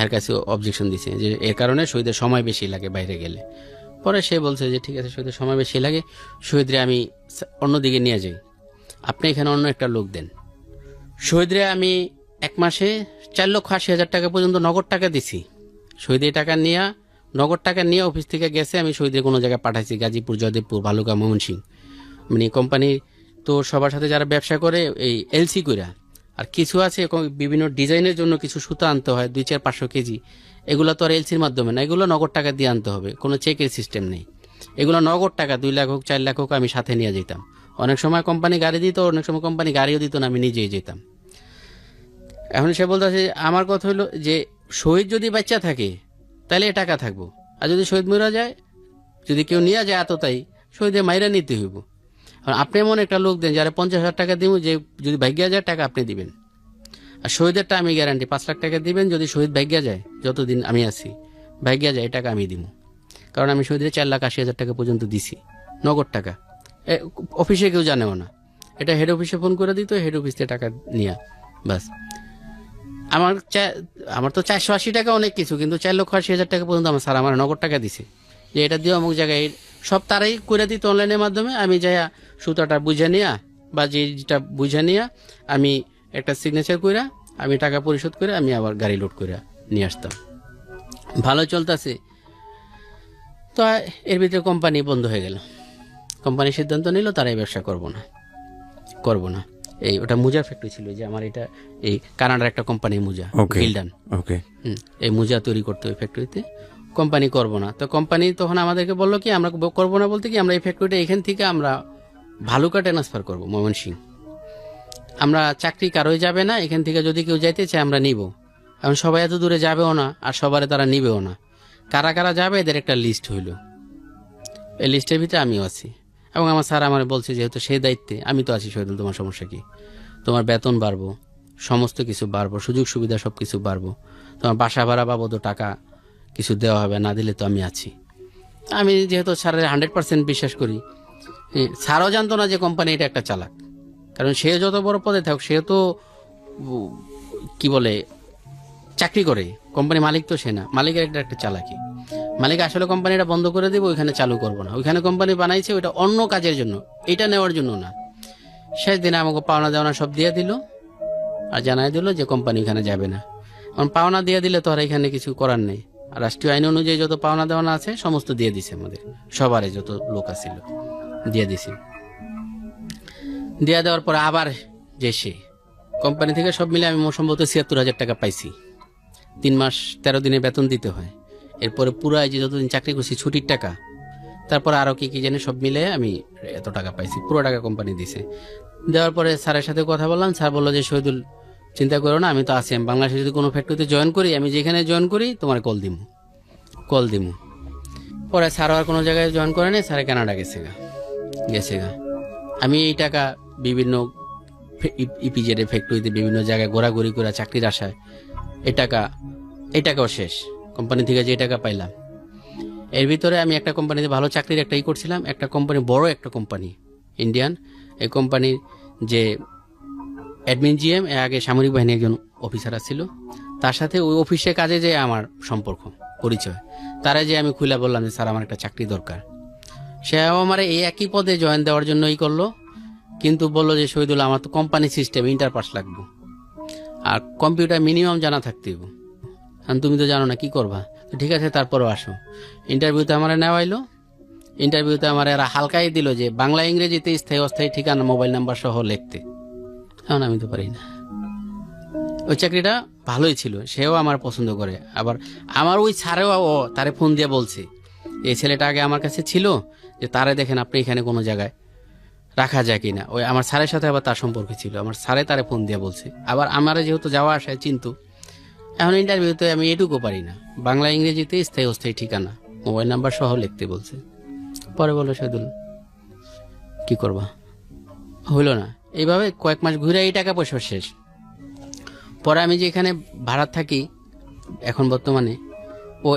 এর কাছে অবজেকশন দিছে যে এর কারণে শহীদের সময় বেশি লাগে বাইরে গেলে। পরে সে বলছে যে ঠিক আছে শহীদের সময় বেশি লাগে, শহীদরে আমি অন্যদিকে নিয়ে যাই, আপনি এখানে অন্য একটা লোক দেন। শহীদরে আমি 1 মাসে 4,80,000 টাকা পর্যন্ত নগদ টাকা দিছি। শহীদের টাকা নিয়ে নগদ টাকা নিয়ে অফিস থেকে গেছে, আমি শহীদের কোনো জায়গায় পাঠাইছি, গাজীপুর, জয়দেবপুর, ভালুকা, ময়মনসিংহ। মানে কোম্পানি তো সবার সাথে যারা ব্যবসা করে এই এলসি কইরা, আর কিছু আছে বিভিন্ন ডিজাইনের জন্য কিছু সুতা আনতে হয় 200-500 কেজি, এগুলো তো আর এলসির মাধ্যমে না, এগুলো নগদ টাকা দিয়ে আনতে হবে, কোনো চেকের সিস্টেম নেই। এগুলো নগদ টাকা 2 লাখ হোক 4 লাখ হোক আমি সাথে নিয়ে যেতাম। অনেক সময় কোম্পানি গাড়ি দিত, অনেক সময় কোম্পানি গাড়িও দিত না, আমি নিজেই যেতাম। এখন সে বলতেছে, আমার কথা হলো যে শহীদ যদি বাচ্চা থাকে তাহলে এ টাকা থাকবো, আর যদি শহীদ মরা যায়, যদি কেউ নিয়ে যায় এতটাই, শহীদের মাইরা নিতে হইব। আর আপনি এমন একটা লোক দেন যারা 50,000 টাকা দিব, যে যদি ভাগ্যা যায় টাকা আপনি দিবেন, আর শহীদেরটা আমি গ্যারান্টি 5 লাখ টাকা দিবেন, যদি শহীদ ভাগ্যা যায়, যতদিন আমি আছি ভাগ্যা যায়, এই টাকা আমি দিব। কারণ আমি শহীদের 4,80,000 টাকা পর্যন্ত দিছি নগদ টাকা, অফিসে কেউ জানেও না, এটা হেড অফিসে ফোন করে দিত, হেড অফিস থেকে টাকা নিয়ে বাস। আমার তো 480 টাকা অনেক কিছু, কিন্তু 4,80,000 টাকা পর্যন্ত আমার স্যার আমার নগদ টাকা দিছে, যে এটা দিয়ে অমুক জায়গায় সব তারাই করে দিত অনলাইনের মাধ্যমে। আমি যাইয়া সুতাটা বুঝে নিয়া বা যেটা বুঝে নিয়া আমি একটা সিগনেচার কইরা আমি টাকা পরিশোধ করে আমি আবার গাড়ি লোড করে নিয়ে আসতাম। ভালো চলতেছে। তো এর ভিতরে কোম্পানি বন্ধ হয়ে গেল, কোম্পানি সিদ্ধান্ত নিল তারাই ব্যবসা করব না। এই ওটা মুজার ফ্যাক্টরি ছিল, যে আমার এটা এই কানাডার একটা কোম্পানি মুজা, গিল্ডান, এই মুজা তৈরি করতে ওই ফ্যাক্টরিতে, কোম্পানি করব না। তো কোম্পানি তখন আমাদেরকে বললো কি আমরা করবো না বলতে কি, আমরা এই ফ্যাক্টরিটা এখান থেকে আমরা ভালুকা ট্রান্সফার করবো ময়মনসিংহ, আমরা চাকরি কারোই যাবে না, এখান থেকে যদি কেউ যাইতে চায় আমরা নিব। এখন সবাই এত দূরে যাবেও না, আর সবারে তারা নিবেও না, কারা কারা যাবে এদের একটা লিস্ট হইল, এই লিস্টের ভিতরে আমিও আছি। এবং আমার স্যার আমার বলছে যেহেতু সেই দায়িত্বে আমি তো আছি, শহীদুল তোমার সমস্যা কি, তোমার বেতন বাড়বো, সমস্ত কিছু বাড়বো, সুযোগ সুবিধা সব কিছু বাড়বো, তোমার বাসা ভাড়া বাবদ টাকা কিছু দেওয়া হবে, না দিলে তো আমি আছি। আমি যেহেতু স্যারের 100% বিশ্বাস করি, স্যারও জানতো না যে কোম্পানি এটা একটা চালাক, কারণ সে যত বড় পদে থাকুক সে তো কি বলে চাকরি করে, কোম্পানি মালিক তো সে না, মালিকের একটা চালাকি। মালিক আসলে কোম্পানিটা বন্ধ করে দেবো, ওইখানে চালু করবো না, ওইখানে কোম্পানি বানাইছে ওইটা অন্য কাজের জন্য, এটা নেওয়ার জন্য না। শেষ দিনে আমাকে পাওনা দেওয়ানা সব দিয়ে দিল, আর জানাই দিল যে কোম্পানি এখানে যাবে না। কারণ পাওনা দিয়ে দিলে তো আর এখানে কিছু করার নেই, আর রাষ্ট্রীয় আইন অনুযায়ী যত পাওনা দেওয়ানা আছে সমস্ত দিয়ে দিছে, আমাদের সবারই যত লোক আছিল দিয়ে দিছি। দিয়ে দেওয়ার পরে আবার যে সে কোম্পানি থেকে সব মিলে আমি সম্ভবত 76,000 টাকা পাইছি। 3 মাস 13 দিনের বেতন দিতে হয়, এরপরে পুরো যে যতদিন চাকরি করছি ছুটির টাকা, তারপরে আরো কি কি জানি সব মিলে আমি এত টাকা পাইছি, পুরো টাকা কোম্পানি দিছে। দেওয়ার পরে স্যারের সাথে কথা বললাম, স্যার বললো যে শহীদুল চিন্তা করো না, আমি তো আছি, আমি বাংলাদেশে যদি কোনো ফ্যাক্টরিতে জয়েন করি, আমি যেখানে জয়েন করি তোমার কল দিমু। পরে স্যারও আর কোনো জায়গায় জয়েন করে নেই, স্যারে কানাডা গেছে গা। আমি এই টাকা বিভিন্ন ইপিজেডে ফ্যাক্টরিতে বিভিন্ন জায়গায় ঘোরাঘুরি করে চাকরির আশায় এই টাকাও শেষ। কোম্পানি থেকে যে টাকা পাইলাম, এর ভিতরে আমি একটা কোম্পানিতে ভালো চাকরির একটা করছিলাম। একটা কোম্পানি, বড় একটা কোম্পানি, ইন্ডিয়ান। এই কোম্পানির যে অ্যাডমিন জিএম, আগে সামরিক বাহিনী একজন অফিসার ছিল, তার সাথে ওই অফিসে কাজে যে আমার সম্পর্ক পরিচয়, তারা যে আমি খুলে বললাম যে স্যার আমার একটা চাকরি দরকার। সেও আমার এই একই পদে জয়েন দেওয়ার জন্যই করলো, কিন্তু বললো যে শহীদুল্লাহ আমার তো কোম্পানি সিস্টেম ইন্টার পাস লাগবে, আর কম্পিউটার মিনিমাম জানা থাকতে হবে। তুমি তো জানো না, কি করবা? তো ঠিক আছে, তারপরও আসো। ইন্টারভিউতে আমার নেওয়াইলো। ইন্টারভিউতে আমার এরা হালকাই দিল যে বাংলা ইংরেজিতে স্থায়ী অস্থায়ী ঠিকানা মোবাইল নাম্বার সহ লিখতে। এখন আমি তো পারি না। ওই চাকরিটা ভালোই ছিল, সেও আমার পছন্দ করে। আবার আমার ওই স্যারেও তারে ফোন দিয়ে বলছে, এই ছেলেটা আগে আমার কাছে ছিল, যে তারে দেখেন আপনি এখানে কোনো জায়গায় রাখা যায় কিনা। ওই আমার স্যারের সাথে আবার তার সম্পর্ক ছিল, আমার স্যারে তারে ফোন দিয়ে বলছে। আবার আমার যেহেতু যাওয়া আসায় চিন্তু, এখন ইন্টারভিউতে আমি এটুকু পারি না, বাংলা ইংরেজিতে স্থায়ী অস্থায়ী ঠিকানা মোবাইল নাম্বার সহ লিখতে বলছে। পরে বলো শহীদুল কি করবা, হইল না। এইভাবে কয়েক মাস ঘুরে এই টাকা পয়সা শেষ। পরে আমি যে এখানে ভাড়া থাকি এখন বর্তমানে,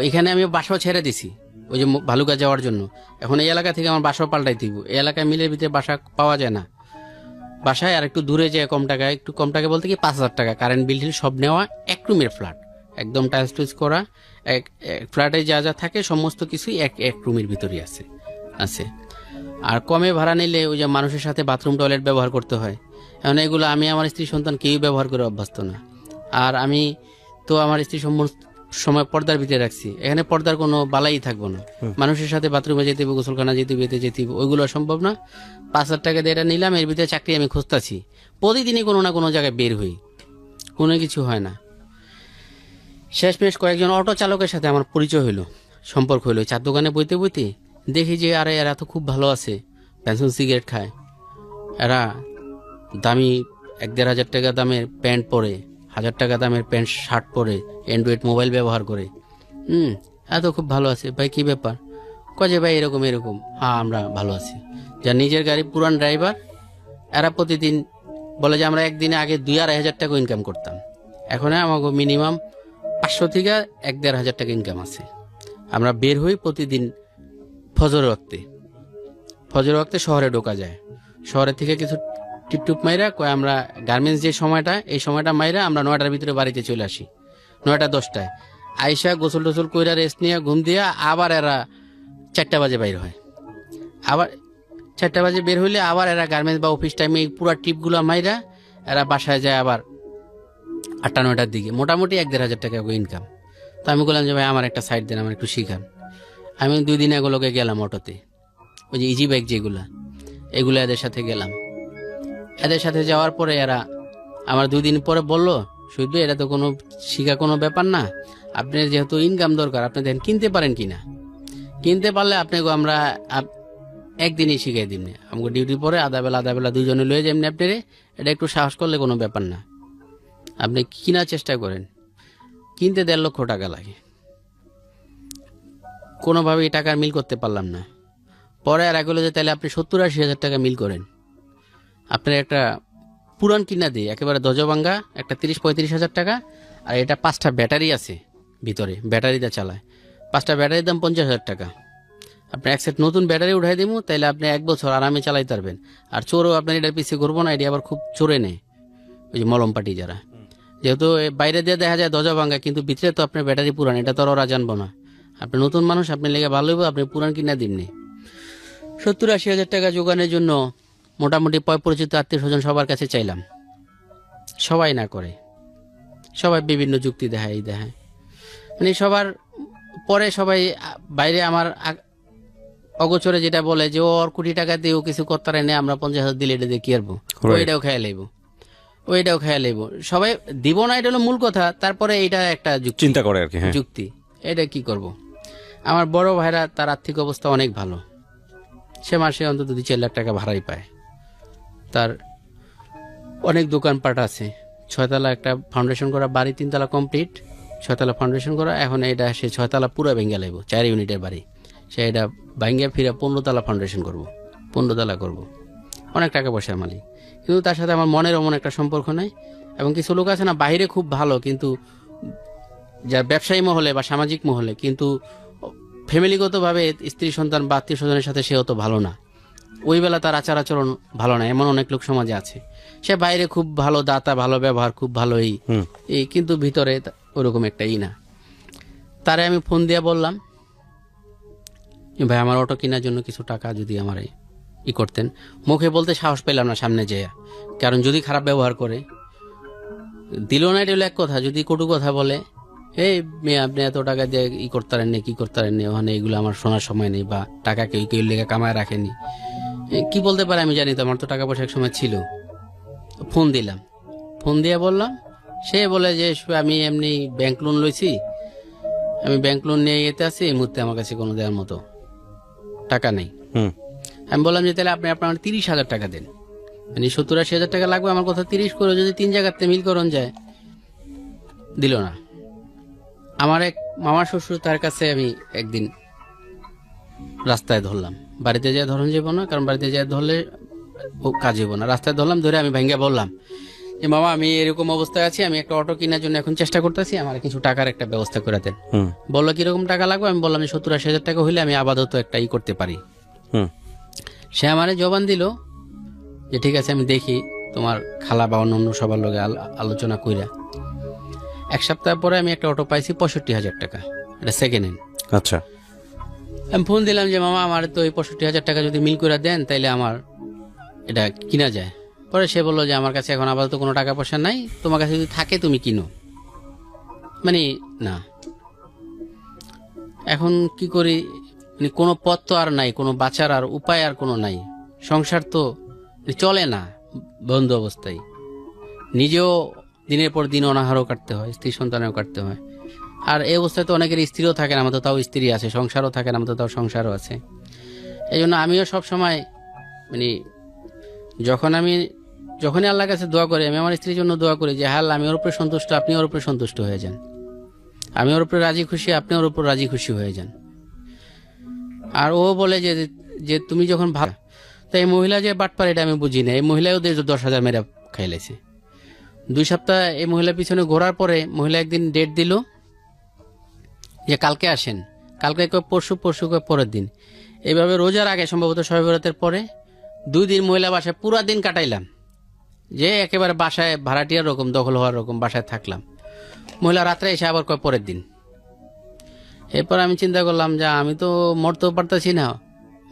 এখানে আমি বাসাও ছেড়ে দিছি ওই যে ভালুকা যাওয়ার জন্য। এখন এই এলাকা থেকে আমার বাসাও পাল্টাই দিব। এই এলাকায় মিলের ভিতরে বাসা পাওয়া যায় না। বাসায় আর একটু দূরে যায় কম টাকায়, একটু কম টাকা বলতে কি 5,000 টাকা, কারেন্ট বিল সব নেওয়া, 1 রুমের ফ্ল্যাট, একদম টাইলস টুইলস করা। এক ফ্ল্যাটে যা যা থাকে সমস্ত কিছুই এক রুমের ভিতরেই আছে। আর কমে ভাড়া নিলে ওই যে মানুষের সাথে বাথরুম টয়লেট ব্যবহার করতে হয়। এখন এগুলো আমি আমার স্ত্রী সন্তান কেউই ব্যবহার করে অভ্যস্ত না। আর আমি তো আমার স্ত্রী সময় পর্দার ভিতরে রাখছি, এখানে পর্দার কোনো বালাই থাকবো না। মানুষের সাথে বাথরুমে যেতে হবে, গোসলখানা যেতে হবে, ওইগুলো সম্ভব না। 5,000 টাকা দিয়ে এটা নিলাম, এর ভিতরে চাকরি আমি খুঁজতাছি। প্রতিদিনই কোনো না কোনো জায়গায় বের হই, কোনো কিছু হয় না। শেষমেশ কয়েকজন অটো চালকের সাথে আমার পরিচয় হইলো, সম্পর্ক হইলো। চার দোকানে বইতে বইতে দেখি যে আরে এরা তো খুব ভালো আছে, পেনশন সিগারেট খায়, এরা দামি 1-1.5 টাকা দামের প্যান্ট পরে, 1,000 টাকা দামের প্যান্ট শার্ট পরে, অ্যান্ড্রয়েড মোবাইল ব্যবহার করে। এত খুব ভালো আছে। ভাই কি ব্যাপার? কয়ে ভাই এরকম। হ্যাঁ আমরা ভালো আছি। যার নিজের গাড়ি, পুরান ড্রাইভার, এরা প্রতিদিন বলে যে আমরা একদিনে আগে 2,500 টাকা ইনকাম করতাম, এখন আমাকে মিনিমাম 500 থেকে 1,500 টাকা ইনকাম আছে। আমরা বের হই প্রতিদিন ফজর ওয়াক্তে শহরে ঢোকা যায়। শহরের থেকে কিছু টিপটুপ মাইরা আমরা গার্মেন্টস যে সময়টা, এই সময়টা মাইরা আমরা 9টার ভিতরে বাড়িতে চলে আসি। 9টা-10টায় আইসা গোসল টোসল কইরা রেস্ট নিয়ে ঘুম দিয়া আবার এরা 4টা বাজে বাইর হয়। আবার 4টা বাজে বের হইলে আবার এরা গার্মেন্টস বা অফিস টাইমে পুরা টিপগুলো মাইরা এরা বাসায় যায় আবার 8টা-9টার দিকে। মোটামুটি 1,500 টাকা ইনকাম। তো আমি বললাম যে ভাই আমার একটা সাইড দেন, আমার একটু শিখান। আমি 2 দিন এগুলোকে গেলাম অটোতে, ওই যে ইজি বাইক এগুলো এদের সাথে গেলাম। এদের সাথে যাওয়ার পরে এরা আমার 2 দিন পরে বললো, শুধু এটা তো কোনো শিখা কোনো ব্যাপার না, আপনার যেহেতু ইনকাম দরকার আপনি দেখেন কিনতে পারেন কিনা, কিনতে পারলে আপনাকে আমরা একদিনই শিখাই দিন। আমাকে ডিউটি পরে আধা বেলা 2 জনে লয়ে যাবেন আপনারে। এটা একটু সাহস করলে কোনো ব্যাপার না, আপনি কেনার চেষ্টা করেন। কিনতে 1.5 লক্ষ টাকা লাগে, কোনোভাবে এই টাকার মিল করতে পারলাম না। পরে আর এগুলো যে তাহলে আপনি 70-80 হাজার টাকা মিল করেন, আপনার একটা পুরান কিনা দিয়ে একেবারে দজভাঙ্গা একটা 30-35 হাজার টাকা। আর এটা 5টা ব্যাটারি আছে ভিতরে, ব্যাটারিটা চালায়। 5টা ব্যাটারির দাম 50 হাজার টাকা। আপনি এক সেট নতুন ব্যাটারি উঠাই দিব, তাইলে আপনি 1 বছর আরামে চালাইতে পারবেন। আর চোরও আপনার এটার পিছিয়ে ঘুরবো না, এটি আবার খুব চোরে নেয়, ওই যে মলম পাটি যারা। যেহেতু বাইরে দিয়ে দেখা যায় দজভাঙ্গা, কিন্তু ভিতরে তো আপনার ব্যাটারি পুরান, এটা তো ওরা জানবো না। আপনি নতুন মানুষ, আপনি লেগে ভালো হইব, আপনি পুরান কিনা দিননি। 70-80 হাজার টাকা যোগানের জন্য মোটামুটি পরিচিত আত্মীয় স্বজন সবার কাছে চাইলাম, সবাই না করে, সবাই বিভিন্ন যুক্তি দেখায় মানে সবার পরে সবাই বাইরে আমার অগোচরে যেটা বলে যে ওর কোটি টাকা দিয়ে ও কিছু করতে নেই, আমরা 50,000 দিলে এটা দিয়ে কি আরবো, ওইটাও খেয়ে লাইব, সবাই দিব না, এটা হলো মূল কথা। তারপরে এটা একটা চিন্তা করে আর কি, যুক্তি, এটা কি করব। আমার বড় ভাইরা তার আর্থিক অবস্থা অনেক ভালো, সে মাসে অন্তত 2-4 লাখ টাকা ভাড়াই পায়, তার অনেক দোকানপাট আছে, 6 তলা একটা ফাউন্ডেশন করা বাড়ি, 3 তলা কমপ্লিট, 6 তলা ফাউন্ডেশন করা। এখন এটা সে 6 তলা পুরো ভেঙে লাইব, 4 ইউনিটের বাড়ি, সে এটা ভাঙ্গিয়া ফিরে 15 তলা ফাউন্ডেশন করব, 15 তলা করব, অনেক টাকা পয়সার মালিক। কিন্তু তার সাথে আমার মনের অমন একটা সম্পর্ক নাই। এবং কিছু লোক আছে না, বাইরে খুব ভালো, কিন্তু যার ব্যবসায়ী মহলে বা সামাজিক মহলে, কিন্তু ফ্যামিলিগতভাবে স্ত্রী সন্তান বা আত্মীয় স্বজনের সাথে সে অত ভালো না, ওই বেলা তার আচার আচরণ ভালো না, এমন অনেক লোক সমাজে আছে। সে বাইরে খুব ভালো দাতা, ভালো ব্যবহার, খুব ভালো এই কিন্তু ভিতরে ওরকম একটা না। তারে আমি ফোন দিয়ে বললাম, ভাই আমার অটো কেনার জন্য কিছু টাকা যদি আমার করতেন। মুখে বলতে সাহস পেলাম না সামনে যেয়া, কারণ যদি খারাপ ব্যবহার করে, দিল না এটা হলো এক কথা, যদি কটু কথা বলে, এই মেয়ে আপনি এত টাকা দিয়ে করতারেন নি, কি করতারেন নি, ওখানে এগুলো আমার শোনার সময় নেই, বা টাকা কেউ কেউ লেগে কামায় রাখেনি, কি বলতে পারে আমি জানি, তো আমার তো টাকা পয়সা এক সময় ছিল। ফোন দিলাম, ফোন দিয়ে বললাম, সে বলে যে আমি এমনি ব্যাংক লোন লইছি, আমি ব্যাংক লোন নিয়ে যেতে আছি, এই মুহূর্তে আমার কাছে কোনো দেওয়ার মতো টাকা নেই। আমি বললাম যে তাহলে আপনি আপনার 30,000 টাকা দেন, মানে 70-80 হাজার টাকা লাগবে, আমার কথা 30 করে যদি 3 জায়গাতে মিল করন যায়। দিল না। আমার এক মামার শ্বশুর, তার কাছে আমি একদিন রাস্তায় ধরলাম, বাড়িতে যায় ধরন যাবো না, কারণ বাড়িতে যায় ধরলে ও কাজ হইব না, রাস্তায় ধরলাম, ধরে আমি ভাঙ্গা বললাম যে মামা আমি এরকম অবস্থায় আছি, আমি একটা অটো কেনার জন্য এখন চেষ্টা করতেছি, আমার কিছু টাকার একটা ব্যবস্থা করে দেন। বললো কিরকম টাকা লাগবে? আমি বললাম 70-80 হাজার টাকা হইলে আমি আপাতত একটা করতে পারি। সে আমারে জবান দিল যে ঠিক আছে, আমি দেখি তোমার খালা বা অন্য সবার লগে আলোচনা কইরা। এক সপ্তাহ পরে আমি একটা অটো পাইছি 65,000 টাকা, এটা সেকেন্ড হ্যান্ড। আচ্ছা, আমি ফোন দিলাম যে মামা আমার তো এই 65,000 টাকা যদি মিল করে দেন তাইলে আমার এটা কিনা যায়। পরে সে বললো যে আমার কাছে এখন আপাতত কোনো টাকা পয়সা নাই, তোমার কাছে যদি থাকে তুমি কিনো। মানে না, এখন কি করি, মানে কোনো পথ তো আর নাই, কোনো বাঁচার আর উপায় আর কোনো নাই, সংসার তো চলে না বন্ধ অবস্থায়, নিজেও দিনের পর দিন অনাহারও কাটতে হয়, স্ত্রী সন্তানেও কাটতে হয়। আর এই অবস্থায় তো অনেকের স্ত্রীও থাকে না, আমাদের তাও স্ত্রী আছে, সংসারও থাকে না, আমাদের তাও সংসারও আছে। এই জন্য আমিও সব সময় মানে যখনই আল্লাহর কাছে দোয়া করি, আমি আমার স্ত্রীর জন্য দোয়া করি যে হ্যাঁ আমি ওর উপরে সন্তুষ্ট, আপনি ওর উপরে সন্তুষ্ট হয়ে যান, আমি ওর উপরে রাজি খুশি, আপনি ওর উপর রাজি খুশি হয়ে যান। আর ও বলে যে তুমি যখন ভালো, তো এই মহিলা যে বাটপার এটা আমি বুঝি না, এই মহিলাও 10,000 মেরা খাইলেছে। 2 সপ্তাহ এই মহিলার পিছনে ঘোরার পরে মহিলা একদিন ডেট দিল যে কালকে আসেন, কালকে পরশু পরের দিন, এইভাবে রোজার আগে সম্ভবত শবে বরাতের পরে 2 দিন মহিলা বাসায় পুরা দিন কাটাইলাম, যে একেবারে বাসায় ভাড়াটিয়ার রকম দখল হওয়ার রকম বাসায় থাকলাম। মহিলা রাত্রে এসে আবার কয় পরের দিন। এরপর আমি চিন্তা করলাম যে আমি তো মরতেও পারতেছি না,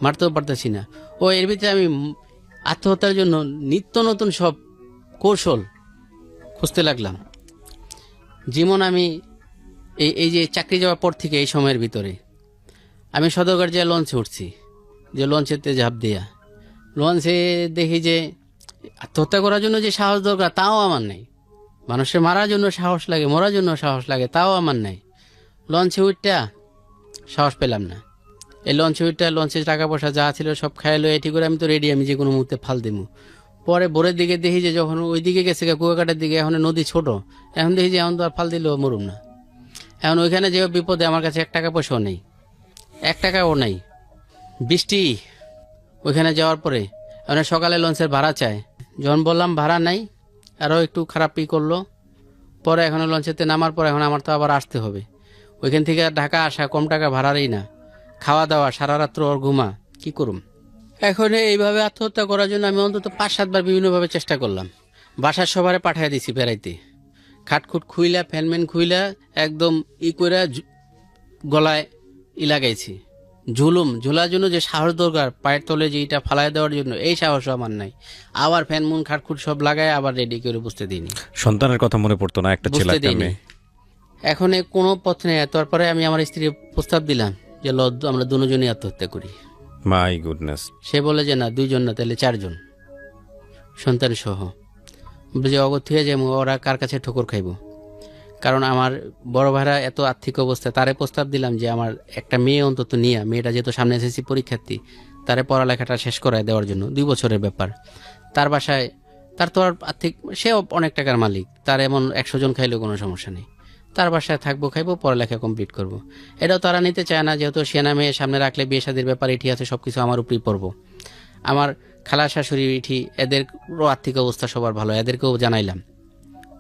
মারতেও পারতেছি না। ও এর ভিতরে আমি আত্মহত্যার জন্য নিত্য নতুন সব কৌশল খুঁজতে লাগলাম। যেমন আমি এই যে চাকরি যাওয়ার পর থেকে এই সময়ের ভিতরে আমি সদরঘাট যে লঞ্চে উঠছি, যে লঞ্চেতে ঝাঁপ দেয়া, লঞ্চে দেখি যে আত্মহত্যা করার জন্য যে সাহস দরকার তাও আমার নাই, মানুষের মারার জন্য সাহস লাগে, মরার জন্য সাহস লাগে, তাও আমার নাই। লঞ্চে উঠটা সাহস পেলাম না। এই লঞ্চে উঠটা লঞ্চের টাকা পয়সা যা ছিল সব খাইলো, এটি করে আমি তো রেডি, আমি যে কোনো মুহূর্তে ফাল দেবো। পরে ভোরের দিকে দেখি যে যখন ওই দিকে গেছে কুয়াকাটার দিকে, এখন নদী ছোট, এখন দেখি যে এখন তো আর ফাল দিলেও মরুম না। এখন ওইখানে যে বিপদে আমার কাছে 1 টাকা পয়সাও নেই, 1 টাকাও নাই। বৃষ্টি, ওইখানে যাওয়ার পরে এখন সকালে লঞ্চের ভাড়া চায়, যখন বললাম ভাড়া নাই, আরও একটু খারাপই করলো। পরে এখন লঞ্চেতে নামার পর এখন আমার তো আবার আসতে হবে, ওইখান থেকে ঢাকা আসা কম টাকা ভাড়ারই না, খাওয়া দাওয়া সারা রাত্র ওর ঘুমা, কি করুম। এখন এইভাবে আত্মহত্যা করার জন্য আমি অন্তত 5-7 বার বিভিন্নভাবে চেষ্টা করলাম। বাসার সবারে পাঠিয়ে দিছি বেড়াইতে, খাটখুট খুইলা ফ্যানম্যান খুইলা একদম করে গলায় লাগাইছি। ঝোলার জন্য যে সাহস দরকার, পায়ের তলে যে এটা ফালাই দেওয়ার জন্য, এই সাহসও আমার নাই। আবার ফ্যানমুন খাটখুট সব লাগায় আবার রেডি করে বুঝতে দিইনি। সন্তানের কথা মনে পড়তো না? একটা ছেলে একটা মেয়ে। এখন কোনো পথ নেই। তারপরে আমি আমার স্ত্রীর প্রস্তাব দিলাম যে আমরা দুজনই আত্মহত্যা করি। My goodness. সে বলে যে না, 2 জন না, তাহলে 4 জন সন্তান সহ। যে অগত হয়ে যাবো, ওরা কার কাছে ঠোকর খাইব। কারণ আমার বড় ভাইরা এত আর্থিক অবস্থা, তারে প্রস্তাব দিলাম যে আমার একটা মেয়ে অন্তত নিয়ে, মেয়েটা যেহেতু সামনে এসএসসি পরীক্ষার্থী, তারে পড়ালেখাটা শেষ করায় দেওয়ার জন্য, 2 বছরের ব্যাপার। তার বাসায় তার তো আর আর্থিক, সেও অনেক টাকার মালিক, তার এমন 100 জন খাইলেও কোনো সমস্যা নেই। তার বাসায় থাকবো, খাইবো, পড়ালেখা কমপ্লিট করব। এটাও তারা নিতে চায় না, যেহেতু সেনা মেয়ে সামনে রাখলে বিয়ে শাদীর ব্যাপার এটি আছে, সবকিছু আমার উপরেই পড়বো। আমার খালা শাশুড়ি ইঠি, এদেরও আর্থিক অবস্থা সবার ভালো, এদেরকেও জানাইলাম।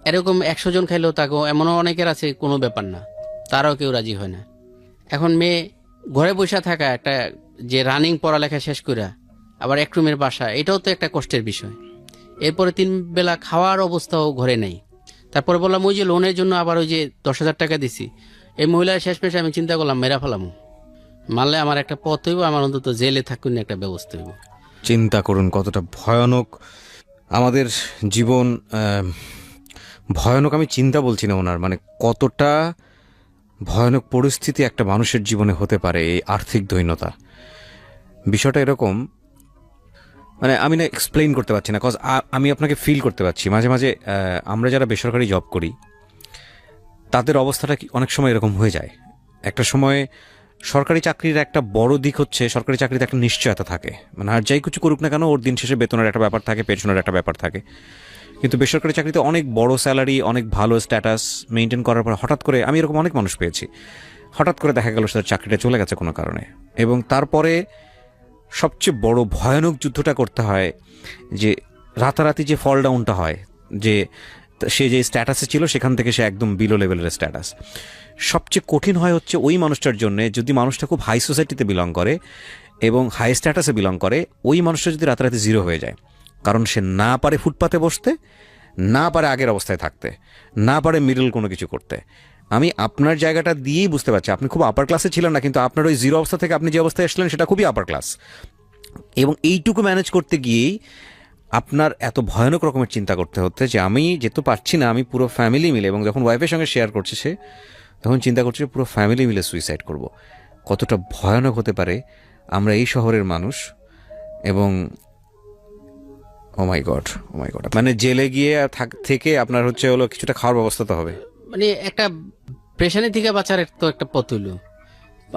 এরকম 100 জন খাইলেও তাকেও এমনও অনেকের আছে কোনো ব্যাপার না, তারাও কেউ রাজি হয় না। এখন মেয়ে ঘরে বসে থাকা, একটা যে রানিং পড়ালেখা শেষ করে আবার এক রুমের বাসা, এটাও তো একটা কষ্টের বিষয়। এরপরে 3 বেলা খাওয়ার অবস্থাও ঘরে নেই। তারপরে বললাম ওই যে লোনের জন্য আবার ওই যে 10,000 টাকা দিছি, এই মহিলার শেষ পেশে আমি চিন্তা করলাম মেরা ফেলামো, মারলে আমার একটা পথ হইব, আমার অন্তত জেলে থাকুন একটা ব্যবস্থা হইব। চিন্তা করুন কতটা ভয়ানক আমাদের জীবন। ভয়ানক আমি চিন্তা বলছি না ওনার, মানে কতটা ভয়ানক পরিস্থিতি একটা মানুষের জীবনে হতে পারে এই আর্থিক দৈন্যতা। বিষয়টা এরকম, মানে আমি না এক্সপ্লেইন করতে পারছি না, কজ আমি আপনাকে ফিল করতে পারছি। মাঝে মাঝে আমরা যারা বেসরকারি জব করি তাদের অবস্থাটা অনেক সময় এরকম হয়ে যায়। একটা সময় সরকারি চাকরির একটা বড় দিক হচ্ছে সরকারি চাকরিতে একটা নিশ্চয়তা থাকে, মানে আর যাই কিছু করুক না কেন ওর দিন শেষে বেতনের একটা ব্যাপার থাকে, পেনশনের একটা ব্যাপার থাকে। কিন্তু বেসরকারি চাকরিতে অনেক বড় স্যালারি, অনেক ভালো স্ট্যাটাস মেনটেন করার পর হঠাৎ করে, আমি এরকম অনেক মানুষ পেয়েছি, হঠাৎ করে দেখা গেল তার চাকরিটা চলে গেছে কোনো কারণে, এবং তারপরে সবচেয়ে বড় ভয়ানক যুদ্ধটা করতে হয় যে রাতারাতি যে ফল ডাউনটা হয়, যে সে যে স্ট্যাটাসে ছিল সেখান থেকে সে একদম বিলো লেভেলের স্ট্যাটাস। সবচেয়ে কঠিন হয় হচ্ছে ওই মানুষটার জন্য, যদি মানুষটা খুব হাই সোসাইটিতে বিলং করে এবং হাই স্ট্যাটাসে বিলং করে, ওই মানুষটা যদি রাতারাতি জিরো হয়ে যায়, কারণ সে না পারে ফুটপাতে বসতে, না পারে আগের অবস্থায় থাকতে, না পারে মিডল কোনো কিছু করতে। আমি আপনার জায়গাটা দিয়েই বুঝতে পারছি, আপনি খুব আপার ক্লাসে ছিলেন না, কিন্তু আপনার ওই জিরো অবস্থা থেকে আপনি যে অবস্থায় এসলেন সেটা খুবই আপার ক্লাস, এবং এইটুকু ম্যানেজ করতে গিয়েই আপনার এত ভয়ানক রকমের চিন্তা করতে হচ্ছে যে আমি যেহেতু পারছি না, আমি পুরো ফ্যামিলি মিলে, এবং যখন ওয়াইফের সঙ্গে শেয়ার করছে সে, তখন চিন্তা করছে পুরো ফ্যামিলি মিলে সুইসাইড করব। কতটা ভয়ানক হতে পারে আমরা এই শহরের মানুষ। এবং ও মাই গড, মানে জেলে গিয়ে থেকে আপনার হচ্ছে হলো কিছুটা খাওয়ার ব্যবস্থা তো হবে। মানে একটা প্রেশানি থেকে বাঁচার তো একটা পথ হইলো।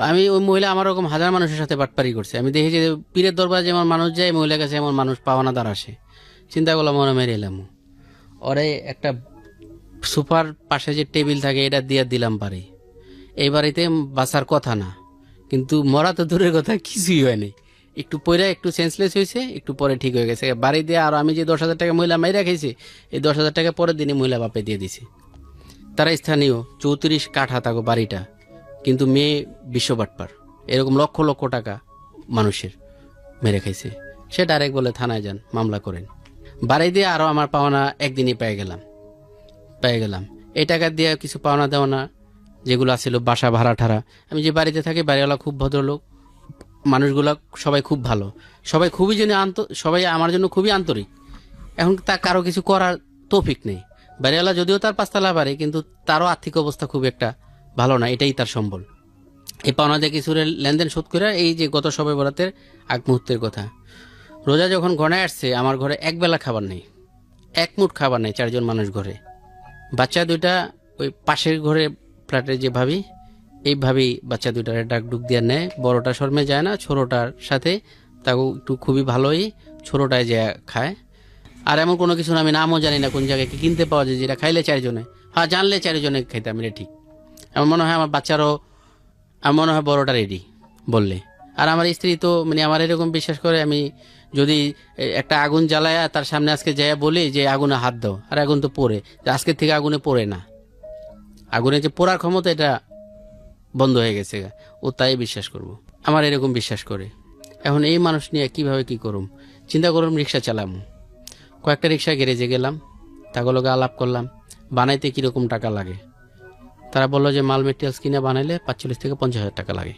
আমি ওই মহিলা আমার ওরকম হাজার মানুষের সাথে বাটপারি করছে, আমি দেখি যে পীরের দরবারে যেমন মানুষ যায়, মহিলার কাছে এমন মানুষ পাওনাদার আসে। চিন্তা করলাম মনে মেরে এলাম, ওরে একটা সুপার পাশে যে টেবিল থাকে এটা দিয়ে দিলাম বাড়ি। এই বাড়িতে বাঁচার কথা না, কিন্তু মরা তো দূরের কথা, কিছুই হয়নি। একটু পরে একটু সেন্সলেস হয়েছে, একটু পরে ঠিক হয়ে গেছে বাড়ি দিয়ে। আর আমি যে 10,000 টাকা মহিলা মাইরা খাইছি, এই 10,000 টাকা পরের দিনে মহিলা বাপে দিয়ে দিছে। তারা স্থানীয় 34 কাঠা থাকো বাড়িটা, কিন্তু মেয়ে বিশ্ববাটপার, এরকম লক্ষ লক্ষ টাকা মানুষের মেরে খাইছে। সে ডাইরেক্ট বলে থানায় যান, মামলা করেন। বাড়ি দিয়ে আরও আমার পাওনা একদিনই পেয়ে গেলাম। এই টাকা দিয়ে কিছু পাওনা দেওয়া না যেগুলো আছিল, বাসা ভাড়া ঠাড়া। আমি যে বাড়িতে থাকি বাড়িওয়ালা খুব ভদ্রলোক, মানুষগুলা সবাই খুব ভালো, সবাই খুবই সবাই আমার জন্য খুবই আন্তরিক। এখন তা কারো কিছু করার তৌফিক নেই। বাড়িওয়ালা যদিও তার 5 তলা বাড়ি, কিন্তু তারও আর্থিক অবস্থা খুব একটা ভালো না, এটাই তার সম্বল। এই পাওনা দিয়ে কিছু লেনদেন শোধ করে, এই যে গত সবে বরাতের আগ মুহূর্তের কথা, রোজা যখন ঘনে আসছে, আমার ঘরে একবেলা খাবার নেই, এক মুঠ খাবার নেই, 4 জন মানুষ ঘরে। বাচ্চা 2টা ওই পাশের ঘরে ফ্ল্যাটে যে ভাবি, এই ভাবি বাচ্চা 2টার ডাক ডুক দিয়ে নেয়। বড়টা শর্মে যায় না, ছোটটার সাথে তাকে একটু খুবই ভালোই ছোটটায় যে খায়। আর এমন কোনো কিছু না, আমি নামও জানি না কোন জায়গায় কি কিনতে পাওয়া যায় যেটা খাইলে 4 জনে, হ্যাঁ জানলে 4 জনে খাইতাম, এটা ঠিক। আমার মনে হয় আমার বাচ্চারও, আমার মনে হয় বড়টা রেডি বললে। আর আমার স্ত্রী তো মানে আমার এরকম বিশ্বাস করে, আমি যদি একটা আগুন জ্বালায় তার সামনে আজকে যাইয়া বলি যে আগুনে হাত দাও, আর আগুন তো পড়ে, আজকের থেকে আগুনে পড়ে না, আগুনে যে পোড়ার ক্ষমতা এটা বন্ধ হয়ে গেছে, ও তাই বিশ্বাস করব, আমার এরকম বিশ্বাস করে। এখন এই মানুষ নিয়ে কিভাবে কি করুম চিন্তা করুম। রিক্সা চালাম, কয়েকটা রিক্সা গ্যারেজে গেলাম, তাগুলোকে আলাপ করলাম বানাইতে কীরকম টাকা লাগে। তারা বললো যে মাল মেটেরিয়ালস কিনে বানাইলে 45 থেকে 50,000 টাকা লাগে।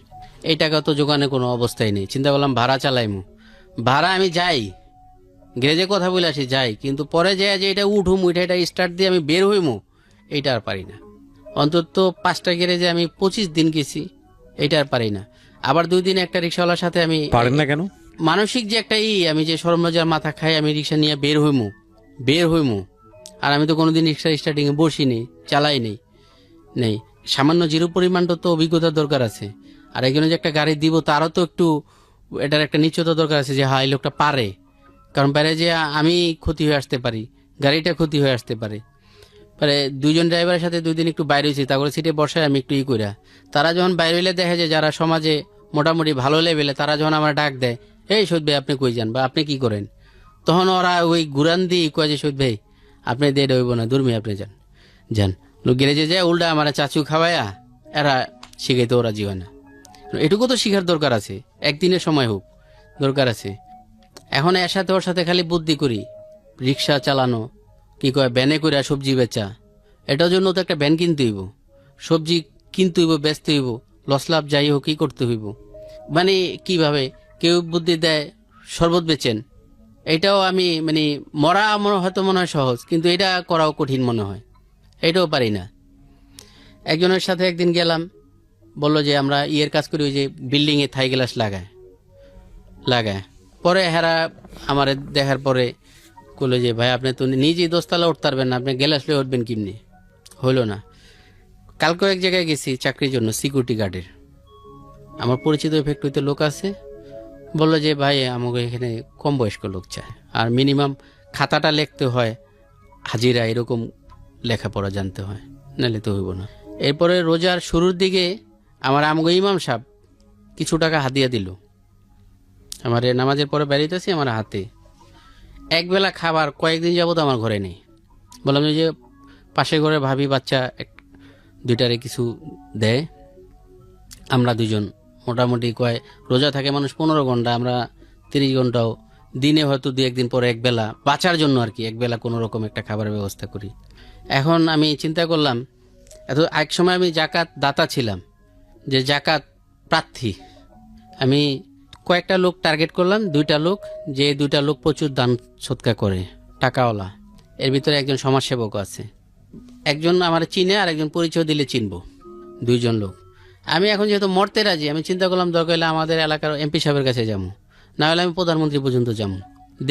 এই টাকা তো জোগানে কোনো অবস্থায় নেই। চিন্তা করলাম ভাড়া চালাইমু, ভাড়া আমি যাই গ্যারেজে কথা বলে আসি যাই, কিন্তু পরে যাই যে এটা উঠুম, এটা স্টার্ট দিয়ে আমি বের হইমু, এইটা আর পারি না। অন্তত 5টা গ্যারেজে আমি 25 দিন গেছি, এইটা আর পারি না। আবার 2 দিন একটা রিক্সাওয়ালার সাথে আমি, পারেন না কেন? মানসিক যে একটা আমি যে সরমজার মাথা খাই, আমি রিক্সা নিয়ে বের হইমু, আর আমি তো কোনোদিন রিক্সা স্টার্টিংয়ে বসিনি, চালাই নেই। সামান্য জিরো পরিমাণটা তো অভিজ্ঞতার দরকার আছে। আর একজনে যে একটা গাড়ি দিব তারও তো একটু এটার একটা নিশ্চয়তা দরকার আছে যে হ্যাঁ এই লোকটা পারে, কারণ বাইরে যে আমি ক্ষতি হয়ে আসতে পারি, গাড়িটা ক্ষতি হয়ে আসতে পারে। পরে দুইজন ড্রাইভারের সাথে 2 দিন একটু বাইরে হয়েছি, তারপরে সিটে বসায় আমি একটু কইরা, তারা যখন বাইরে হইলে দেখে যে যারা সমাজে মোটামুটি ভালো লেভেলে, তারা যখন আমার ডাক দেয়, এই সৈয়দ ভাই আপনি কই যান বা আপনি কি করেন, তখন ওরা ওই ঘুরান দিয়ে কয় যে সৈয়দ ভাই আপনি দিয়ে হইব না, দূরমি আপনি যান যান। লোক গ্যারেজে যায় উল্টা আমার চাচু খাওয়ায়া এরা শিখাইতে ওরা হয় না। এটুকু তো শিখার দরকার আছে, একদিনের সময় হোক দরকার আছে। এখন এর সাথে ওর সাথে খালি বুদ্ধি করি, রিক্সা চালানো, কি কয় ভ্যানে করে সবজি বেচা, এটার জন্য তো একটা ভ্যান কিনতে হইব, সবজি কিনতে হইব, বেচতে হইব, লস লাভ যাই হোক কি করতে হইব। মানে কিভাবে কেউ বুদ্ধি দেয় শরবত বেচেন, এটাও আমি মানে মরা হয়তো মনে হয় সহজ, কিন্তু এটা করাও কঠিন মনে হয়, এটাও পারি না। একজনের সাথে একদিন গেলাম, বললো যে আমরা ইয়ের কাজ করি, ওই যে বিল্ডিংয়ে থাই গ্লাস লাগায়। পরে হেরা আমার দেখার পরে বললো যে ভাই আপনি তো নিজেই 10 তলা উঠতে পারবেন না, আপনি গ্লাস লয়ে উঠবেন কেমনি, হইল না। কালকে এক জায়গায় গেছি চাকরির জন্য, সিকিউরিটি গার্ডের, আমার পরিচিত ফ্যাক্টরিতে লোক আছে, বললো যে ভাই আমাকে এখানে কম বয়স্ক লোক চায়, আর মিনিমাম খাতাটা লিখতে হয়, হাজিরা এরকম লেখাপড়া জানতে হয়, নাহলে তো হইব না। এরপরে রোজার শুরুর দিকে আমার আমগো ইমাম সাহেব কিছু টাকা হাদিয়া দিল, আমার নামাজের পরে বেরিয়েছি, আমার হাতে একবেলা খাবার কয়েকদিন যাবত আমার ঘরে নেই। বললাম যে পাশে ঘরে ভাবি বাচ্চা 2টারে কিছু দেয়, আমরা 2জন মোটামুটি কয় রোজা থাকে মানুষ 15 ঘন্টা, আমরা 30 ঘন্টাও, দিনে হয়তো 2-1 দিন পরে একবেলা বাঁচার জন্য আর কি, একবেলা কোনো রকম একটা খাবারের ব্যবস্থা করি। এখন আমি চিন্তা করলাম, এত এক সময় আমি জাকাত দাতা ছিলাম, যে জাকাত প্রার্থী, আমি কয়েকটা লোক টার্গেট করলাম, 2টা লোক, যে 2টা লোক প্রচুর দান সৎকা করে, টাকাওয়ালা। এর ভিতরে একজন সমাজসেবক আছে, একজন আমার চিনে আর একজন পরিচয় দিলে চিনবো, 2জন লোক। আমি এখন যেহেতু মরতে রাজি, আমি চিন্তা করলাম দরকার হলে আমাদের এলাকার এমপি সাহেবের কাছে যাবো, না হলে আমি প্রধানমন্ত্রী পর্যন্ত যাবো,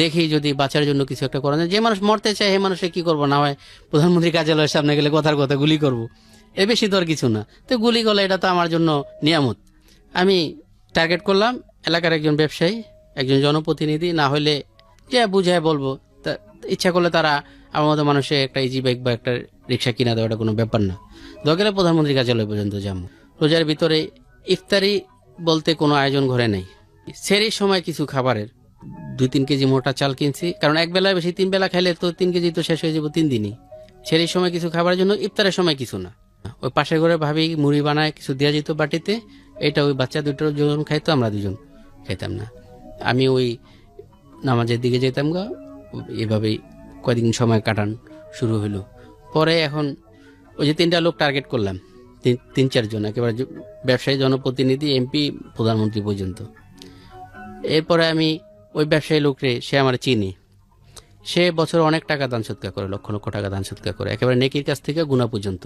দেখি যদি বাঁচার জন্য কিছু একটা করা যায়। যে মানুষ মরতে চায় সে মানুষে কি করবো, না হয় প্রধানমন্ত্রী কার্যালয়ের সামনে গেলে কথার কথা গুলি করব, এর বেশি তো আর কিছু না। তো গুলি করলে এটা তো আমার জন্য নিয়ামত। আমি টার্গেট করলাম এলাকার একজন ব্যবসায়ী, একজন জনপ্রতিনিধি, না হলে যে বুঝায় বলবো, তা ইচ্ছা করলে তারা আমার মতো মানুষের একটা ইজি বাইক বা একটা রিক্সা কিনা দেওয়া, এটা কোনো ব্যাপার না। দরকার হলে প্রধানমন্ত্রী কার্যালয় পর্যন্ত যাবো। রোজার ভিতরে ইফতারি বলতে কোনো আয়োজন ঘরে নেই, সেরির সময় কিছু খাবারের 2-3 কেজি মোটা চাল কিনছি, কারণ এক বেলায় বেশি 3 বেলা খাইলে তো 3 কেজি তো শেষ হয়ে যাবো 3 দিনই। সেরির সময় কিছু খাবারের জন্য, ইফতারের সময় কিছু না। ওই পাশের ঘরে ভাবি মুড়ি বানায় কিছু দেওয়া যেত বাটিতে, এটা ওই বাচ্চা 2টোর জন খাইতো, আমরা 2জন খাইতাম না। আমি ওই নামাজের দিকে যেতাম গা, এভাবেই কয়েকদিন সময় কাটান শুরু হইলো। পরে এখন ওই যে 3টা লোক টার্গেট করলাম, 3-4 জন, একেবারে ব্যবসায়ী, জনপ্রতিনিধি, এমপি, প্রধানমন্ত্রী পর্যন্ত। এরপরে আমি ওই ব্যবসায়ী লোকরে, সে আমার চিনি, সে বছর অনেক টাকা দান সৎকার করে, লক্ষ লক্ষ টাকা দান সৎকার করে, একেবারে নেকির কাছ থেকে গুনাহ পর্যন্ত,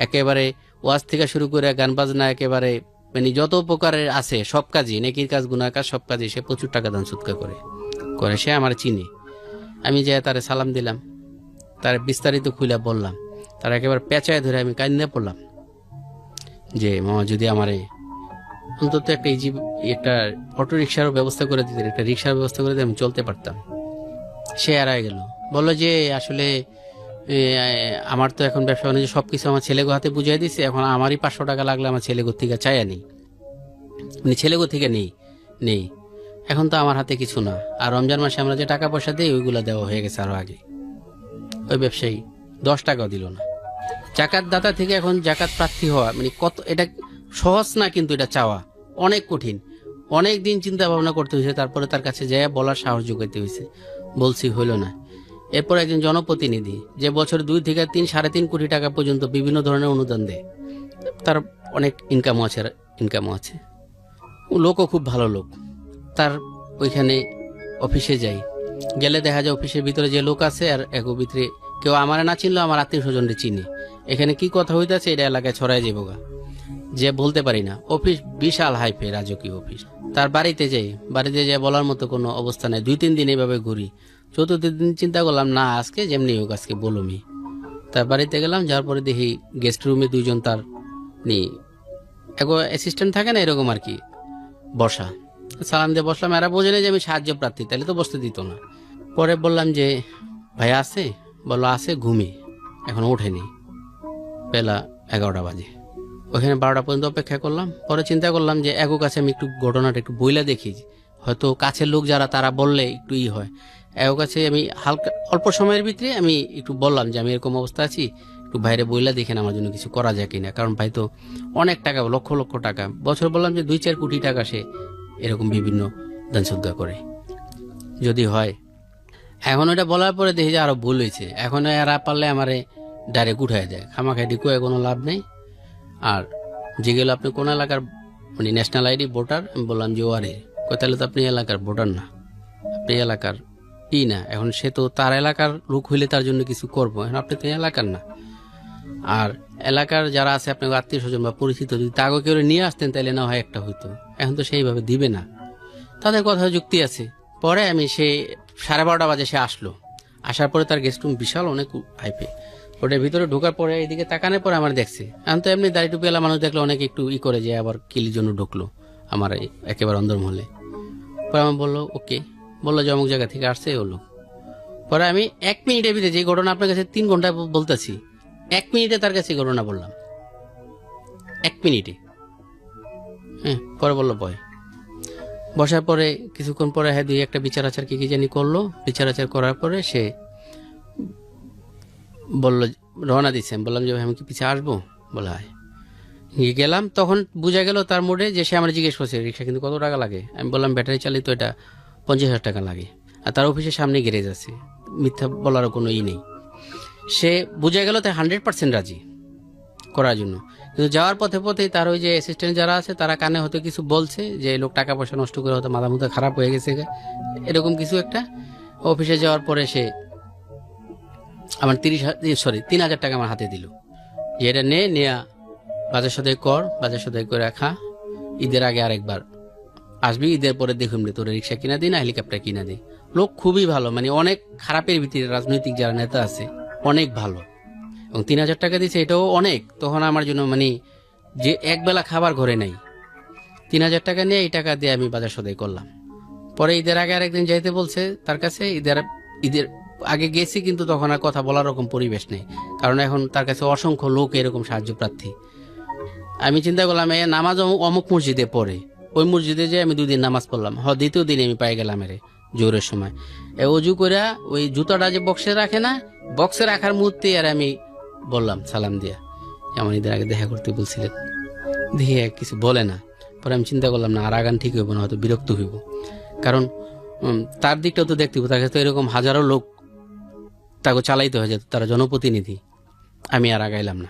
একেবারে ওয়াজ থেকে শুরু করে গান বাজনা, একেবারে মানে যত প্রকারের আছে সব কাজই, নেকির কাজ, গুনাহ কাজ, সব কাজই সে প্রচুর টাকা দান সৎকার করে। সে আমার চিনি। আমি যাই তারে সালাম দিলাম, তার বিস্তারিত খুলে বললাম, তার একেবারে পেঁচায় ধরে আমি কান্না পড়লাম যে মামা যদি আমারে অন্তত একটা ইজি একটা অটো রিক্সার ব্যবস্থা করে দিতেন, একটা রিক্সার ব্যবস্থা করে দিতে, আমি চলতে পারতাম। সে এড়ায় গেল, বললো যে আসলে আমার তো এখন ব্যবসা বাণিজ্য সবকিছু আমার ছেলেগো হাতে বুঝিয়ে দিচ্ছে, এখন আমারই 500 টাকা লাগলে আমার ছেলেগোর থেকে চাইয়া নেই, মানে ছেলেগো থেকে নেই, এখন তো আমার হাতে কিছু না। আর রমজান মাসে আমরা যে টাকা পয়সা দিই ওইগুলা দেওয়া হয়ে গেছে আরো আগে। ওই ব্যবসায়ী 10 টাকাও দিল না। জাকাত দাতা থেকে এখন জাকাত প্রার্থী হওয়া মানে কত, এটা সহজ না, কিন্তু এটা চাওয়া অনেক কঠিন। অনেক দিন চিন্তা ভাবনা করতে হয়েছে, তারপরে তার কাছে যাই বলার সাহস যোগাইতে হয়েছে, বলছি হইল না। এরপর একজন জনপ্রতিনিধি, যে বছর 2 থেকে 3-3.5 কোটি টাকা পর্যন্ত বিভিন্ন ধরনের অনুদান দেয়, তার অনেক ইনকামও আছে, লোকও খুব ভালো লোক। তার ওইখানে অফিসে যাই, গেলে দেখা যায় অফিসের ভিতরে যে লোক আছে, আর এক ভিতরে কেউ আমার না চিনলেও আমার আত্মীয় স্বজনরে চিনি, এখানে কি কথা হইতেছে এটা এলাকায় ছড়াই যাবো গা, যে বলতে পারি না। অফিস বিশাল হাইফে রাজকীয় অফিস। তার বাড়িতে যাই বলার মতো কোনো অবস্থা নাই। 2-3 দিন এইভাবে ঘুরি। 4th দিন চিন্তা করলাম না, আজকে যেমনি হোক আজকে বলুমি। তার বাড়িতে গেলাম, যাওয়ার পরে দেখি গেস্ট রুমে 2জন তার অ্যাসিস্ট্যান্ট থাকে না, এরকম আর কি, বসা। সালাম দিয়ে বসলাম, এরা বোঝে না যে আমি সাহায্য প্রার্থী, তাহলে তো বসতে দিত না। পরে বললাম যে ভাই আছে, বললো আছে, ঘুমি। এখনো ওঠেনি, বেলা 11টা বাজে। ওখানে 12টা পর্যন্ত অপেক্ষা করলাম। পরে চিন্তা করলাম যে এগো কাছে আমি একটু ঘটনাটা একটু বইলা দেখি, হয়তো কাছের লোক যারা তারা বললে একটু হয়। এগো কাছে আমি হালকা অল্প সময়ের ভিতরে আমি একটু বললাম যে আমি এরকম অবস্থা আছি, একটু বাইরে বইলা দেখেন আমার জন্য কিছু করা যায় কিনা, কারণ ভাই তো অনেক টাকা, লক্ষ লক্ষ টাকা বছর, বললাম যে 2-4 কোটি টাকা সে এরকম বিভিন্ন দান সদ্গা করে, যদি হয়। এখন ওটা বলার পরে দেখি যে আরো ভুল হয়েছে। এখন এরা পারলে আমারে ডাইরেক্ট উঠাই দেয়, খামাখাইটি কয়ে কোনো লাভ নেই। আর যেগুলো আপনি কোন এলাকার মানে ন্যাশনাল আইডি ভোটার, আমি বললাম যে ওয়ারে, তাহলে তো আপনি এলাকার ভোটার না, আপনি এলাকার না। এখন সে তো তার এলাকার লোক হইলে তার জন্য কিছু করবো, এখন আপনি তো এলাকার না। আর এলাকার যারা আছে আপনার আত্মীয় স্বজন বা পরিচিত, যদি তাকে কেউ নিয়ে আসতেন তাহলে না হয় একটা হইতো, এখন তো সেইভাবে দিবে না, তাদের কথা যুক্তি আছে। পরে আমি সে 12:30 বাজে সে আসলো, আসার পরে তার গেস্ট রুম বিশাল অনেক হাইপে, ওটার ভিতরে ঢোকার পরে এইদিকে তাকানোর পরে আমার দেখছে। এখন তো এমনি দাড়ি টুপি এলা মানুষ দেখলে অনেকে একটু করে যে আবার কিলির জন্য ঢুকলো আমার একেবারে অন্দরমহলে। পরে আমার বললো ওকে, বললো যে অমুক জায়গা থেকে আসছে ও লোক। পরে আমি 1 মিনিটের ভিতরে, যে ঘটনা আপনার কাছে 3 ঘন্টা বলতেছি, 1 মিনিটে তার কাছে ঘটনা বললাম, 1 মিনিটে। হ্যাঁ, পরে বললো বয়। বসার পরে কিছুক্ষণ পরে হ্যাঁ 2-1টা বিচার আচার কি জানি করলো। বিচার আচার করার পরে সে বললো রওনা দিচ্ছে। আমি বললাম যে ভাই আমি কি পিছিয়ে আসবো, বলে হয়। গেলাম, তখন বোঝা গেল তার মোড়ে যে সে আমার জিজ্ঞেস করছে রিক্সা কিন্তু কত টাকা লাগে। আমি বললাম ব্যাটারি চালিত এটা 50,000 টাকা লাগে, আর তার অফিসের সামনে গ্যারেজ আছে, মিথ্যা বলারও কোনো নেই। সে বোঝা গেল তাই 100% রাজি করার জন্য। কিন্তু যাওয়ার পথে পথেই তার ওই যে অ্যাসিস্ট্যান্ট যারা আছে তারা কানে হয়তো কিছু বলছে যে লোক টাকা পয়সা নষ্ট করে হয়তো মাথা মুথা খারাপ হয়ে গেছে, এরকম কিছু একটা। অফিসে যাওয়ার পরে সে আমার 3,000 টাকা আমার হাতে দিল, যে এটা নেয়া বাজার সদাই কর, বাজার সদাই করে রাখা, ঈদের আগে আরেকবার আসবি, ঈদের পরে দেখুন তোর রিক্সা কিনা দিই না হেলিকপ্টার কিনা দিই। লোক খুবই ভালো, মানে অনেক খারাপের ভিতরে রাজনৈতিক যারা নেতা আছে অনেক ভালো, এবং 3,000 টাকা দিচ্ছে এটাও অনেক। তখন আমার জন্য মানে যে একবেলা খাবার ঘরে নাই, 3,000 টাকা নিয়ে এই টাকা দিয়ে আমি বাজার সদাই করলাম। পরে ঈদের আগে আরেকদিন যাইতে বলছে তার কাছে, ঈদের আগে গেছি, কিন্তু তখন আর কথা বলার রকম পরিবেশ নেই, কারণ এখন তার কাছে অসংখ্য লোক এরকম সাহায্য প্রার্থী। আমি চিন্তা করলাম নামাজ অমুক মসজিদে পড়ে, ওই মসজিদে যে আমি 2 দিন নামাজ পড়লাম, দ্বিতীয় দিনে আমি পাই গেলাম জোরের সময় অজু করে ওই জুতাটা যে বক্সে রাখে না, বক্সে রাখার মুহূর্তে আর আমি বললাম সালাম দিয়া, যেমন ঈদের আগে দেখা করতে বলছিলেন, দেখে কিছু বলে না। পরে আমি চিন্তা করলাম না আর আগান ঠিক হইব না, হয়তো বিরক্ত হইব, কারণ তার দিকটাও তো দেখতে হবে, তার কাছে তো এরকম হাজারো লোক তাকে চালাইতে হয়ে যেত, তারা জনপ্রতিনিধি। আমি আর আগাইলাম না,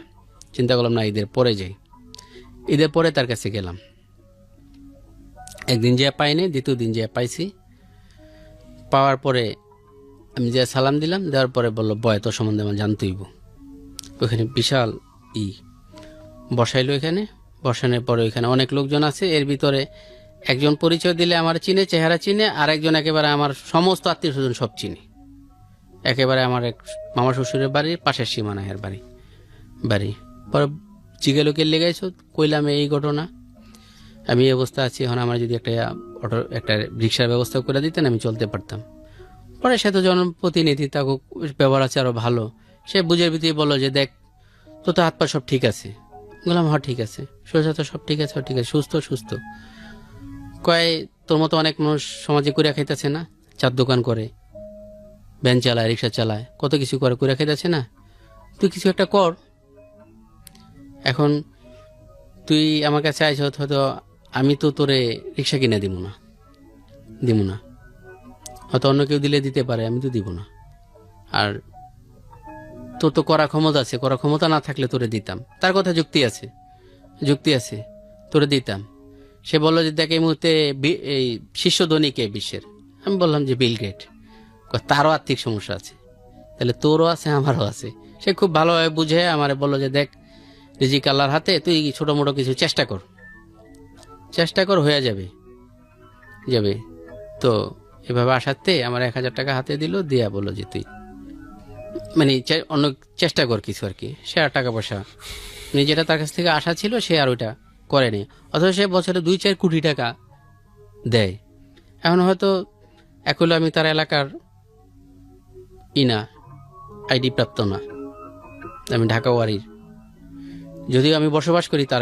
চিন্তা করলাম না ঈদের পরে যাই। ঈদের পরে তার কাছে গেলাম, একদিন যে পাইনি, দ্বিতীয় দিন যে পাইছি। পাওয়ার পরে আমি যে সালাম দিলাম, দেওয়ার পরে বললো বয় তোর সম্বন্ধে আমার জানতেইব। ওখানে বিশাল বসাইলো, এখানে বসানোর পরে ওইখানে অনেক লোকজন আছে, এর ভিতরে একজন পরিচয় দিলে আমার চিনে, চেহারা চিনে, আর একজন একেবারে আমার সমস্ত আত্মীয় স্বজন সব চিনে, একেবারে আমার এক মামা শ্বশুরের বাড়ির পাশের সীমানাহের বাড়ি। পরে জিজ্ঞালোকে লেগেছ, কইলাম এই ঘটনা, আমি এই অবস্থা আছি, এখন আমার যদি একটা রিক্সার ব্যবস্থা করে দিতেন আমি চলতে পারতাম। পরে সে তো জনপ্রতিনিধি, তাকে ব্যবহার আছে আরো ভালো, সে বুঝের ভিতরে বললো যে দেখ তো হাত পা সব ঠিক আছে। বললাম হ্যাঁ ঠিক আছে, শরীর তো সব ঠিক আছে, ঠিক আছে, সুস্থ। কয় তোর মতো অনেক মানুষ সমাজে কইরা খাইতেছে না, চার দোকান করে, ভ্যান চালায়, রিক্সা চালায়, কত কিছু করে কইরা খাইতেছে না, তুই কিছু একটা কর। এখন তুই আমার কাছে আইস, হয়তো আমি তো তোরে রিক্সা কিনে দিব না, হয়তো অন্য কেউ দিলে দিতে পারে, আমি তো দিব না। আর তোর তো করার ক্ষমতা আছে, করার ক্ষমতা না থাকলে তোরে দিতাম, তার কথা যুক্তি আছে, তোরে দিতাম। সে বললো যে দেখ এই মুহূর্তে এই শীর্ষ ধনী কে বিশ্বের? আমি বললাম যে বিল গেট। তারও আর্থিক সমস্যা আছে, তাহলে তোরও আছে আমারও আছে। সে খুব ভালোভাবে বুঝে আমারে বললো যে দেখ রিজিক আল্লাহর হাতে, তুই ছোট মোটো কিছু চেষ্টা কর, হয়ে যাবে। তো এভাবে আসাতে আমার 1,000 টাকা হাতে দিল, দিয়া বললো যে তুই মানে অন্য চেষ্টা কর কিছু আর কি। সে আর টাকা পয়সা যেটা তার কাছ থেকে আশা ছিল সে আর ওইটা করেনি, অথচ সে বছরে 2-4 কোটি টাকা দেয়। এখন হয়তো এখন আমি তার এলাকার আইডি প্রাপ্ত না, আমি ঢাকা ওয়ারির, যদিও আমি বসবাস করি তার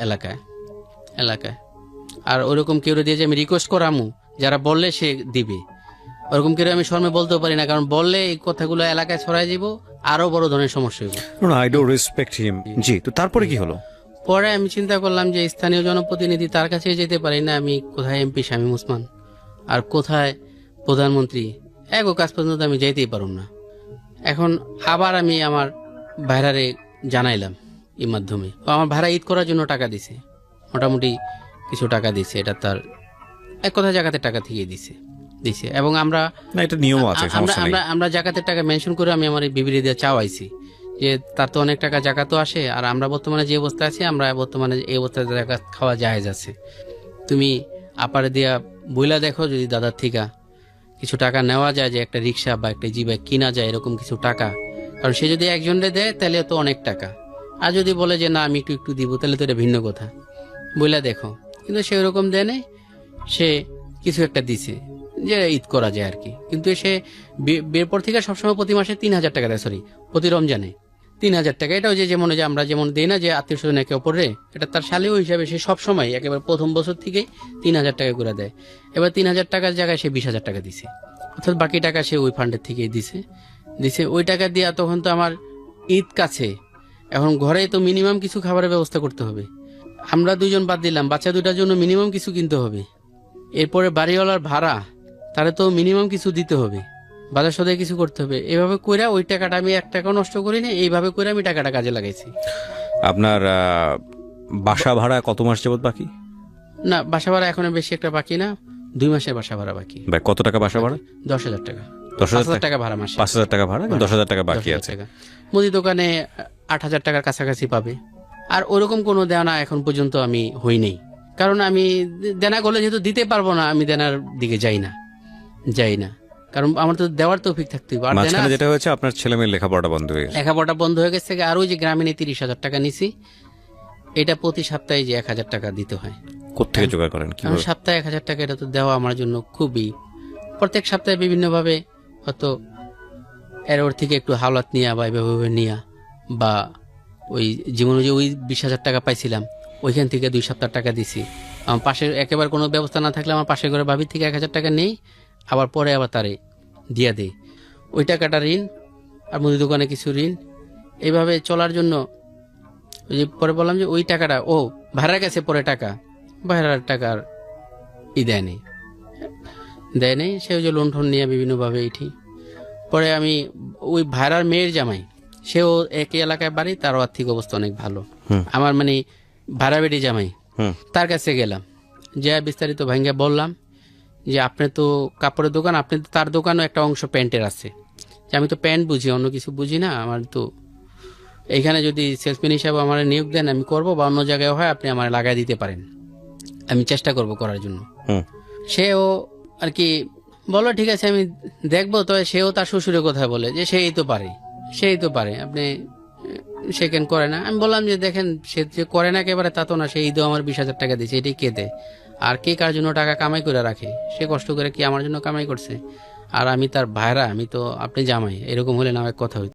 এলাকায় এলাকায়। আর ওরকম কেউ দিয়ে যে আমি রিকোয়েস্ট করামু যারা বললে সে দিবে, ওরকম কেউ আমি শর্মে বলতেও পারি না, কারণ বললে এই কথাগুলো এলাকায় ছড়াই যাব, আরো বড় ধরনের সমস্যা হইব। I don't respect him. জি, তো তারপরে কি হলো? পরে আমি চিন্তা করলাম যে স্থানীয় জনপ্রতিনিধি, তার কাছে যেতে পারি না আমি, কোথায় এমপি শামীম ওসমান আর কোথায় প্রধানমন্ত্রী, এক কাজ পর্যন্ত আমি যাইতেই পারুম না। এখন আবার আমি আমার ভাইরারে জানাইলাম এই মাধ্যমে, ও আমার ভাড়া ঈদ করার জন্য টাকা দিছে, মোটামুটি কিছু টাকা দিছে, এটা তার এক কথা জাকাতের টাকা থেকে দিছে। এবং আমরা না, এটা নিয়ম আছে, সমস্যা নেই। আমরা জাকাতের টাকা মেনশন করে আমি আমার এই বিবৃতি দিয়ে চাওয়াইছি যে তার তো অনেক টাকা জাকাতও আসে, আর আমরা বর্তমানে যে অবস্থায় আছি, আমরা বর্তমানে এই অবস্থায় জাকাত খাওয়া জায়েজ আছে। তুমি আপারে দিয়া বইলা দেখো যদি দাদার থেকে কিছু টাকা নেওয়া যায়, যে একটা রিক্সা বা একটা জি বাইক কিনা যায়, এরকম কিছু টাকা। কারণ সে যদি একজনে দেয় তাহলে তো অনেক টাকা, আর যদি বলে যে না আমি একটু একটু দিব, তাহলে তো এটা ভিন্ন কথা। বইলা দেখো, কিন্তু সে ওরকম দেয় নাই, সে কিছু একটা দিছে যে ঈদ করা যায় আর কি। কিন্তু সে বিয়ের পর থেকে সবসময় প্রতি মাসে 3,000 টাকা দেয়, সরি প্রতি রমজানে 3,000 টাকা। এটাও যে যেমন যে আমরা যেমন দিই না যে আত্মীয় স্বজন একে অপরে, এটা তার শালীয় হিসাবে সে সবসময় একেবারে প্রথম বছর থেকেই 3,000 টাকা করে দেয়। এবার 3,000 টাকার জায়গায় সে 20,000 টাকা দিছে, অর্থাৎ বাকি টাকা সে ওই ফান্ডের থেকেই দিছে। ওই টাকা দিয়ে তখন তো আমার ঈদ কাছে, এখন ঘরে তো মিনিমাম কিছু খাবারের ব্যবস্থা করতে হবে। আমরা 2 জন বাদ দিলাম, বাচ্চা 2টার জন্য মিনিমাম কিছু কিনতে হবে। এরপরে বাড়িওয়ালার ভাড়া, তারে তো মিনিমাম কিছু দিতে হবে, বাজার সদাই কিছু করতে হবে। এভাবে কইরা ওই টাকাটা আমি 1 টাকাও নষ্ট করি না, এইভাবে করে আমি টাকাটা কাজে লাগাইছি। আপনার বাসা ভাড়া কত মাস যাবত বাকি? না, বাসা ভাড়া এখন বেশি একটা বাকি না, 2 মাসের বাসা ভাড়া বাকি। ভাই, কত টাকা বাসা ভাড়া? 10,000 টাকা। 10,000 টাকা ভাড়া মাসে। 5,000 টাকা ভাড়া, 10,000 টাকা বাকি 10,000 আছে। টাকা। মুদি দোকানে 8,000 টাকার কাছাকাছি পাবে। আর ওরকম কোনো দেনা এখন পর্যন্ত আমি হই নেই, কারণ আমি দেনা করলে যেহেতু দিতে পারবো না, আমি দেনার দিকে যাই না, কারণ আমার তো দেওয়ার তৌফিক থাকতে হবে। আর দেনা মাঝখানে যেটা হয়েছে, আপনার ছেলে মেয়ের লেখাপড়া বন্ধ হয়ে গেছে। লেখাপড়া বন্ধ হয়ে গেছে। আর ওই যে গ্রামীণে 30,000 টাকা নিছি, এটা প্রতি সপ্তাহে যে 1,000 টাকা দিতে হয়। কোত্থেকে জোগাড় করেন? কারণ কিভাবে? সপ্তাহে 1,000 টাকা, এটা তো দেওয়া আমার জন্য খুবই, প্রত্যেক সপ্তাহে বিভিন্নভাবে হয়তো এর ওর থেকে একটু হাওলাত নিয়া বা এভাবে নিয়া, বা ওই জীবনে যে ওই 20,000 টাকা পাইছিলাম ওইখান থেকে 2 সপ্তাহ টাকা দিছি। আমার পাশে একেবারে কোনো ব্যবস্থা না থাকলে আমার পাশে করে ভাবির থেকে 1,000 টাকা নেই, আবার পরে আবার তারে দিয়া দেই। ওই টাকাটা ঋণ, আর মুদি দোকানে কিছু ঋণ, এইভাবে চলার জন্য ওই যে পরে বললাম যে ওই টাকাটা ও ভাড়ার কাছে পরে টাকা, ভাড়ার টাকার দেয় নেই, সে ওই যে লোন টোন নিয়ে বিভিন্নভাবে এইটি। পরে আমি ওই ভাড়ার মেয়ের জামাই, সেও একই এলাকায় বাড়ি, তারও আর্থিক অবস্থা অনেক ভালো। আমার মানে ভাড়া বেটি জামাই, তার কাছে গেলাম, যে বিস্তারিত ভাঙ্গা বললাম যে আপনি তো কাপড়ের দোকান, আপনি তো তার দোকানও একটা অংশ প্যান্টের আছে, যে আমি তো প্যান্ট বুঝি, অন্য কিছু বুঝি না, আমার তো এইখানে যদি সেলসম্যান হিসাবে আমার নিয়োগ দেন আমি করব, বা অন্য জায়গায় হয় আপনি আমার লাগাই দিতে পারেন, আমি চেষ্টা করব করার জন্য। সেও আর কি বলো ঠিক আছে আমি দেখবো। তবে সেও তার শ্বশুরের কথা বলে যে সেই তো পারে, আপনি সে কেন করে না। আমি বললাম যে দেখেন, সে যে করে না একেবারে তা তো না, সেই ঈদও আমার 20,000 টাকা দিয়েছে, এটাই কে দেয়? আর কে কার জন্য টাকা কামাই করে রাখে? সে কষ্ট করে কি আমার জন্য কামাই করছে? আর আমি তার ভাইরা, আমি তো আপনি জামাই, এরকম হলে না এক কথা হইতো।